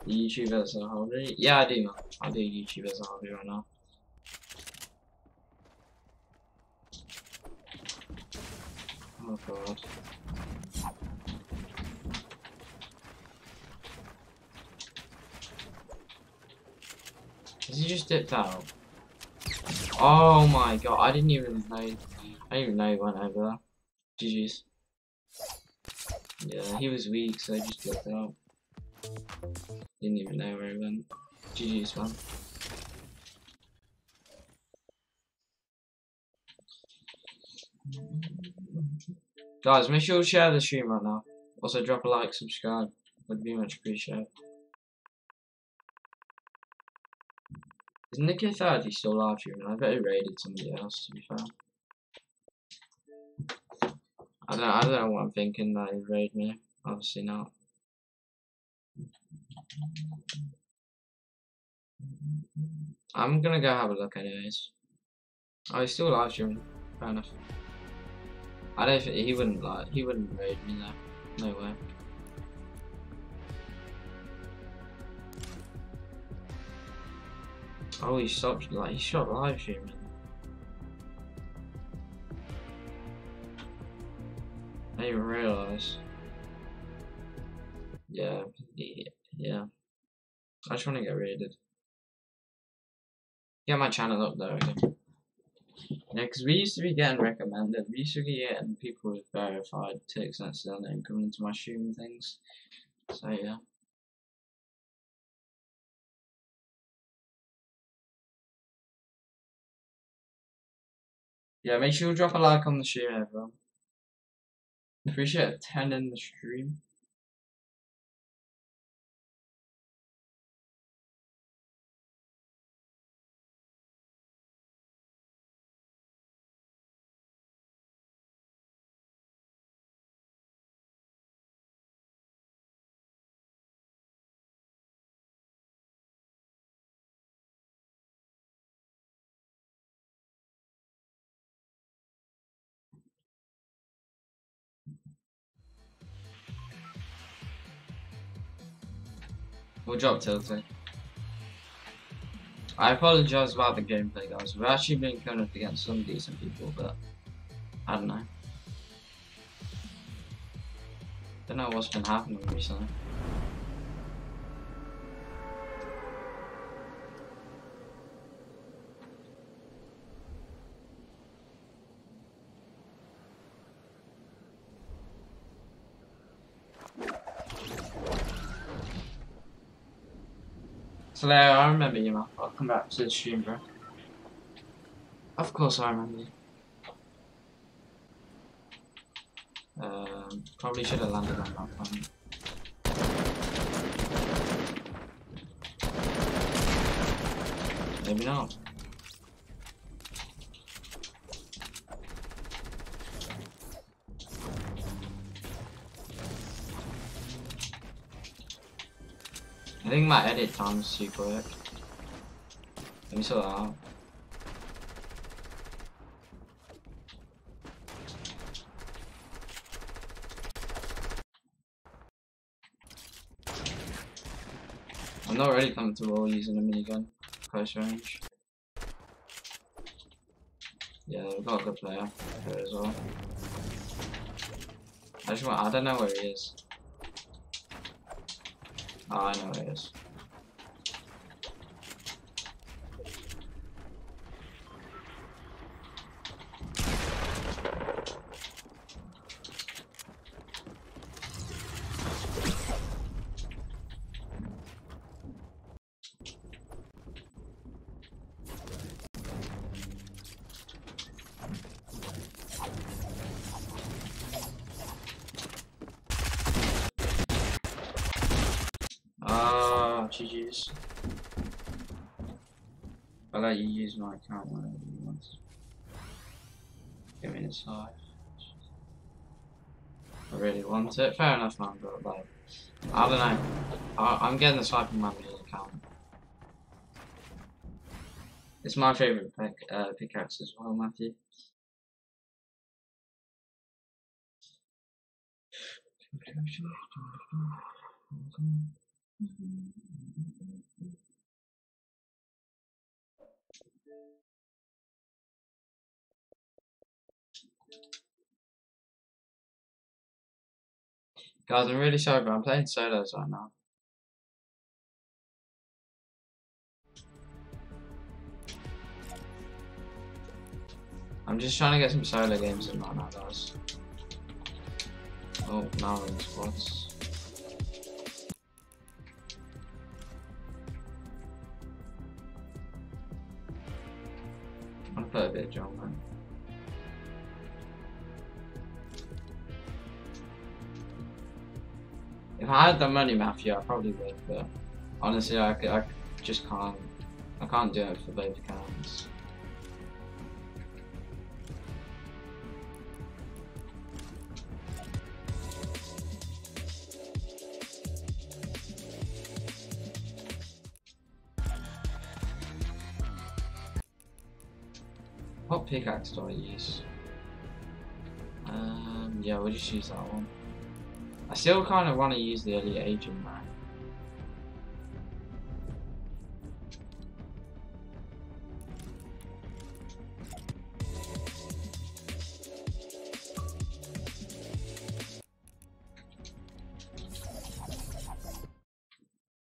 The YouTube as a hobby? Yeah, I do, man. I do YouTube as a hobby right now. Oh god. Has he just dipped out? Oh my god, I didn't even know. I didn't even know he went over there. GG's. Yeah, he was weak, so he just dipped out. Didn't even know where he went. GG's, man. Guys, make sure to share the stream right now. Also, drop a like, subscribe. Would be much appreciated. Is Nicky 30 still live streaming? I bet he raided somebody else, to be fair. I don't know what I'm thinking that he raided me. Obviously not. I'm gonna go have a look anyways. Oh, he's still live streaming. Fair enough. I don't think he wouldn't raid me though. No way. Oh, he stopped, he stopped live streaming. I didn't even realise. Yeah. I just want to get raided. Get my channel up there again. Yeah, because we used to be getting recommended. We used to be getting people with verified ticks and still name coming into my stream and things. So yeah. Yeah, make sure you drop a like on the stream, everyone. Appreciate 10 in the stream. We'll drop tilting. I apologise about the gameplay, guys. We've actually been coming up against some decent people, but I don't know. Don't know what's been happening recently. So Leo, I remember you, man. I'll come back to the stream, bro. Of course I remember you. Probably should have landed on that one. Maybe not. I think my edit time is too quick. Let me sort that out. I'm not really comfortable using a minigun close range. Yeah, we've got a good player here as well. I don't know where he is. Oh, I know where he is. GG's. I'll let you use my account whenever you want. Give me a side. I really want it. Fair enough, man, but like, I don't know. I'm getting the swipe on my main account. It's my favourite pickaxe as well, Matthew. Guys, I'm really sorry, but I'm playing solos right now. I'm just trying to get some solo games in right now, guys. Oh, now we're in squads. I'm gonna play a bit of John, man. If I had the money, Matthew, I probably would, but honestly, I just can't. I can't do it for both accounts. What pickaxe do I use? Yeah, we'll just use that one. I still kind of want to use the Elite Agent, man.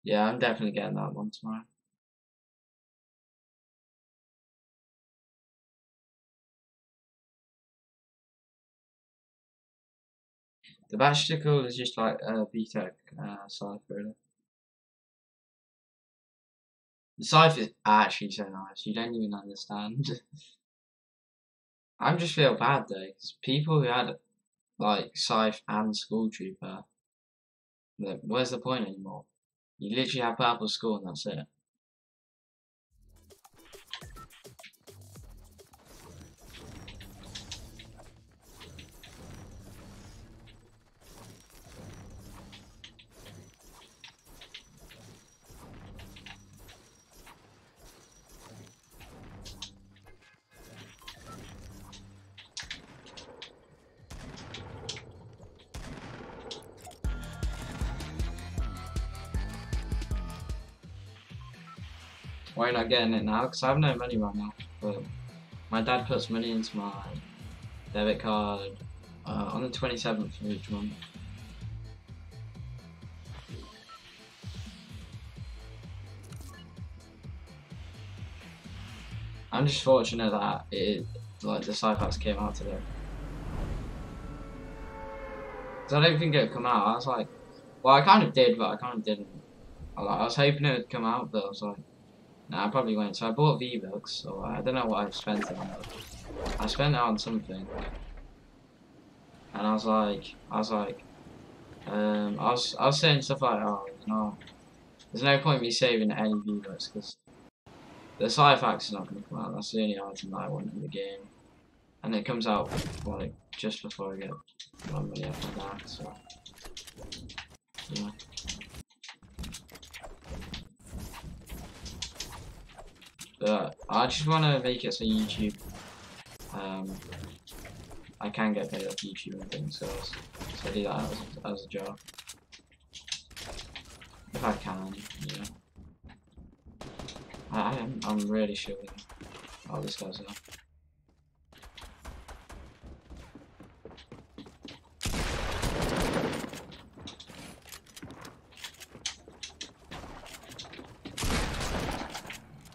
Yeah, I'm definitely getting that one tomorrow. The Bashticle is just like BTEC Scythe, really. The Scythe is actually so nice, you don't even understand. I just feel bad though, because people who had like Scythe and School Trooper, where's the point anymore? You literally have Purple Skull and that's it. Why are you not getting it now? Because I have no money right now. But my dad puts money into my debit card on the 27th of each month. I'm just fortunate that like the Scythe came out today. Because I don't think it would come out. I was like, well, I kind of did, but I kind of didn't. I was hoping it would come out, but I was like, nah, I probably won't. So I bought V-Bucks, so I don't know what I've spent it on, but I spent it on something. And I was saying stuff like, oh, there's no point in me saving any V-Bucks, because the Scythe is not going to come out. That's the only item that I want in the game. And it comes out, like, just before I get my money up my back, so, yeah. But I just want to make it so YouTube, I can get paid off YouTube and things, so I do that as a job. If I can, yeah. I'm really sure. Oh, this guy's up.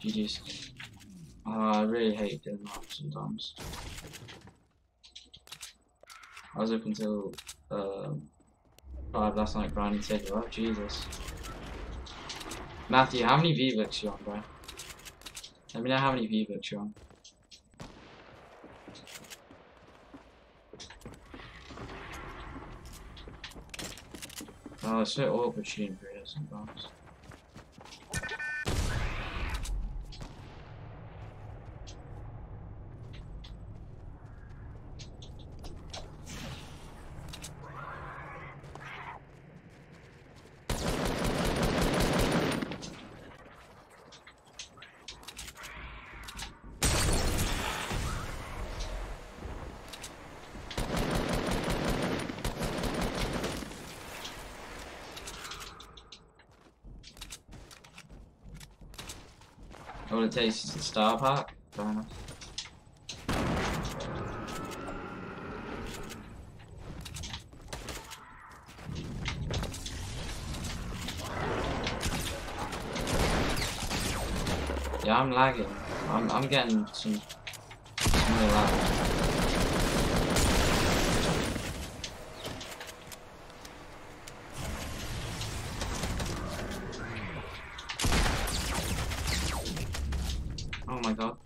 GG's. I really hate doing that sometimes. I was up until 5 last night grinding Tigger. Oh Jesus. Matthew, how many V-Bucks you on, bro? Let me know how many V-Bucks you're on. Oh, it's so awkward shooting through this sometimes. All it takes is the star pack. Fair enough. Yeah, I'm lagging. I'm getting some real lag. Oh my god.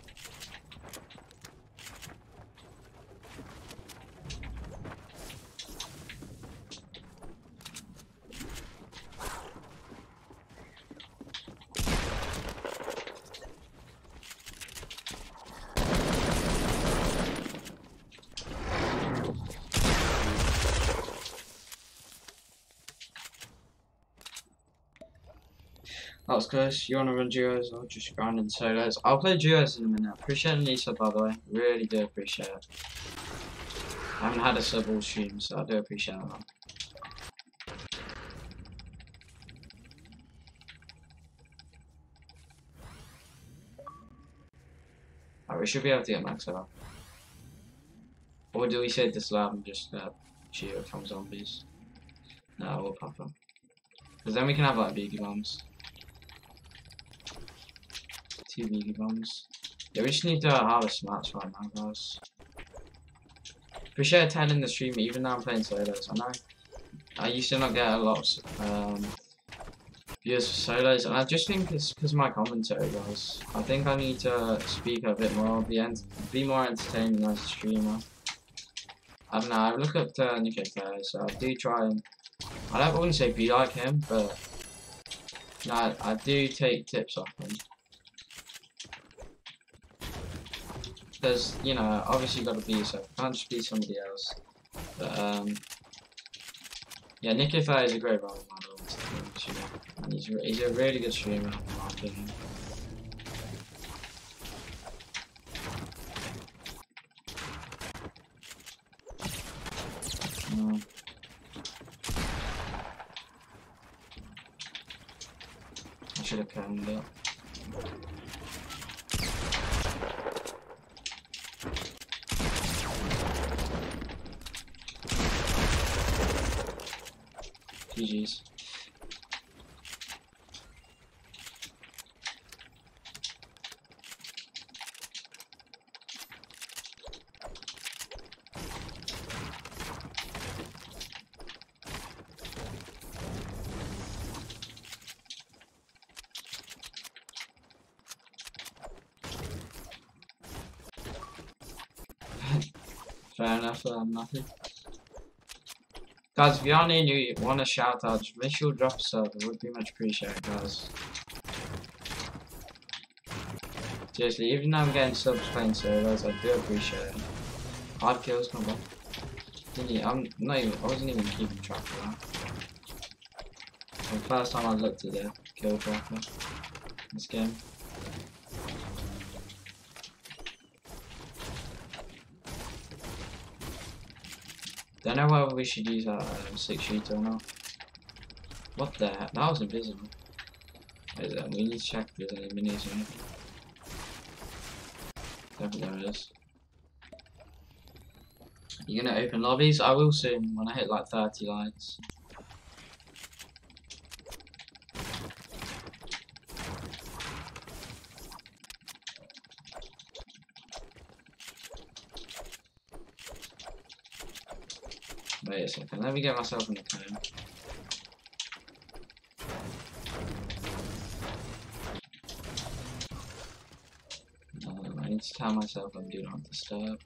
That was close. You want to run duos or just grinding solos? I'll play duos in a minute. Appreciate the new sub, by the way. Really do appreciate it. I haven't had a sub all stream, so I do appreciate that. Alright, we should be able to get max out. Or do we say this loud and just cheer from zombies? No, we'll pop them. Because then we can have like BB bombs. 2 BB bombs. Yeah, we just need to harvest mats right now, guys. Appreciate attending the stream even though I'm playing solos. I know I used to not get a lot of views for solos, and I just think it's because of my commentary, guys. I think I need to speak a bit more, be more entertaining as a streamer. I don't know, I look up to Nico Fair, so I do try and, I wouldn't say be like him, but no, I do take tips off him. Because, you know, obviously you gotta be yourself, you can't just be somebody else. But, yeah, Nico Fair is a great role model, and he's a really good streamer, in my opinion. I should have canned it. GG's. Fair enough, nothing. Guys, if you're new and you want a shout out, just make sure to drop a sub, it would be much appreciated, guys. Seriously, even though I'm getting subs playing solos, I do appreciate it. 5 kills, come on. I wasn't even keeping track of that. The first time I looked at the kill tracker this game. Don't know whether we should use that 6 shooter or not. What the heck? That was invisible. We need to check if there's any minis or anything. Definitely there is. You gonna open lobbies? I will soon when I hit like 30 likes. Wait a second, let me get myself in the cone. I need to tell myself I'm do not disturb.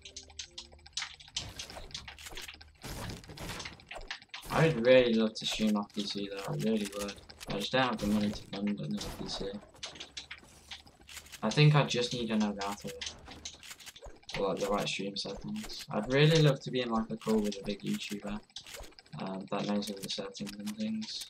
I would really love to stream off PC though, I really would. I just don't have the money to fund another PC. I think I just need to know about it. Or like the right stream settings. I'd really love to be in like a call with a big YouTuber that knows all the settings and things.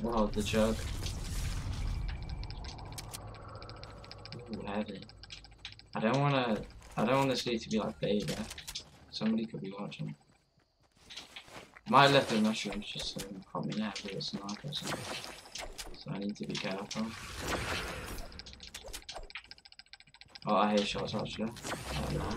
Wow, the jug. Ooh, heavy. I don't want this lead to be like beta. Somebody could be watching. Might have left the mushrooms just so pop me out with a sniper or something. So I need to be careful. Oh, I hear shots actually. Oh no.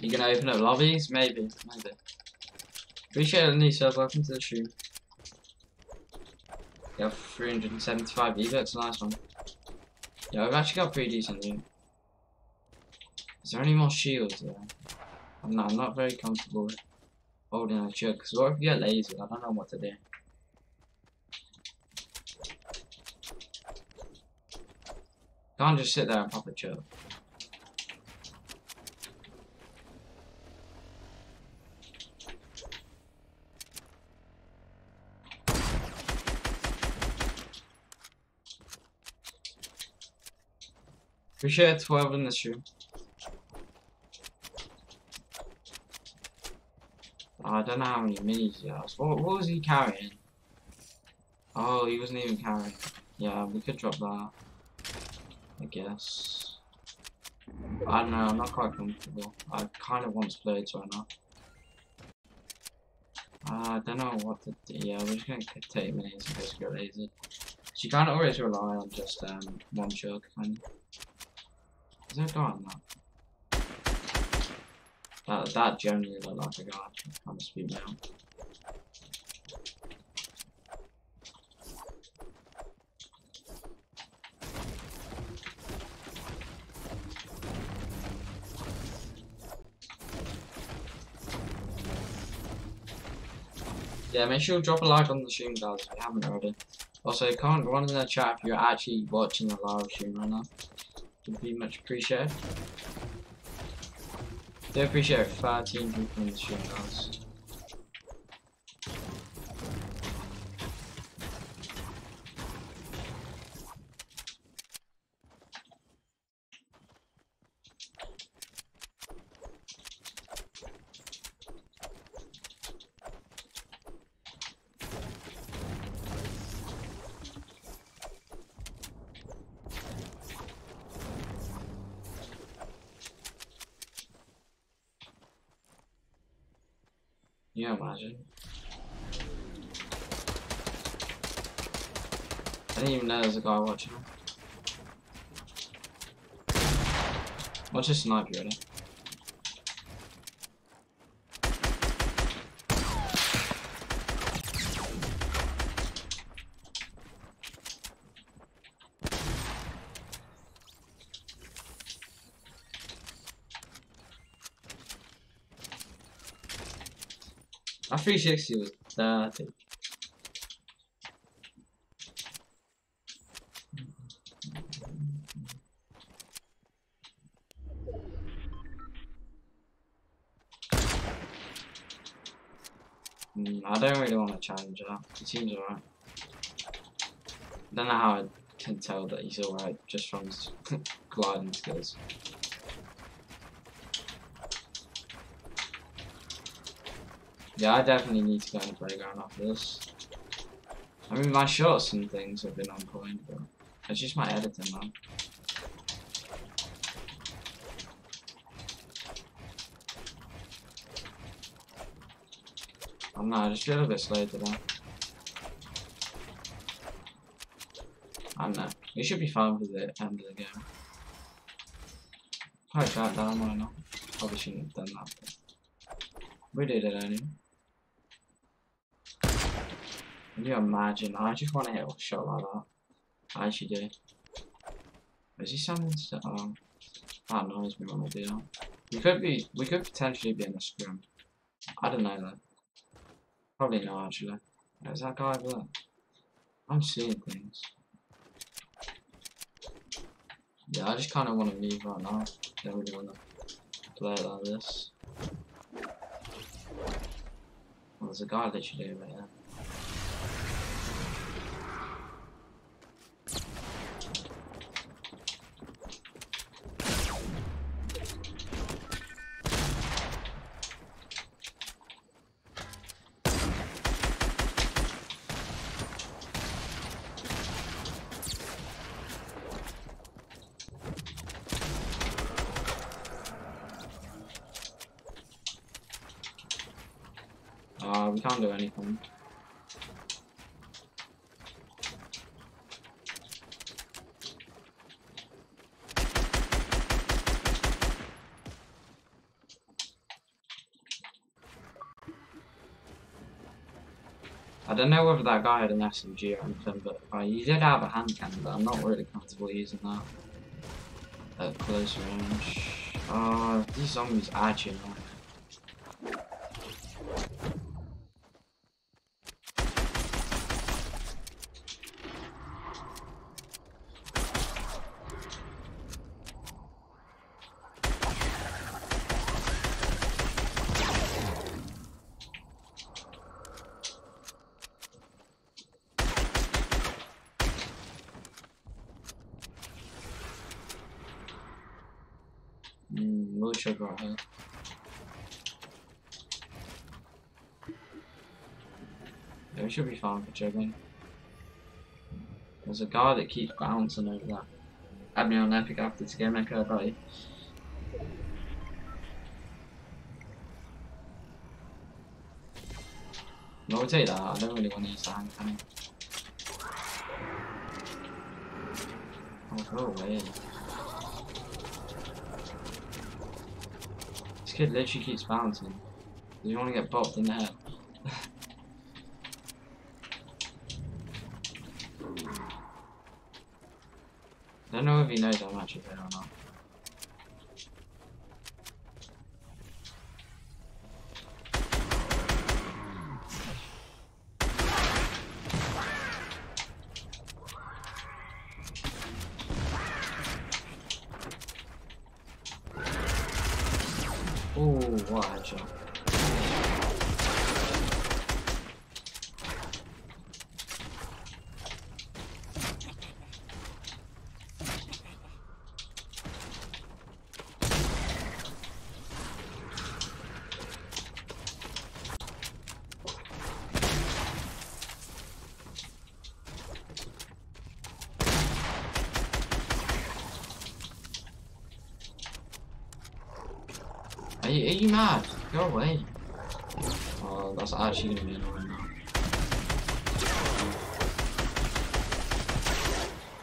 You gonna open up lobbies? Maybe. Appreciate the new sub, welcome to the stream. You have 375 E-bucks, nice one. Yeah, I've actually got pretty decent loot. Is there any more shields there? I'm not very comfortable with holding a chug, because what if you get lazy? I don't know what to do. Can't just sit there and pop a chug. Appreciate 12 in the stream. Oh, I don't know how many minis he has. What was he carrying? Oh, he wasn't even carrying. Yeah, we could drop that. I guess. I don't know, I'm not quite comfortable. I kind of want splurge right now. I don't know what to do. Yeah, we're just gonna take minis and just go laser. So you can't always rely on just one chug, can you? Is there a guy on that? That generally looked like a guy. Kind of speed me out. Yeah, make sure you drop a like on the stream, guys, if you haven't already. Also, comment one in the chat if you're actually watching the live stream right now. Would be much appreciated. Do appreciate 13 people in the stream, guys. You imagine? I didn't even know there was a guy watching. Watch a sniper really. That 360 was dirty. I don't really want to challenge that. He seems alright. I don't know how I can tell that he's alright just from his gliding skills. Yeah, I definitely need to go on the playground after this. I mean, my shots and things have been on point, but it's just my editing, man. I don't know, I just feel a bit slow today. We should be fine for the end of the game. Probably shot down, why not? Probably shouldn't have done that. But we did it anyway. Can you imagine? I just want to hit a shot like that. I actually do. Is he something to that annoys me when we do that. We could potentially be in a scrim. I don't know though. Probably not actually. There's that guy over there. I'm seeing things. Yeah, I just kinda wanna leave right now. Don't really wanna play it like this. Well, there's a guy literally over here. We can't do anything. I don't know whether that guy had an SMG or anything, but he did have a hand cannon, but I'm not really comfortable using that at close range. These zombies are actually annoying. We'll check right here. Yeah, we should be fine for juggling. There's a guy that keeps bouncing over that. Add me on Epic after this game, Echo, got you. No, we'll take that. I don't really want to use the hand cannon. Oh, go away. This kid literally keeps bouncing. Does he want to get bopped in the head? I don't know if he knows I'm actually there or not. Ooh, what a headshot. Are you mad? Go away. Oh, that's actually gonna be annoying now.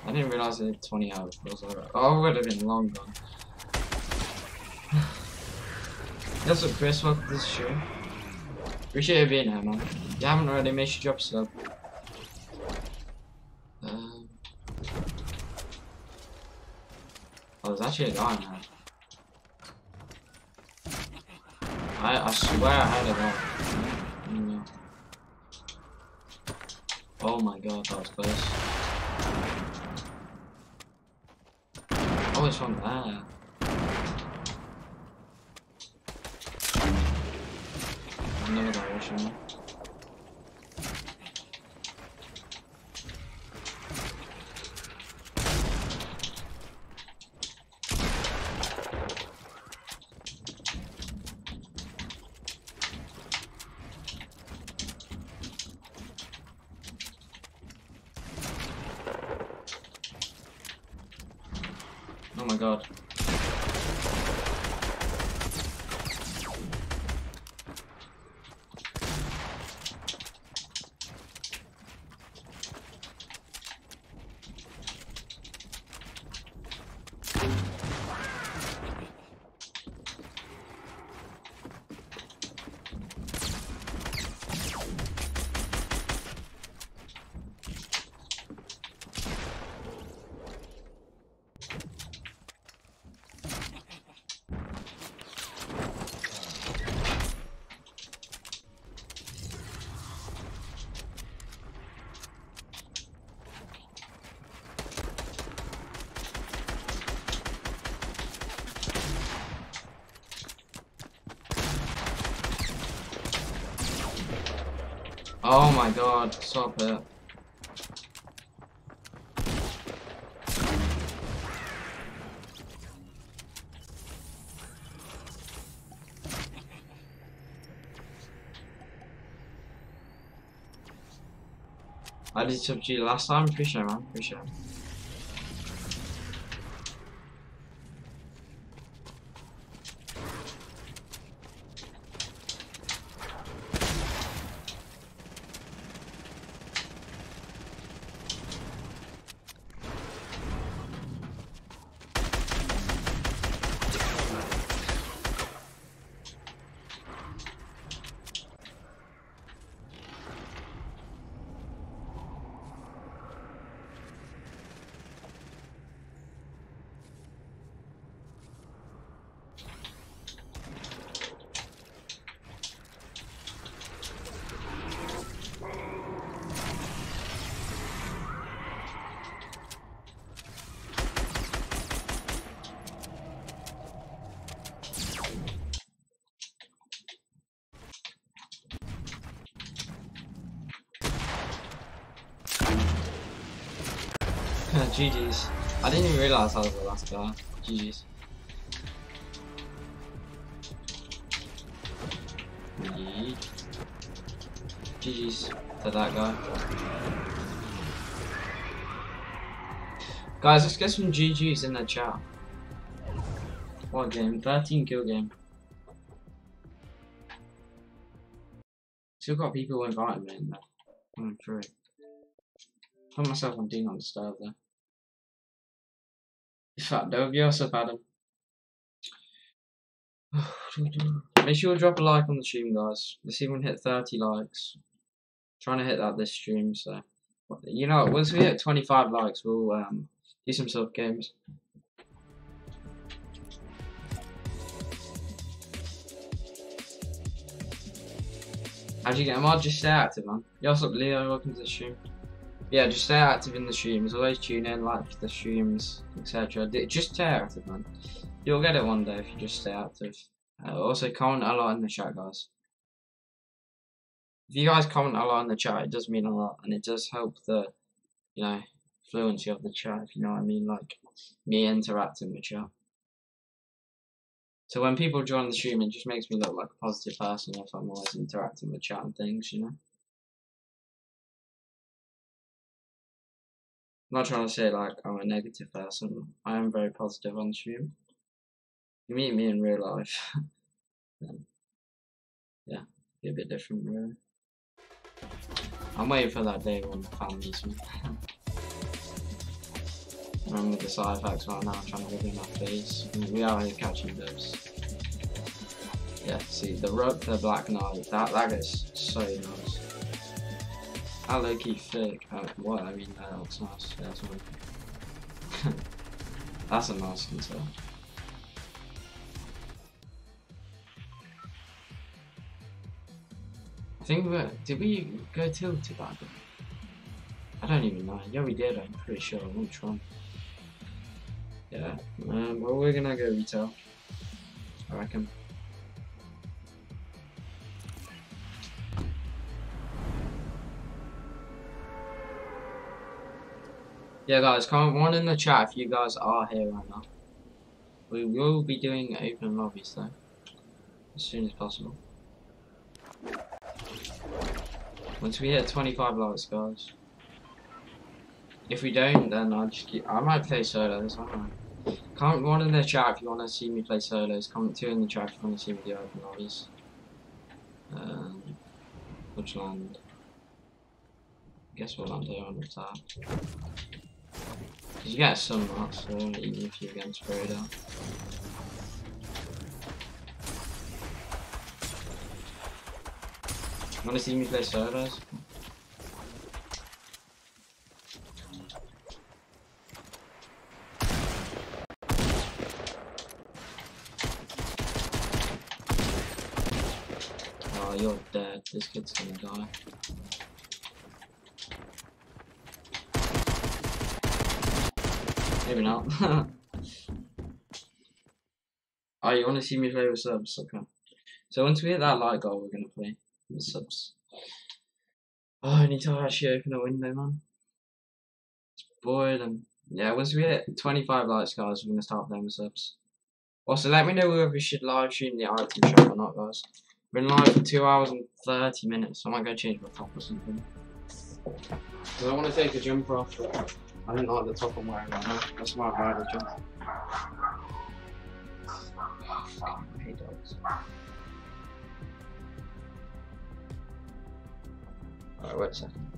I didn't realise it had 20 out. Oh, it would have been long gone. That's what Chris, welcome to the show. Appreciate you being here, man. If you haven't already, make sure you drop a sub. Oh, there's actually a guy now. I swear I had it all. No. Oh my god, that was close. Oh, it's from there. Another direction. Oh my god. Oh my god, stop it. I did sub G last time, appreciate it, man, appreciate it. GG's. I didn't even realise I was the last guy. GG's. GG's to that guy. Guys, let's get some GG's in the chat. What game? 13 kill game. Still got people inviting me in there. I'm through. Put myself on Do Not Disturb there. Fat dog, you're so bad. Make sure you drop a like on the stream, guys. Let's see if we can hit 30 likes. Trying to hit that this stream, so you know, once we hit 25 likes, we'll do some sub games. How'd you get a mod? Just stay active, man. Yo, what's up, Leo? Welcome to the stream. Yeah, just stay active in the streams. Always tune in, like the streams, etc. Just stay active, man. You'll get it one day if you just stay active. Also, comment a lot in the chat, guys. If you guys comment a lot in the chat, it does mean a lot, and it does help the, you know, fluency of the chat, if you know what I mean, like me interacting with chat. So when people join the stream, it just makes me look like a positive person if I'm always interacting with chat and things, you know. I'm not trying to say like I'm a negative person. I am very positive on stream. You meet me in real life, then yeah, be a bit different, really. I'm waiting for that day when the fan meets me. I'm with the side effects right now, trying to rub in my face. We are here catching those. Yeah, see the black knife. That gets so nice. That low key thick. What? I mean, that looks nice. Yeah, that's one. That's a nice control. I think did we go tilted back? I don't even know. Yeah, we did. I'm pretty sure. Which one? Yeah. Well, we're gonna go retail, I reckon. Yeah, guys, comment one in the chat if you guys are here right now. We will be doing open lobbies though, as soon as possible. Once we hit 25 likes, guys. If we don't, then I might play solos. I don't know. Comment one in the chat if you want to see me play solos. Comment two in the chat if you want to see me do open lobbies. Which land? Guess we'll land here on the top. Because you get some marks, so even if you're getting sprayed out. Want to see me play solos? Oh, you're dead. This kid's gonna die. Maybe not. Oh, you want to see me play with subs? Okay. So once we hit that like goal, we're gonna play with subs. Oh, I need to actually open a window, man. It's boring. Yeah, once we hit 25 likes, guys, we're gonna start playing with subs. Also, let me know whether we should live stream the item shop or not, guys. We're in live for 2 hours and 30 minutes. I might go change my top or something. Because I want to take a jumper off. I don't like the top I'm wearing right now. That's why I buy the jumper. I hate dogs. Alright, wait a second.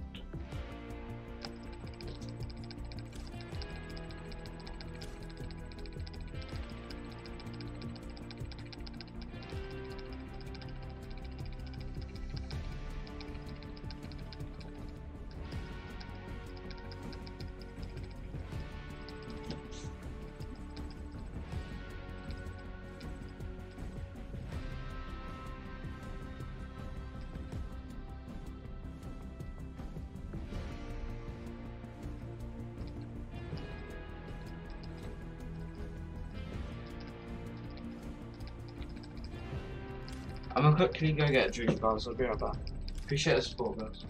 I'm gonna quickly go get a drink, guys. I'll be right back. Appreciate the support, guys.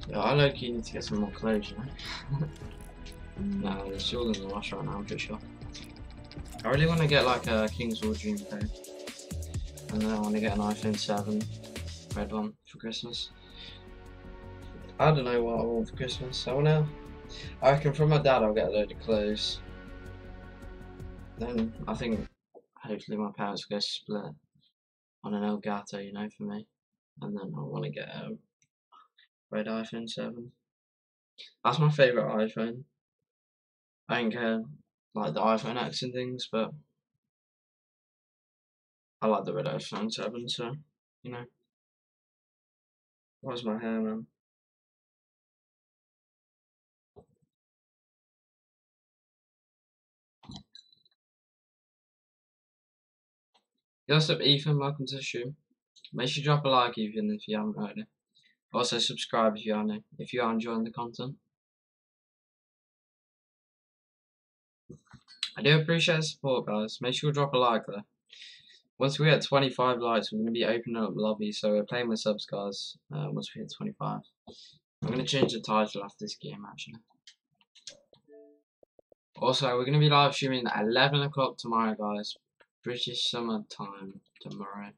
Yeah, I low-key need to get some more clothes, you know? No, there's still in the wash right now, I'm pretty sure. I really want to get like a King's War Dream code. And then I want to get an iPhone 7 red one for Christmas. I don't know what I want for Christmas. I reckon from my dad I'll get a load of clothes. Then I think hopefully my parents will go split on an Elgato, you know, for me. And then I want to get a red iPhone 7. That's my favourite iPhone. I don't care like the iPhone X and things, but I like the red iPhone 7, so, you know. Where's my hair, man? What's up, Ethan? Welcome to the stream. Make sure you drop a like, Ethan, if you haven't already. Also, subscribe if you are new, if you are enjoying the content. I do appreciate the support, guys. Make sure you drop a like there. Once we hit 25 likes, we're going to be opening up lobbies, so we're playing with subs, guys. Once we hit 25. I'm going to change the title after this game, actually. Also, we're going to be live streaming at 11 o'clock tomorrow, guys. British summer time tomorrow.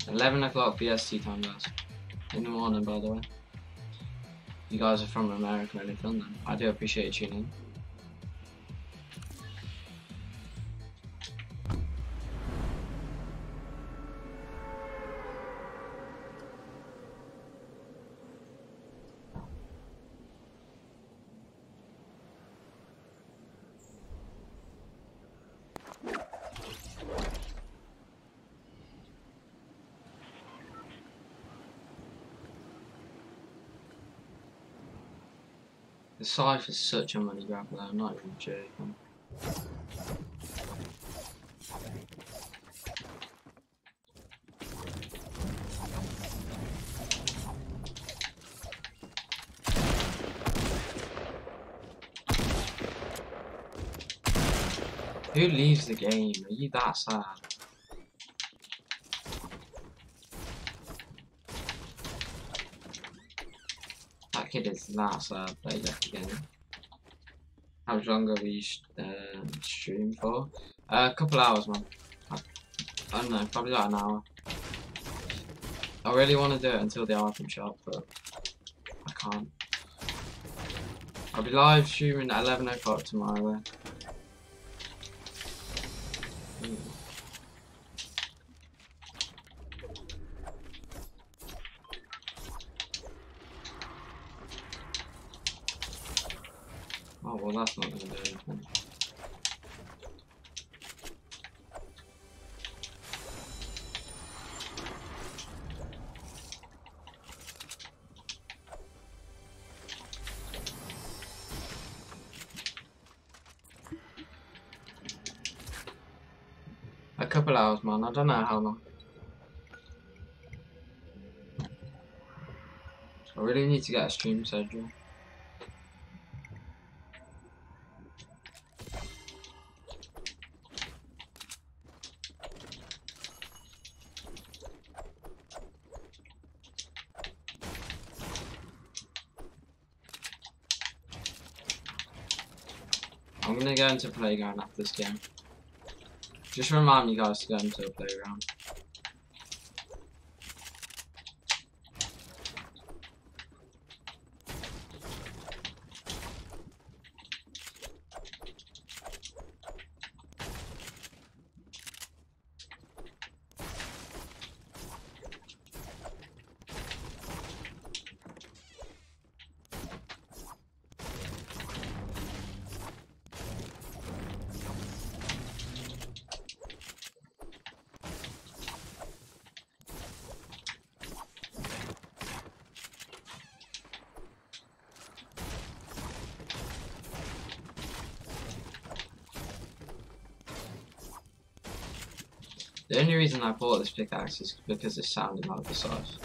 11 o'clock BST time, guys. In the morning, by the way. If you guys are from America or anything, then I do appreciate you tuning in. The Scythe is such a money grab though, I'm not even joking. Who leaves the game? Are you that sad? That kid is that sad. Play that again. How long have we streamed for? A couple hours, man. I don't know, probably like an hour. I really want to do it until the item shop, but I can't. I'll be live streaming at 11 o'clock tomorrow. Oh, well, that's not going to do anything. A couple hours, man. I don't know how long. I really need to get a stream schedule. I'm gonna go into playground after this game. Just remind you guys to go into a playground. The only reason I bought this pickaxe is because it sounded like the Scythe.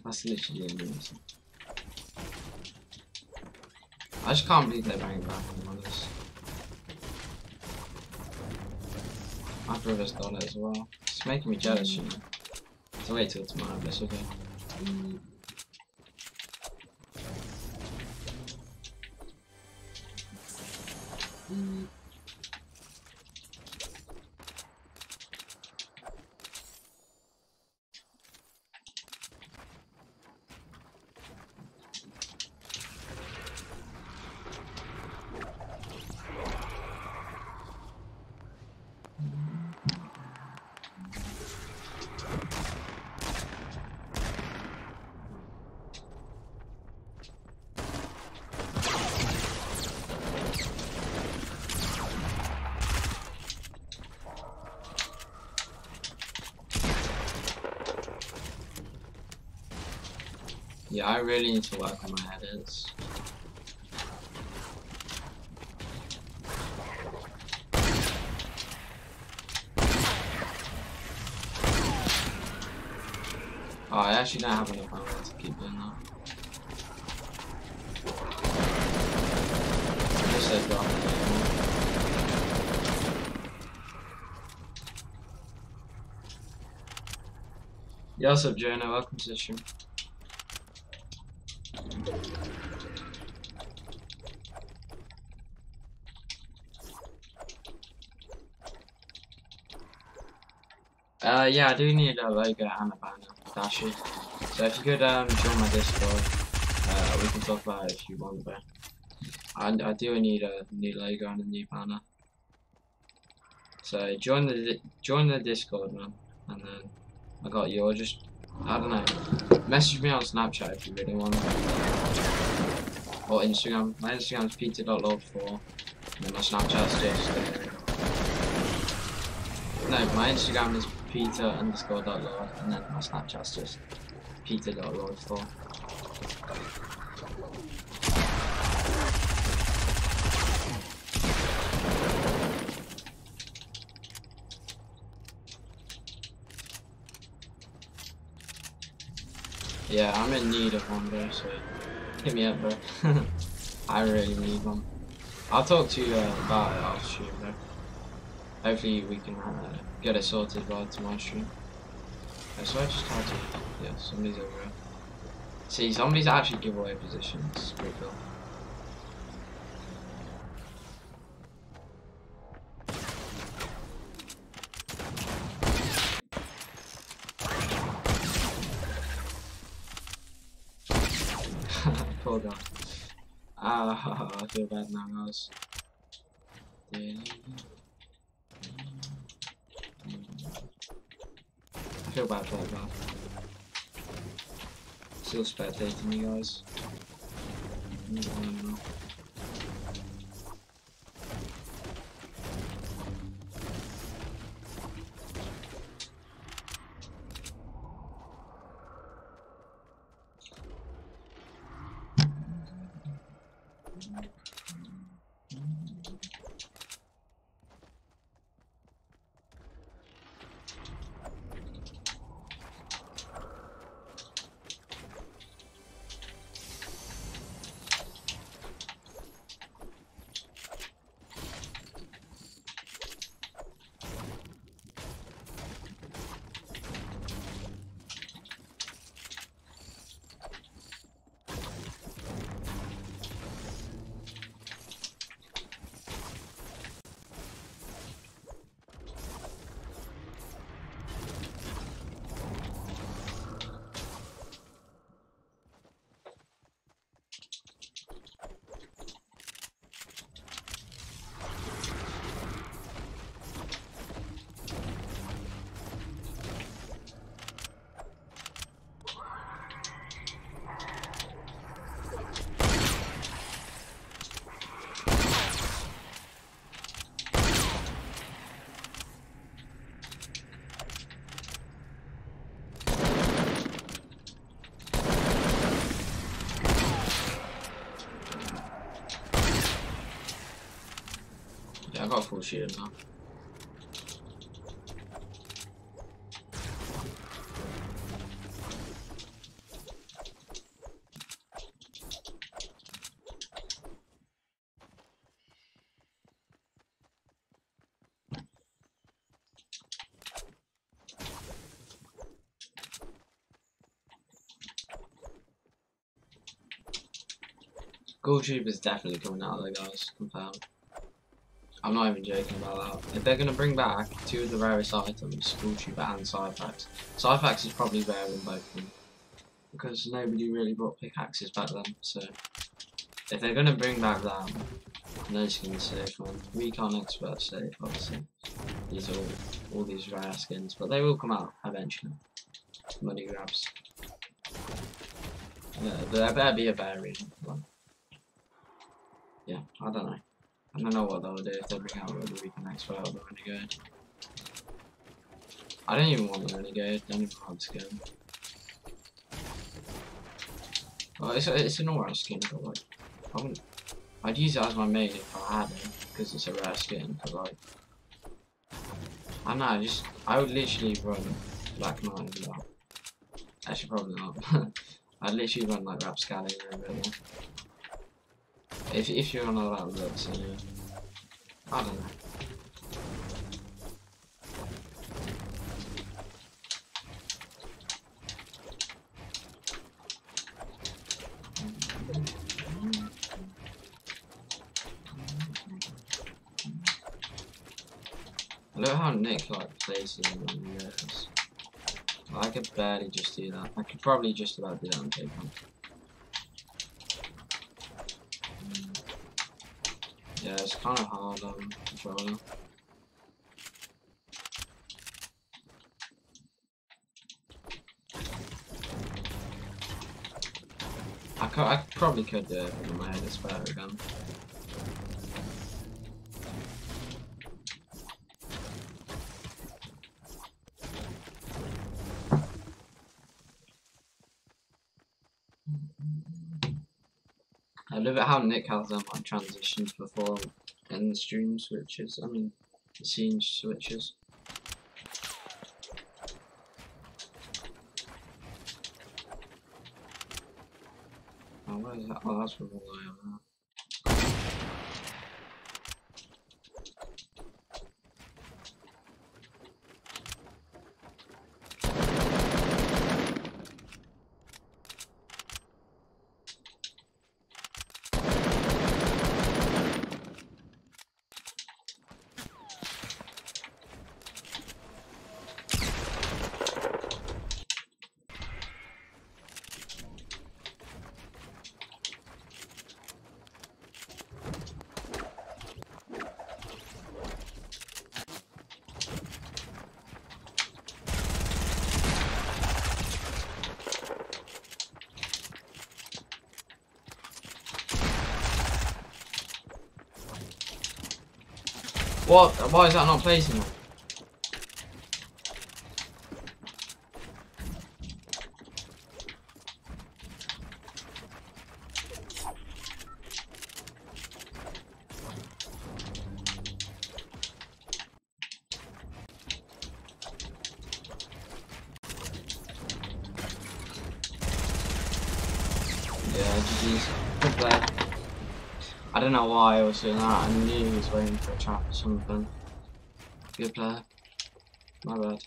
That's literally the only reason. I just can't believe they're bringing back on this. My brother's got it as well. It's making me jealous, you know. So wait till tomorrow, this will go. Yeah, I really need to work on my edits. Oh, I actually don't have enough ammo to keep doing that. I just said drop it. Yo, what's up, Jonah? Welcome to the stream. Yeah, I do need a logo and a banner, Dashi. So if you could join my Discord, we can talk about it if you want, but I do need a new logo and a new banner. So join the Discord, man, and then I got your I don't know, message me on Snapchat if you really want, or Instagram. My Instagram's peter.lord4, and then my Snapchat's just no, my Instagram is peter_.lord, and then my Snapchat's just peter.lord4. Yeah, I'm in need of one, bro, so hit me up, bro. I really need one. I'll talk to you about it after stream, bro. Hopefully we can get it sorted by tomorrow's stream. So I just had to... Yeah, somebody's over here. See, zombies actually give away positions. It's pretty cool. Poor guy. Ah, I feel bad now, guys. I feel bad for that guy. Still spectating you guys. Yeah, I got a full shield now. Gold Tube is definitely coming out there, guys. Confirmed. I'm not even joking about that. If they're going to bring back two of the rarest items, School Tuber and Cyphax. Cyphax is probably rare in both of them. Because nobody really brought pickaxes back then, so... If they're going to bring back that, no skins safe, man. Recon Expert safe, obviously. These are all these rare skins, but they will come out eventually. Money grabs. Yeah, there better be a variant. Yeah, I don't know. I don't know what they'll do if they bring out the Recon Expert or the Renegade. I don't even want the Renegade, I don't even want the skin. Well, it's an alright skin, but like, I'd use it as my main if I had it, because it's a rare skin, but like, I don't know, I would literally run Black Knight with that. Actually, probably not. I'd literally run like Rapscallion over it. If you're on all that looks, anyway. I don't know. Look how Nick like places in the years. I could barely just do that. I could probably just about do that and take one. Yeah, it's kind of hard controlling. I probably could do it with my head is better again. I love it how Nick has them like transitions before in the stream switches. I mean, the scene switches. Oh, what is that? Oh, that's from all the way over there. What? Why is that not placing it? Yeah, GG's. Good play. I don't know why I was doing that. I knew he was waiting for a trap or something. Good play. My bad.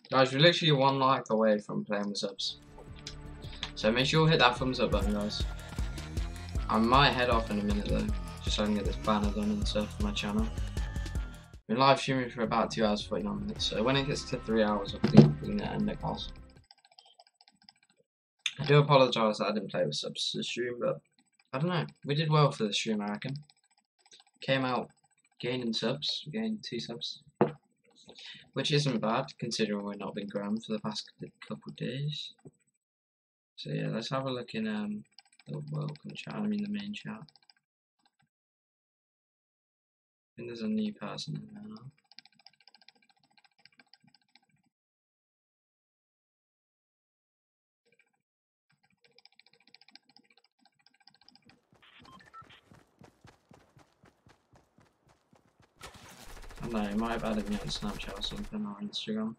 Guys, we're literally 1 like away from playing with subs. So make sure you hit that thumbs up button, guys. I might head off in a minute though, just so I can get this banner done and stuff for my channel. I've been live streaming for about 2 hours 49 minutes, so when it gets to 3 hours, I think we're gonna end it, guys. I do apologise that I didn't play with subs this stream, but I don't know. We did well for the stream, I reckon. Came out gaining subs, gained 2 subs, which isn't bad considering we've not been grand for the past couple of days. So yeah, let's have a look in the welcome chat. I mean the main chat. I think there's a new person in there now. I don't know, he might have added me on Snapchat or something, or Instagram.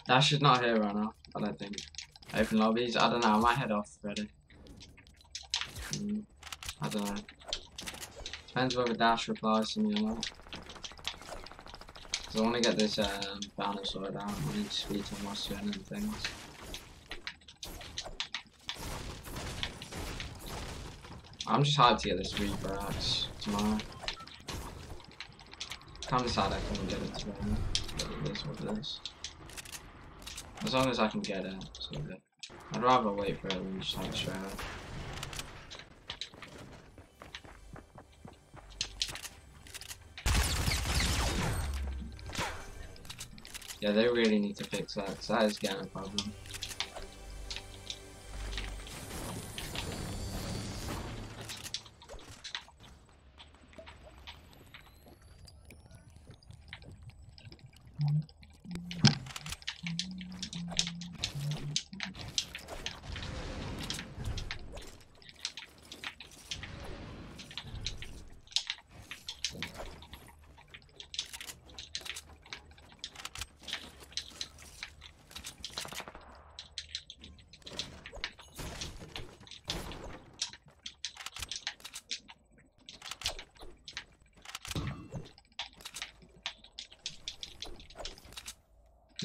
Dash is not here right now, I don't think. Open lobbies, I don't know, I might head off already. I don't know. Depends whether Dash replies to me or not. Because I want to get this banner sorted out, I need to speed on my swing and things. I'm just hyped to get this Reaper axe tomorrow. Can't decide I can get it today, but it is what it is. As long as I can get it, it's all good. I'd rather wait for it than just have it straight out. Yeah, they really need to fix that, because that is getting a problem.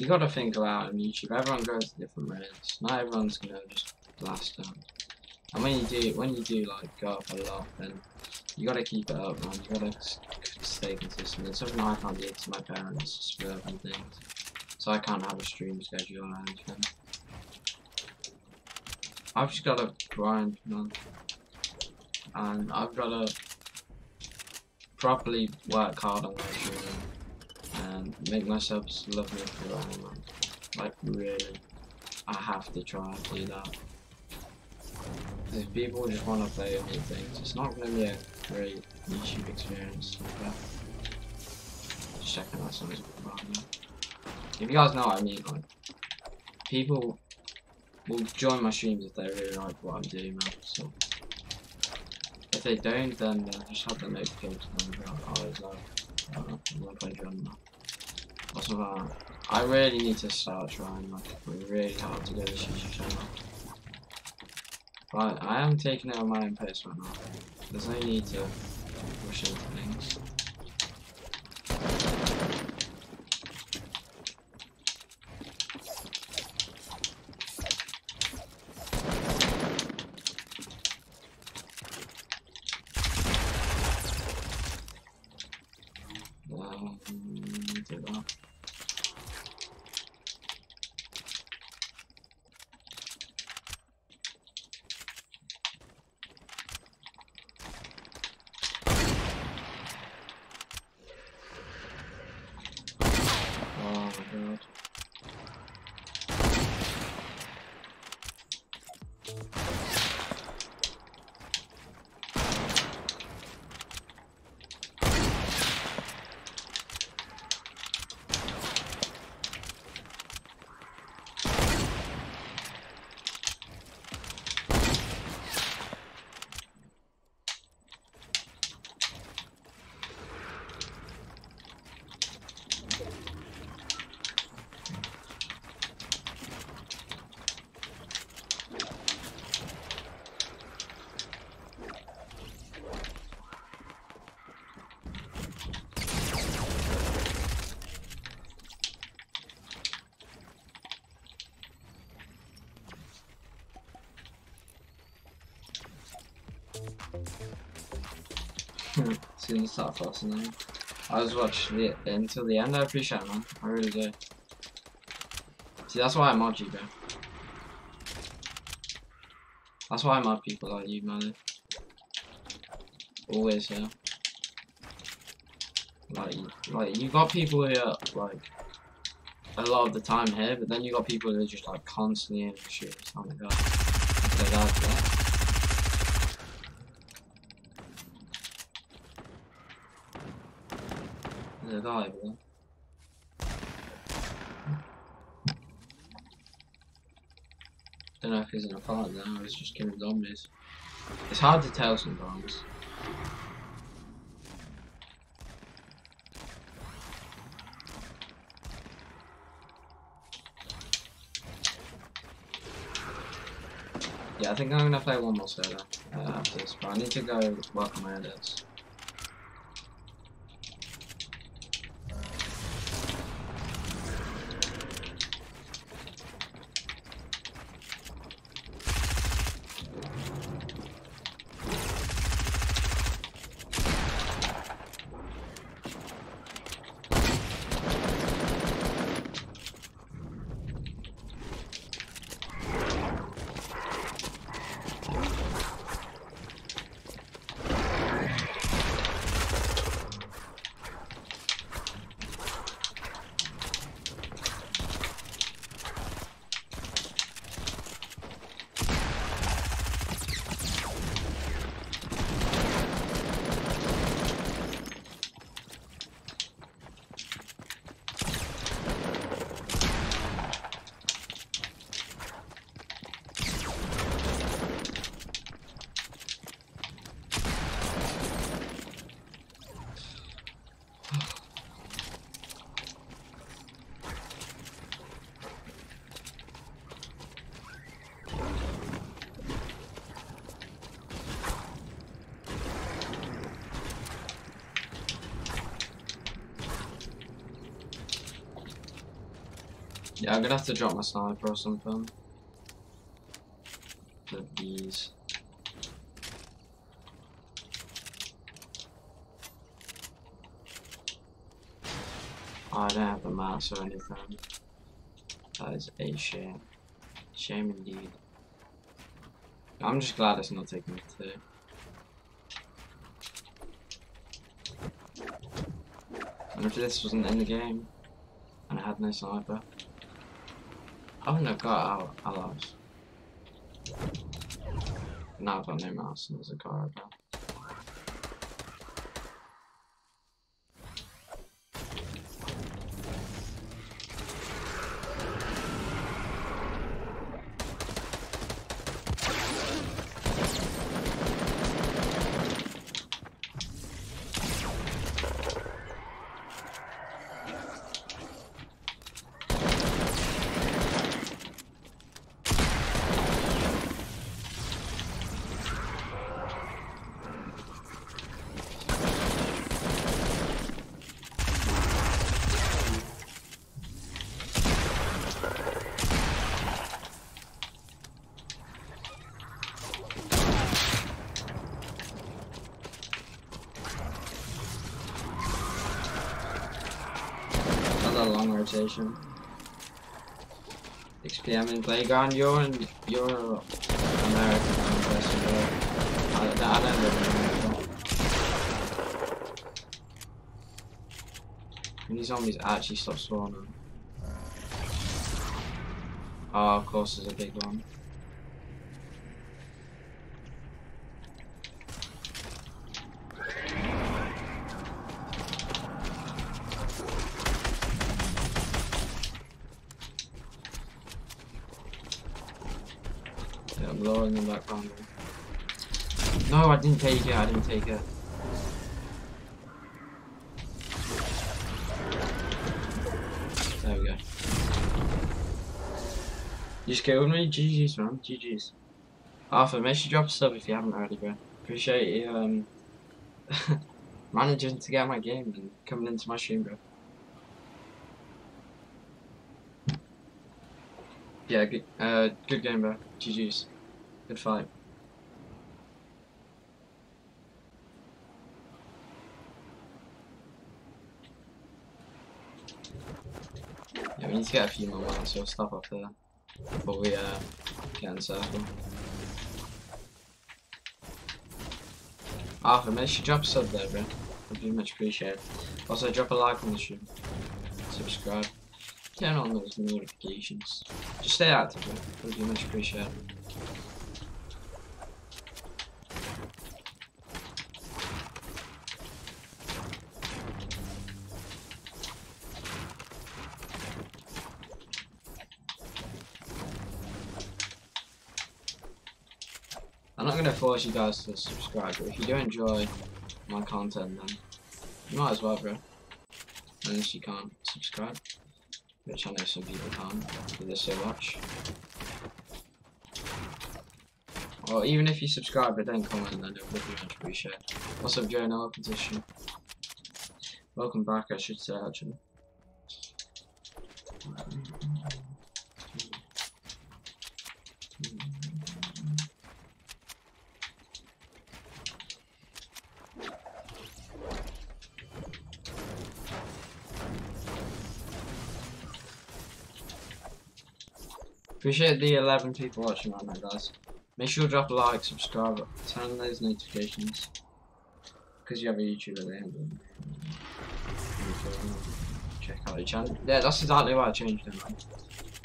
You gotta think about on YouTube. Everyone goes to different rates. Not everyone's gonna just blast out. And when you do like go up a lot, then you gotta keep it up, man. You gotta stay consistent. It's something I can't do to my parents, split and things. So I can't have a stream schedule or anything. I've just gotta grind, man. And I've gotta properly work hard on my stream. And make myself love me for I am, man. Like really, I have to try and do that. Because if people just want to play with me things, it's not going to be a great YouTube experience. Like just checking that sounds about me. If you guys know what I mean, like people will join my streams if they really like what I'm doing, man. So if they don't, then just have the notifications on. Always like. I don't know, I'm gonna play drum now. What's about? I really need to start trying, like, really hard to get this YouTube channel. But I am taking it on my own pace right now. There's no need to rush into things. Do that. Oh my god. Soon to start flossing now. I was watching it until the end. I appreciate it, man. I really do. See, that's why I mod you, bro. That's why I mod people like you, man. Always, yeah. Like you got people who are like a lot of the time here, but then you got people who are just like constantly in the streams. Oh my god. Like that. There's a guy over there. Don't know if he's in a fight now or he's just killing zombies. It's hard to tell sometimes. Yeah, I think I'm gonna play one more solo after this, but I need to go work on my edits. Yeah, I'm gonna have to drop my sniper or something. The bees. Oh, I don't have the mouse or anything. That is a shame. Shame indeed. I'm just glad it's not taking me to. And if this wasn't in the game, and I had no sniper, I wouldn't have got our allies. Now I've got no mouse and there's a car up there. A long rotation. 6 PM in playground. You're American. I'm guessing, right? I don't live in America. And these zombies actually stop spawning. Oh, of course, there's a big one. I'm lowering them back down. No, I didn't take it. I didn't take it. There we go. You just killed me? GG's, man. GG's. Arthur, make sure you drop a sub if you haven't already, bro. Appreciate you managing to get my game and coming into my stream, bro. Yeah, good game, bro. GG's. Good fight. Yeah, we need to get a few more rounds, so we'll stop up there before we get in the circle. Arthur, make sure you drop a sub there, bro. Would be much appreciated. Also, drop a like on the stream. Subscribe. Turn on those notifications. Just stay active, bro. Would be much appreciated. I'm not going to force you guys to subscribe, but if you do enjoy my content, then you might as well, bro. Unless you can't subscribe, which I know some people can't, because they're so much. Or even if you subscribe but don't comment, then it would be much appreciated. What's up, Joe? No competition. Welcome back, I should say, actually. Appreciate the 11 people watching right now, guys. Make sure to drop a like, subscribe, turn on those notifications. Because you have a YouTuber there. Check out your channel. Yeah, that's exactly why I changed it, man.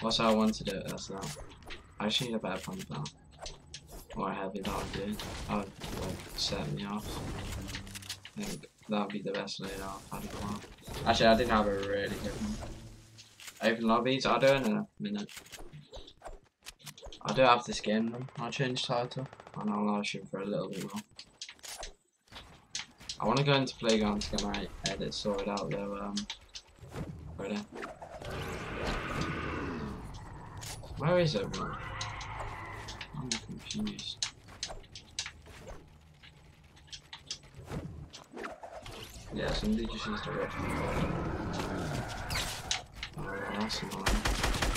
That's how I wanted it, that's that. I just need a better pump now. Or a heavy, that would do. That would like, set me off. I think that would be the best layout I've had in a while. Actually, I did have a really good one. Open lobbies, I'll do it in a minute. I do have this game, I'll change title, and I'll live stream for a little bit more. I want to go into Playground to get my edit sorted out though, ready. Where is everyone? I'm confused. Yeah, somebody just needs to rush me. Oh, that's annoying.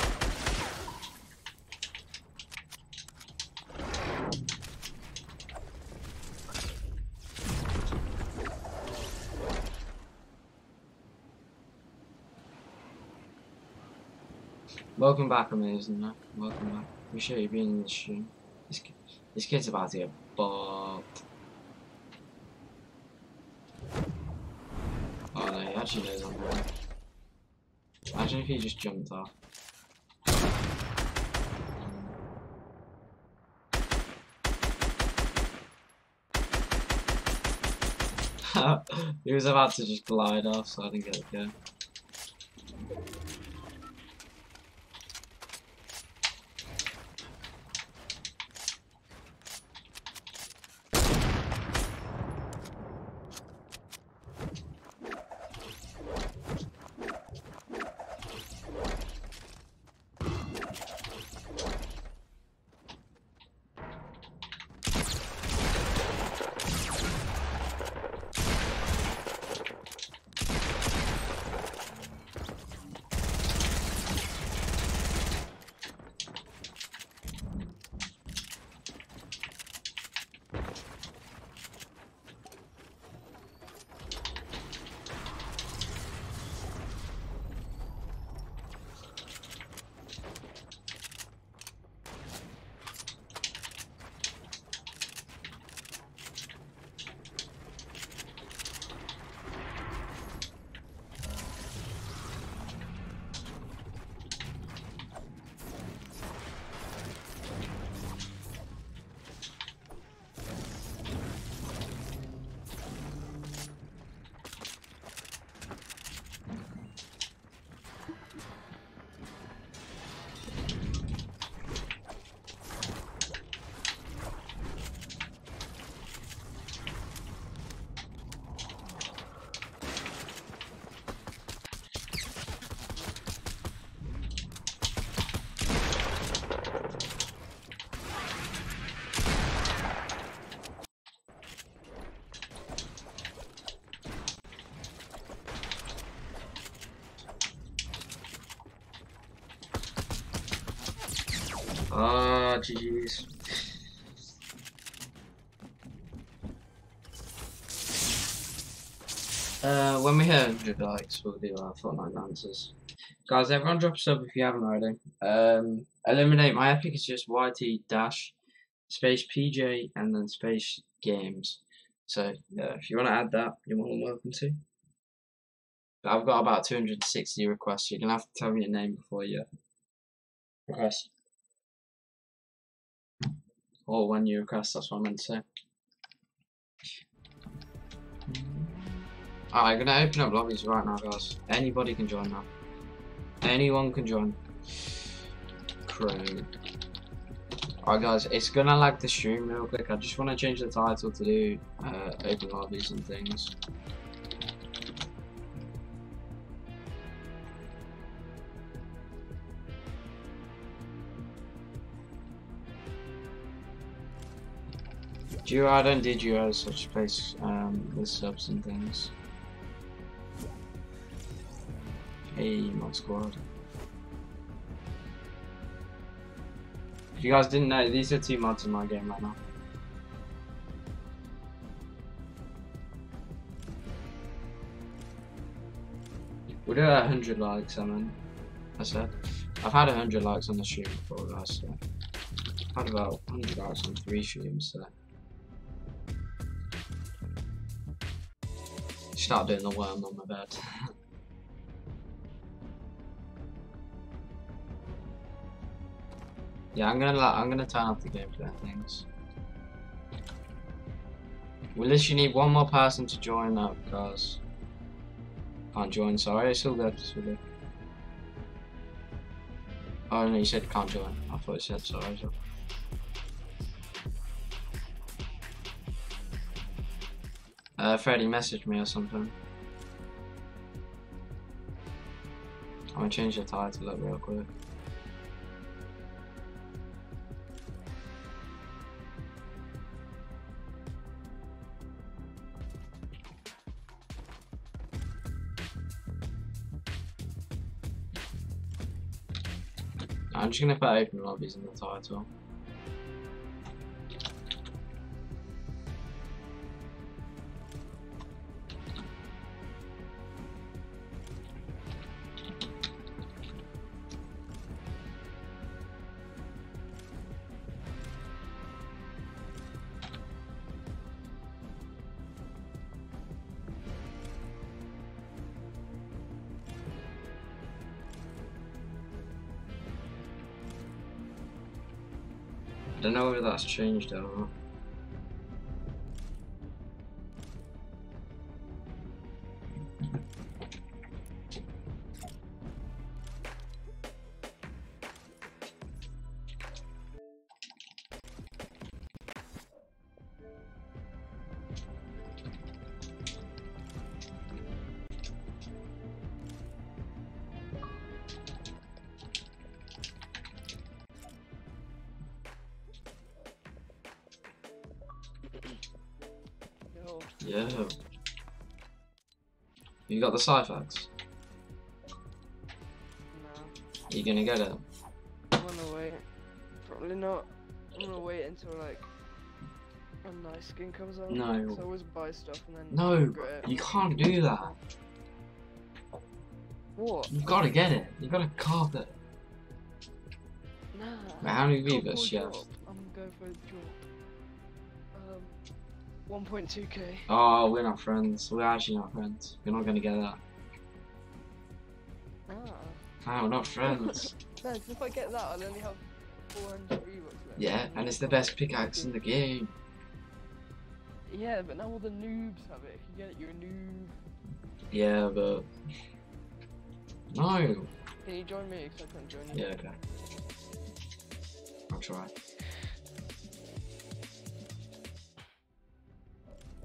Welcome back, amazing. Welcome back. Appreciate you being in the stream. This kid's about to get bopped. Oh no, he actually knows I'm there. Imagine if he just jumped off. He was about to just glide off, so I didn't get the kill. Ah, GG's. When we hit 100 likes, we'll do our Fortnite dances. Guys, everyone drop a sub if you haven't already. Eliminate my epic is just YT dash space PJ and then space games. So yeah, if you want to add that, you're more than welcome to. But I've got about 260 requests. You're gonna have to tell me your name before you request. Or when you request, that's what I meant to say. Alright, I'm gonna open up lobbies right now, guys. Anybody can join now. Anyone can join. Chrome. Alright guys, it's gonna lag the stream real quick. I just want to change the title to do open lobbies and things. Duo, I don't do duos, so just place with subs and things. Hey, mod squad. If you guys didn't know, these are 2 mods in my game right now. We'll do 100 likes, I said. I've had 100 likes on the stream before, guys, so. I've had about 100 likes on 3 streams, so. Start doing the worm on my bed. Yeah, I'm gonna turn off the gameplay and things. We literally need one more person to join up, guys. Can't join, sorry, it's all good, it's all good. Oh no, you said you can't join. I thought you said sorry. Freddie messaged me or something. I'm gonna change the title up real quick. I'm just gonna put open lobbies in the title. don't know whether that's changed or not. Yeah. You got the SCYTHE? No. Are you gonna get it? I'm gonna wait. Probably not. I'm gonna wait until like a nice skin comes out. No. So I always buy stuff and then No, regret it. you can't do that. What? You gotta get it. You gotta carve it. Nah. Wait, how many Drop Vivas or you have? drop? I'm gonna go for a drop. 1.2k. Oh, we're not friends. We're actually not friends. We're not gonna get that. Ah. No, we're not friends. No, 'cause if I get that, I'll only have 400 V-Bucks left. Yeah, and it's the best pickaxe in the game. Yeah, but now all the noobs have it. If you get it, you're a noob. Yeah, but no. Can you join me? 'Cause I can't join you. Yeah, okay. I'll try.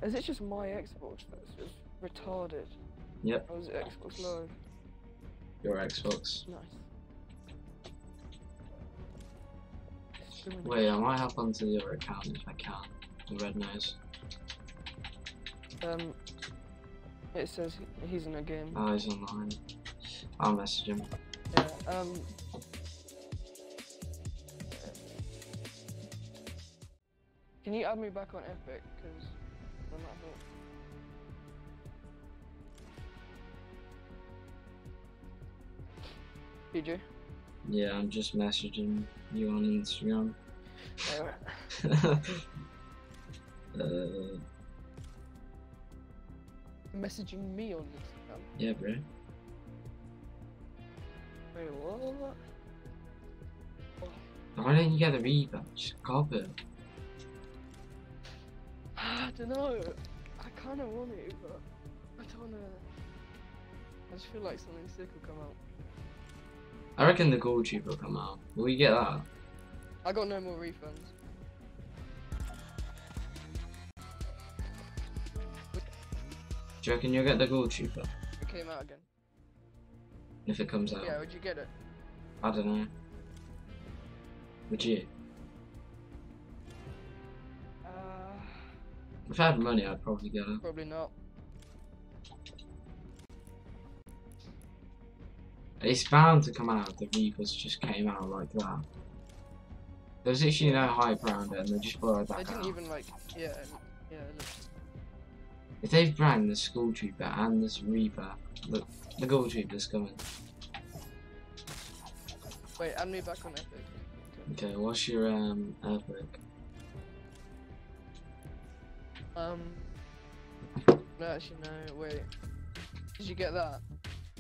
Is it just my Xbox that's just retarded? Yep. Or is it Xbox Live? Your Xbox. Nice. Wait, I might hop onto the other account if I can. The red nose. It says he's in a game. Oh, he's online. I'll message him. Yeah, can you add me back on Epic? Because that might help. PJ? Yeah, I'm just messaging you on Instagram. Alright. Messaging me on Instagram? Yeah, bro. Wait, what? Why don't you get the Reaper? Just cop it. I don't know. I kind of want it, but I don't wanna. I just feel like something sick will come out. I reckon the gold tube will come out. Will you get that? I got no more refunds. Do you reckon you'll get the gold tuber It came out again. if it comes out? Yeah, would you get it? I don't know. Would you? If I had money, I'd probably get it. Probably not. It's bound to come out if the Reapers just came out like that. There's literally no hype around it and they just blow it They back didn't out. even like, yeah. Look. If they've brand the Skull Trooper and this Reaper, the Gold Trooper's coming. Wait, add me back on Epic. Okay, what's your Epic? No, actually no, wait. Did you get that?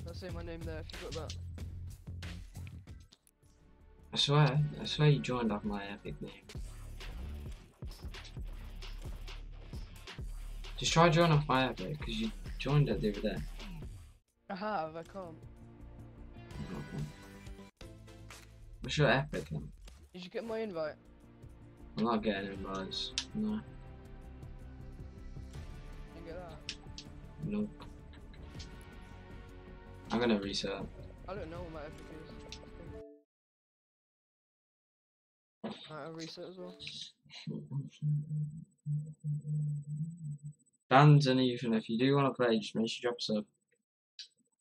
I'll say my name there if you got that. I swear you joined off my Epic name. Just try join off my Epic, because you joined it the other day. I have, I can't. Okay. What's your Epic then? Did you get my invite? I'm not getting invites. No. Did you get that? Nope. I'm gonna reset. I don't know what my Epic is. I'll reset as well. And even if you do want to play, just make sure you drop a sub.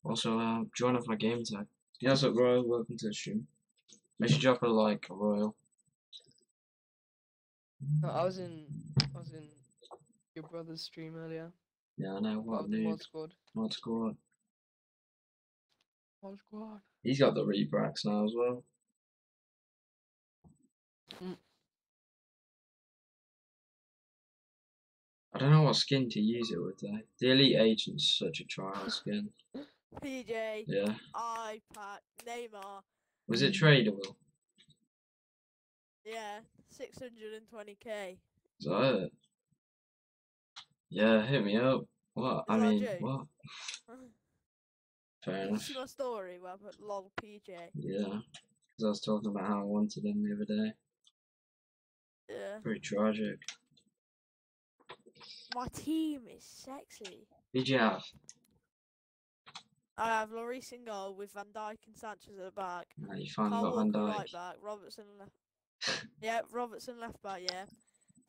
Also, join off my game tag. Yeah, what's up, Royal? Welcome to the stream. Make sure you drop a like, Royal. No, I was in your brother's stream earlier. Yeah, I know. What The noob. mod squad. Mod squad. Mod squad. He's got the Rebrax now as well. I don't know what skin to use it with though. The Elite Agent's such a trial skin. PJ, Yeah. iPad, Neymar. Was it tradable? Yeah, 620k. Is that it? Yeah, hit me up. What? I mean, what? Fair You enough. see my story where I put lol PJ? Yeah, because I was talking about how I wanted him the other day. Yeah. Pretty tragic. My team is sexy. Who'd you have? I have Lloris in goal with Van Dijk and Sanchez at the back. No, you finally Carl got Van Walker Dijk. right back. Robertson left. Yeah, Robertson left back. Yeah.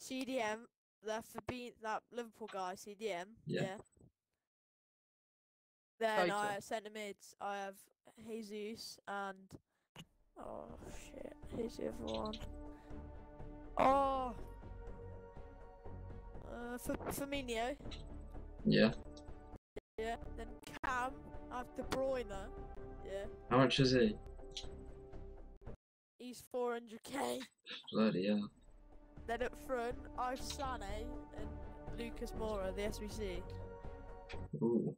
CDM left for being that Liverpool guy. CDM. Yeah. Then Tighter. I centre mids. I have Jesus and oh shit, who's the other one? Oh, Firmino. Yeah. Yeah. Then Cam. I have De Bruyne. Yeah. How much is he? He's 400k. Bloody hell. Then up front, I have Sané and Lucas Moura, the SBC. Ooh.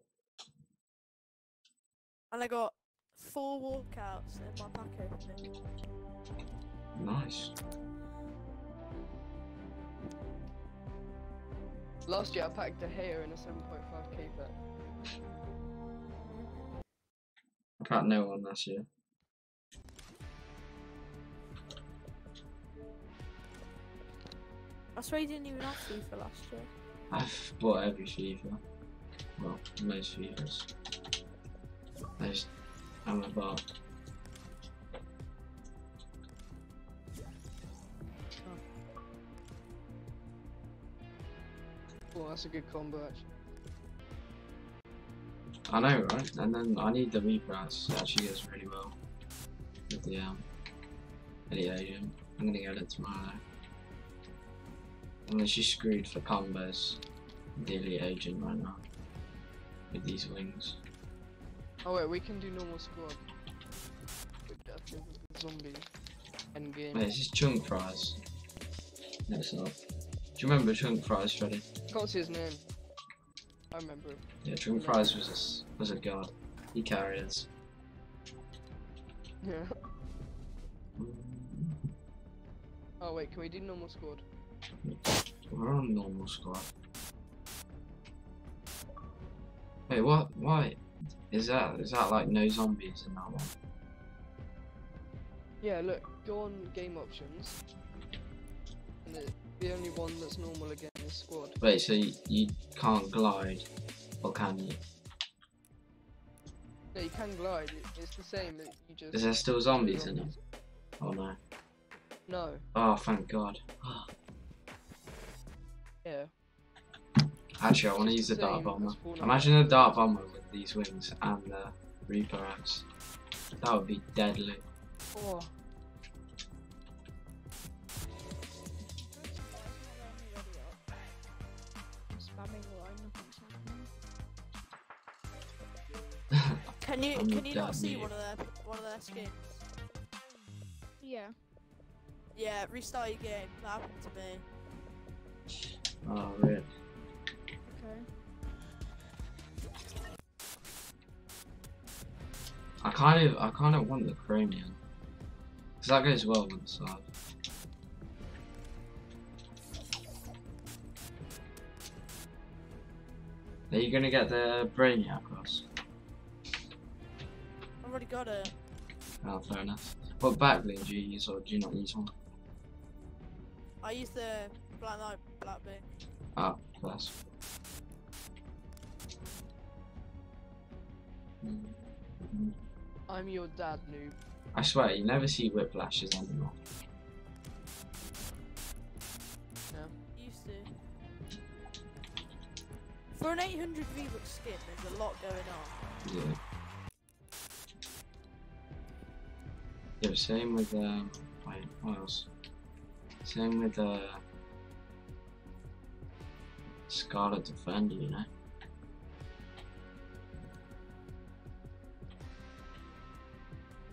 And I got 4 walkouts in my pack opening. Nice. Last year I packed De Gea in a 7.5k bet. I packed no one last year. I swear you didn't even have FIFA last year. I've bought every FIFA. Well, most FIFAs. I just haven't bought. Oh, that's a good combo actually. I know, right? And then I need the reprice. It actually goes really well with the Elite Agent. I'm gonna get it tomorrow. I'm literally screwed for combos with the Elite Agent right now with these wings. Oh wait, we can do normal squad. With Death with the zombie endgame. Mate, it's just chunk fries. No, it's not. Do you remember chunk fries, Freddy? Can't see his name. I remember him. Yeah, chunk fries was a god. He carried us. Yeah. Oh wait, can we do normal squad? We're on normal squad. Wait, what? Why? Is that like no zombies in that one? Yeah, look, go on game options. And the only one that's normal again is squad. Wait, so you can't glide, or can you? No, you can glide. It's the same. You just. Is there still zombies in it? Oh no. No. Oh, thank God. Yeah. Actually, I want to use the dart bomber. Imagine a dart bomber with these wings and the Reaper axe. That would be deadly. Oh. Can you I'm not dead see mute. one of their skins? Yeah. Yeah, restart your game. That happened to me. Oh, rip. Okay. I kind of want the chromium, because that goes well with the side. Are you gonna get the Brainiac cross? I've already got it. Oh, fair enough. What backbling do you use, or do you not use one? I use the Black Knight Black Bing. Ah, plus. I'm your dad, noob. I swear, you never see whiplashes anymore. Used to. For an 800 V-Bucks skin, there's a lot going on. Yeah. Yeah, same with wait, what else? Same with Scarlet Defender, you know.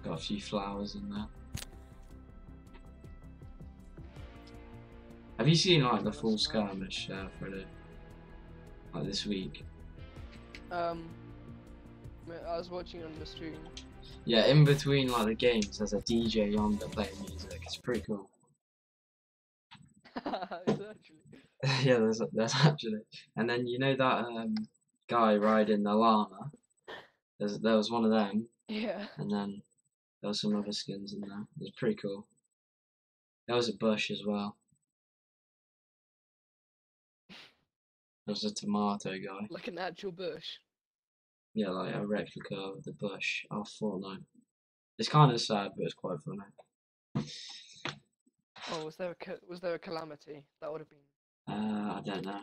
Got a few flowers in there. Have you seen like the full skirmish for the like this week? I was watching on the stream. Yeah, in between like the games, there's a DJ on that playing music. It's pretty cool. Yeah, there's actually. And then you know that guy riding the llama? There was one of them. Yeah. And then there was some other skins in there. It was pretty cool. There was a bush as well. There was a tomato guy. Like an actual bush. Yeah, like a replica of the bush of Fortnite. It's kind of sad, but it's quite funny. Oh, was there a calamity? That would have been. I don't know.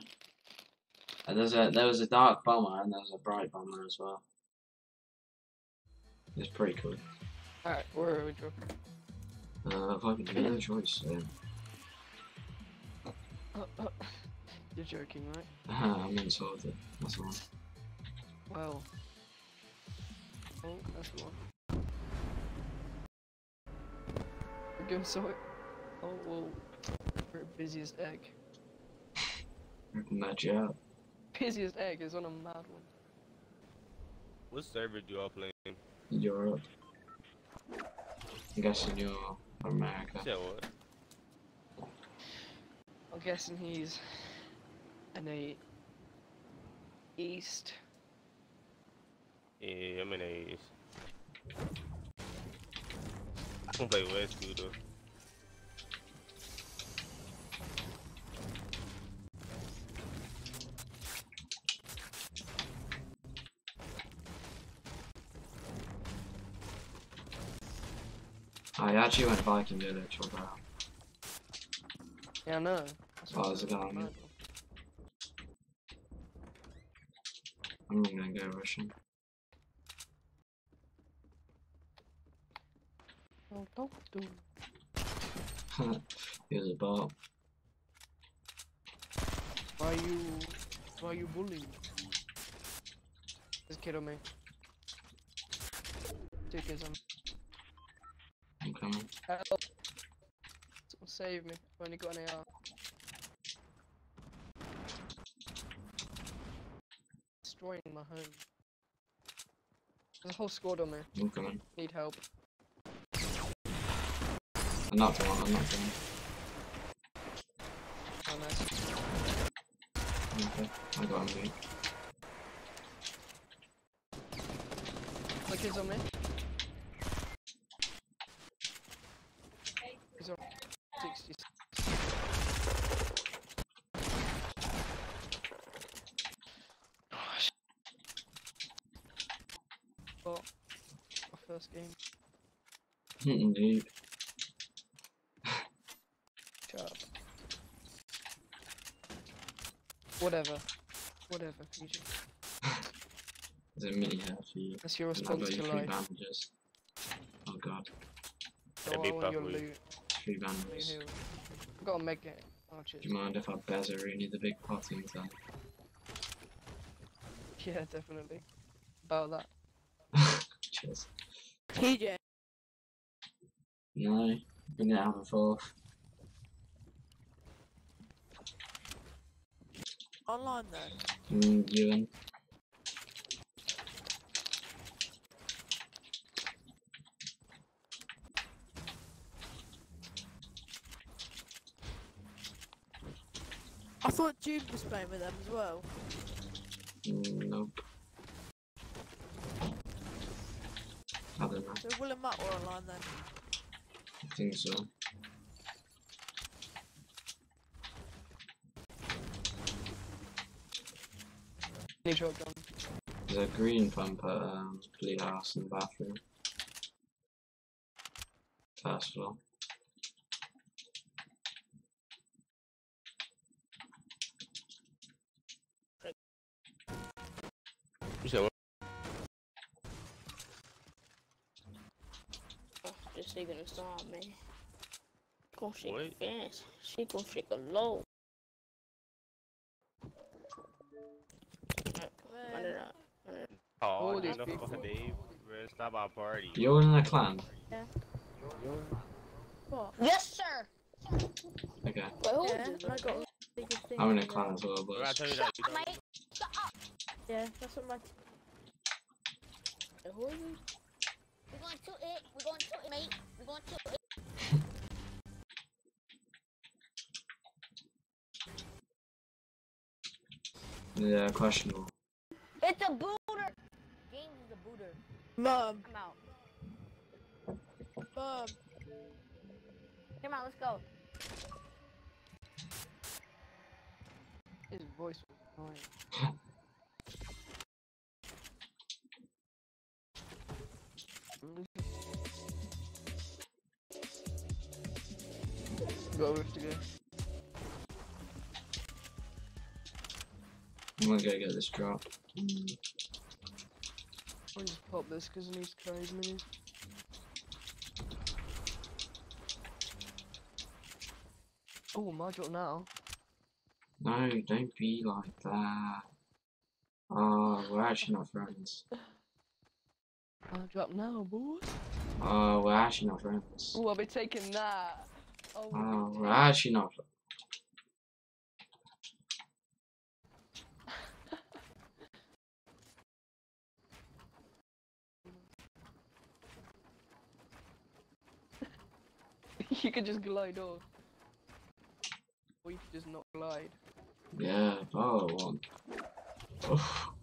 There was a dark bomber and there was a bright bomber as well. It's pretty cool. Alright, where are we dropping? Fucking no choice. You're joking, right? I meant sorted. That's the one. Well. Oh, that's the one. We're going so. Oh, well. We're busiest egg. I can match you up. Busiest egg is on a mad one. What server do y'all play in? Europe. I'm guessing you're America. Yeah, what? I'm guessing he's in the east. Yeah, I'm in the East. I can play West too, though. I actually went Viking Village or that. Yeah, I know. Oh, there's a guy on it. I'm gonna go Russian. Oh, don't do. He was a bot. Why are you bullying? There's a kid on me. 2 kids on me. I'm coming. Help! Someone save me. I've only got an AR. Destroying my home. There's a whole squad on me. I'm coming. Need help. I'm not one. I'm not one. Oh, nice. Okay, I got him beat. The kid's on me. He's on 60. Oh, our first game. Indeed. Shut up. Whatever. Whatever, PG. There's a mini health for you. That's your And I've response got you to 3 life. bandages. Oh god. Don't big want your buff loot. 3 Your bandages. heal. I've got a med kit. Oh, cheers. Do you mind if I Bezzarini the big potty inside? Yeah, definitely. About that. Cheers. TJ. No, we need to have a 4th. Online though. Ewan. I thought June was playing with them as well. Nope. I don't know. So Will and Matt were online then. I think so. Need shotgun. There's a green pump at Blue House in the bathroom. 1st floor. You said what? Just she gonna stop me. Gonna shake What? fast. She gonna shake a low. Run it up. Oh, All these enough people. of a day. We're stop our party. You're in a clan? Yeah. What? Yes, sir. Okay. Wait, who Yeah, is I it? got a bigger thing. I'm in a than clan that. as well, We're gonna but tell you that. Shut up, mate. Shut up. Yeah, that's what my Wait, who is it? We're going to it. We're going to it, mate. We're going to it. Yeah, questionable. It's a booter. James is a booter. Mom. I'm out. Mom. Come on, let's go. His voice was annoying. Got a rift to go. I'm gonna go get this drop. I'll just pop this because I need to carry his minis. Oh, my drop now. No, don't be like that. Oh, we're actually not friends. My drop now, boy. Oh, we're actually not friends. Oh, I'll be taking that. Oh, we're actually not friends. You could just glide off. Or you could just not glide. Yeah, oh, one. Oh.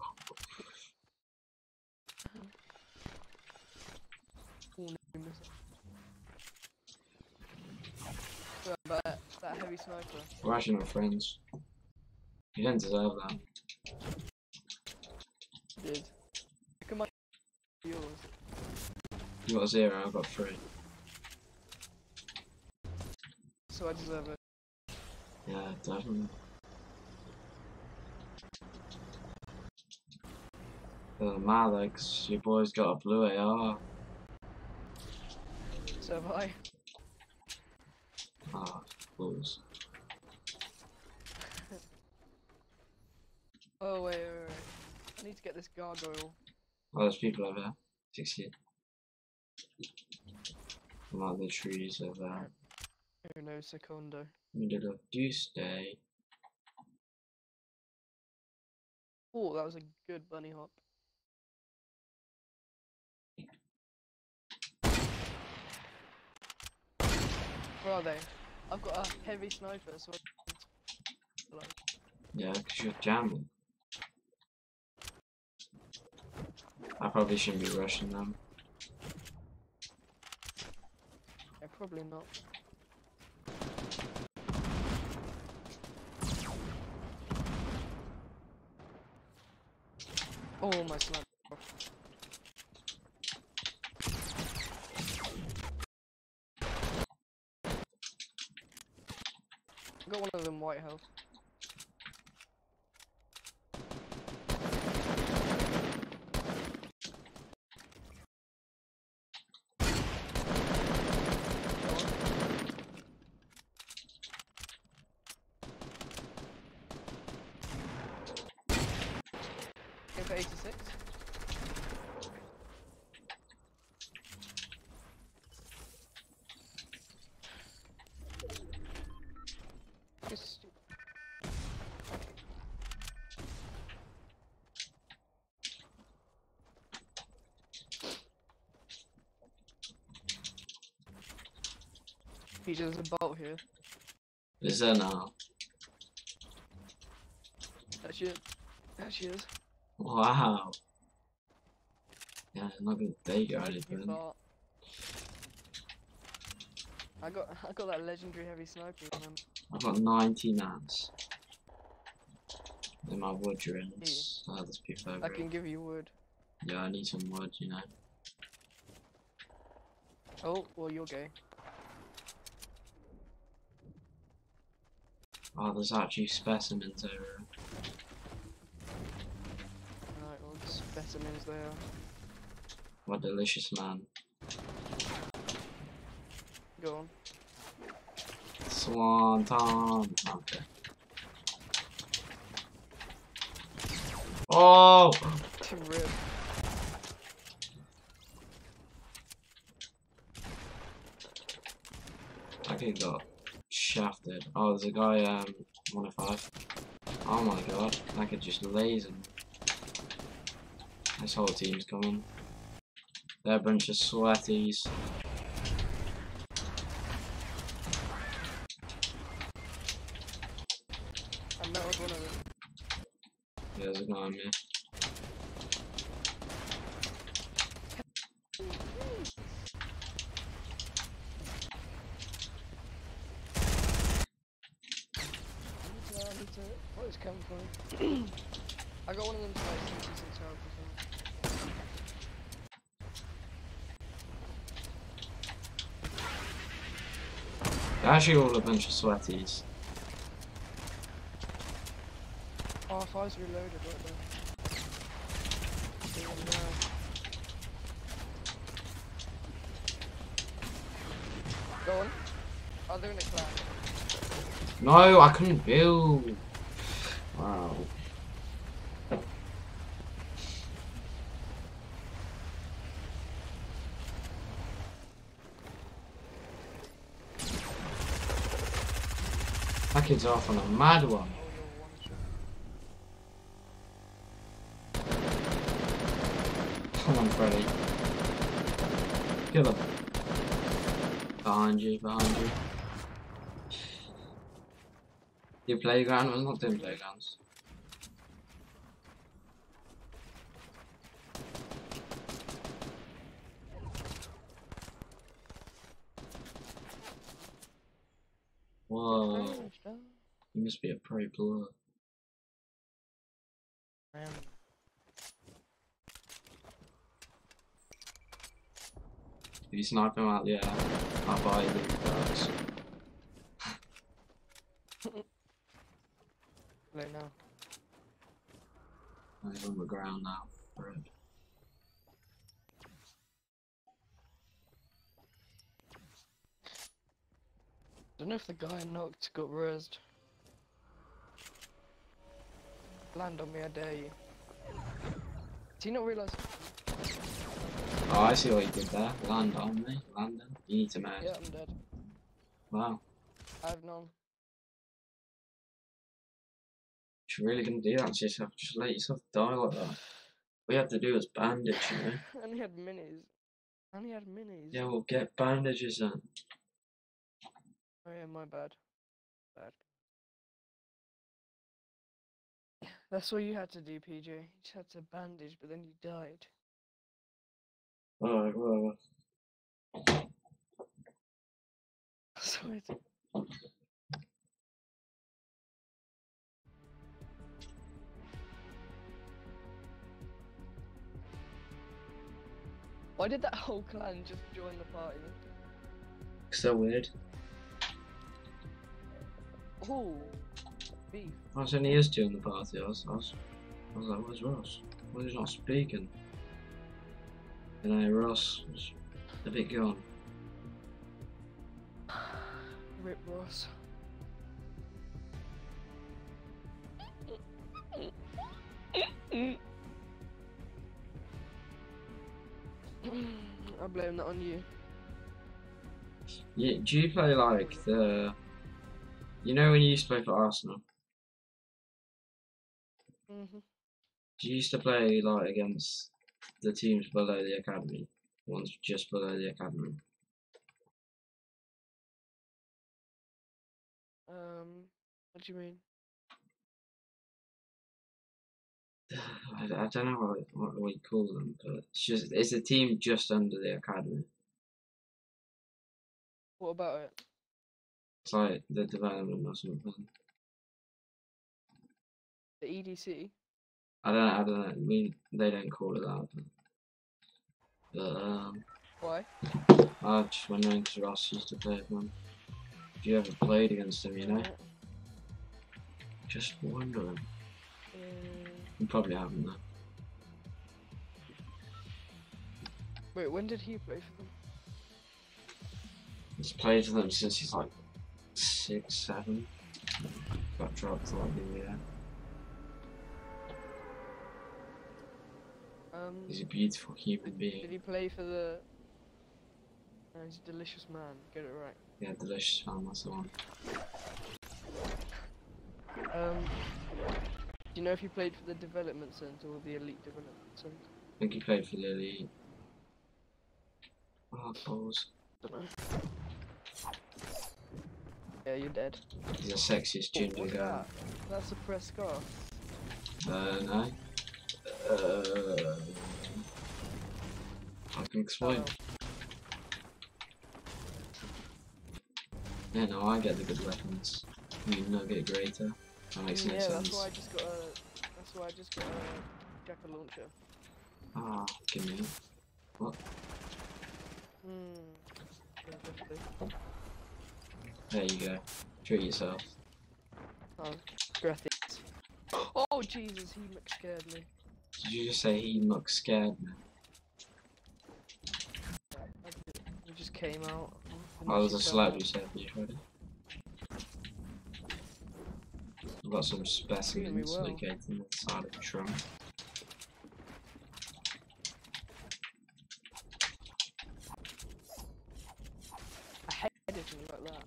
That heavy sniper. We're actually not friends. You didn't deserve that. Did. Look at my yours. You got 0, I got 3. So I deserve it. Yeah, definitely. Doesn't matter, 'cause your boy's got a blue AR. So have I. Ah, fools. Oh, wait. I need to get this gargoyle. Oh, there's people over there. 60. I'm out the trees over there. Oh no, secondo. Middle of Tuesday. Oh, that was a good bunny hop. Where are they? I've got a heavy sniper, so Yeah, 'cause you're jamming. I probably shouldn't be rushing them. yeah, probably not. Oh, my sniper. I got one of them white health. Go for 86. Just there's a bolt here. Is there now? That's it. There she is. Wow. Yeah, not gonna take you You anything. thought. I got that legendary heavy sniper on him. I've got 19 amps in my wood rings. Oh, there's people over I here. can give you wood. Yeah, I need some wood, you know. Oh, well, you're gay. Oh, there's actually specimens over here. Alright, well, the specimens there. What delicious, man. Go on. Swanton. Okay. Oh! To rip. I think got shafted. Oh, there's a guy, 105. Oh my god, I could just laser him. This whole team's coming. They're a bunch of sweaties. I met with one of them. behind me. What is coming from? I got one of them to like 66 health or something. They're actually all a bunch of sweaties. Oh, if I was reloaded right there. Even now. Go on. Oh, they're in a clan. No, I couldn't build. Wow. That kid's off on a mad one. Come on, Freddy. Kill him. Behind you, behind you. Your playground? I'm not doing playgrounds. Whoa. You must be a pro player. If you snipe him out the air, I'll buy you the birds. Right now. Oh, he's on the ground now. Right. Don't know if the guy knocked got rezzed. Land on me, I dare you. Did he not realise? Oh, I see what you did there. Land on me. Land him. You need to move. Yeah, I'm dead. Wow. I have none. You're really gonna do that to yourself? Just let yourself die like that. All you have to do is bandage, you know? I only had minis. I only had minis. Yeah, well, get bandages then. Oh yeah, my bad. Bad. That's what you had to do, PJ. You just had to bandage, but then you died. Alright, well. Sorry. Why did that whole clan just join the party? So weird. Oh, beef. I was only used to in the party. I was like, where's Ross? Why is he not speaking? And then Ross was a bit gone. Rip Ross. I blame that on you. Yeah, do you play like the... You know when you used to play for Arsenal? Mhm. Do you used to play like against the teams below the academy? The ones just below the academy? What do you mean? I don't know what we call them, but it's a team just under the academy. What about it? It's like the development or something. The EDC? I don't know. They don't call it that. But Why? I was just wondering because Ross used to play with them. If you ever played against them, you know? Just wondering. You probably haven't though. Wait, when did he play for them? He's played for them since he's like 6, 7. Got dropped like the year. He's a beautiful human being. Did he play for the... he's a delicious man, get it right. Yeah, delicious man, that's the one. Do you know if he played for the development centre or the elite development centre? I think he played for the elite. Oh, balls. Don't know. Yeah, you're dead. He's the sexiest ginger guy. That's a press scarf. No. Explain. Yeah, no, I get the good weapons. You not get greater. That makes no sense. That's why I just got a jacker launcher. Ah, give me it. What? There you go. Treat yourself. Oh, graphics. Oh Jesus, he scared me. Did you just say he looks scared, man? He just came out. Oh, there's a slab you said. You heard it? I've got some specimens located in the side of the trunk. I hate editing like that.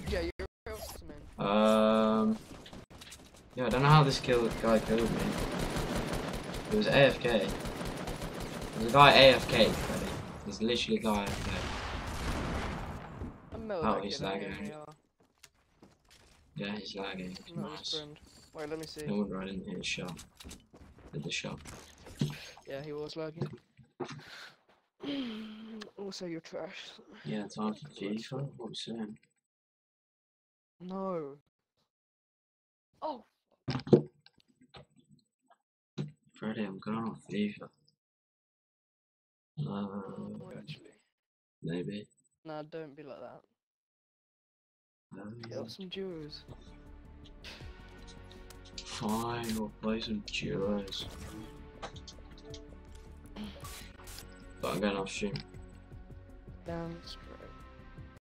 Yeah, you're awesome, man. Yeah, I don't know how this guy killed me. It was AFK. There's a guy AFK, Freddy. There's literally a guy AFK. Oh, he's lagging. Yeah, he's lagging. Nice. Wait, let me see. No wonder I didn't hit his shot. Hit the shot. Yeah, he was lagging. Also, you're trash. Yeah, time for FIFA. What was saying? No. Oh. Freddy, I'm going on FIFA. Actually. Maybe. Nah, don't be like that. Get up some duos. Fine, we'll play some duos. But I'm going off stream. Damn.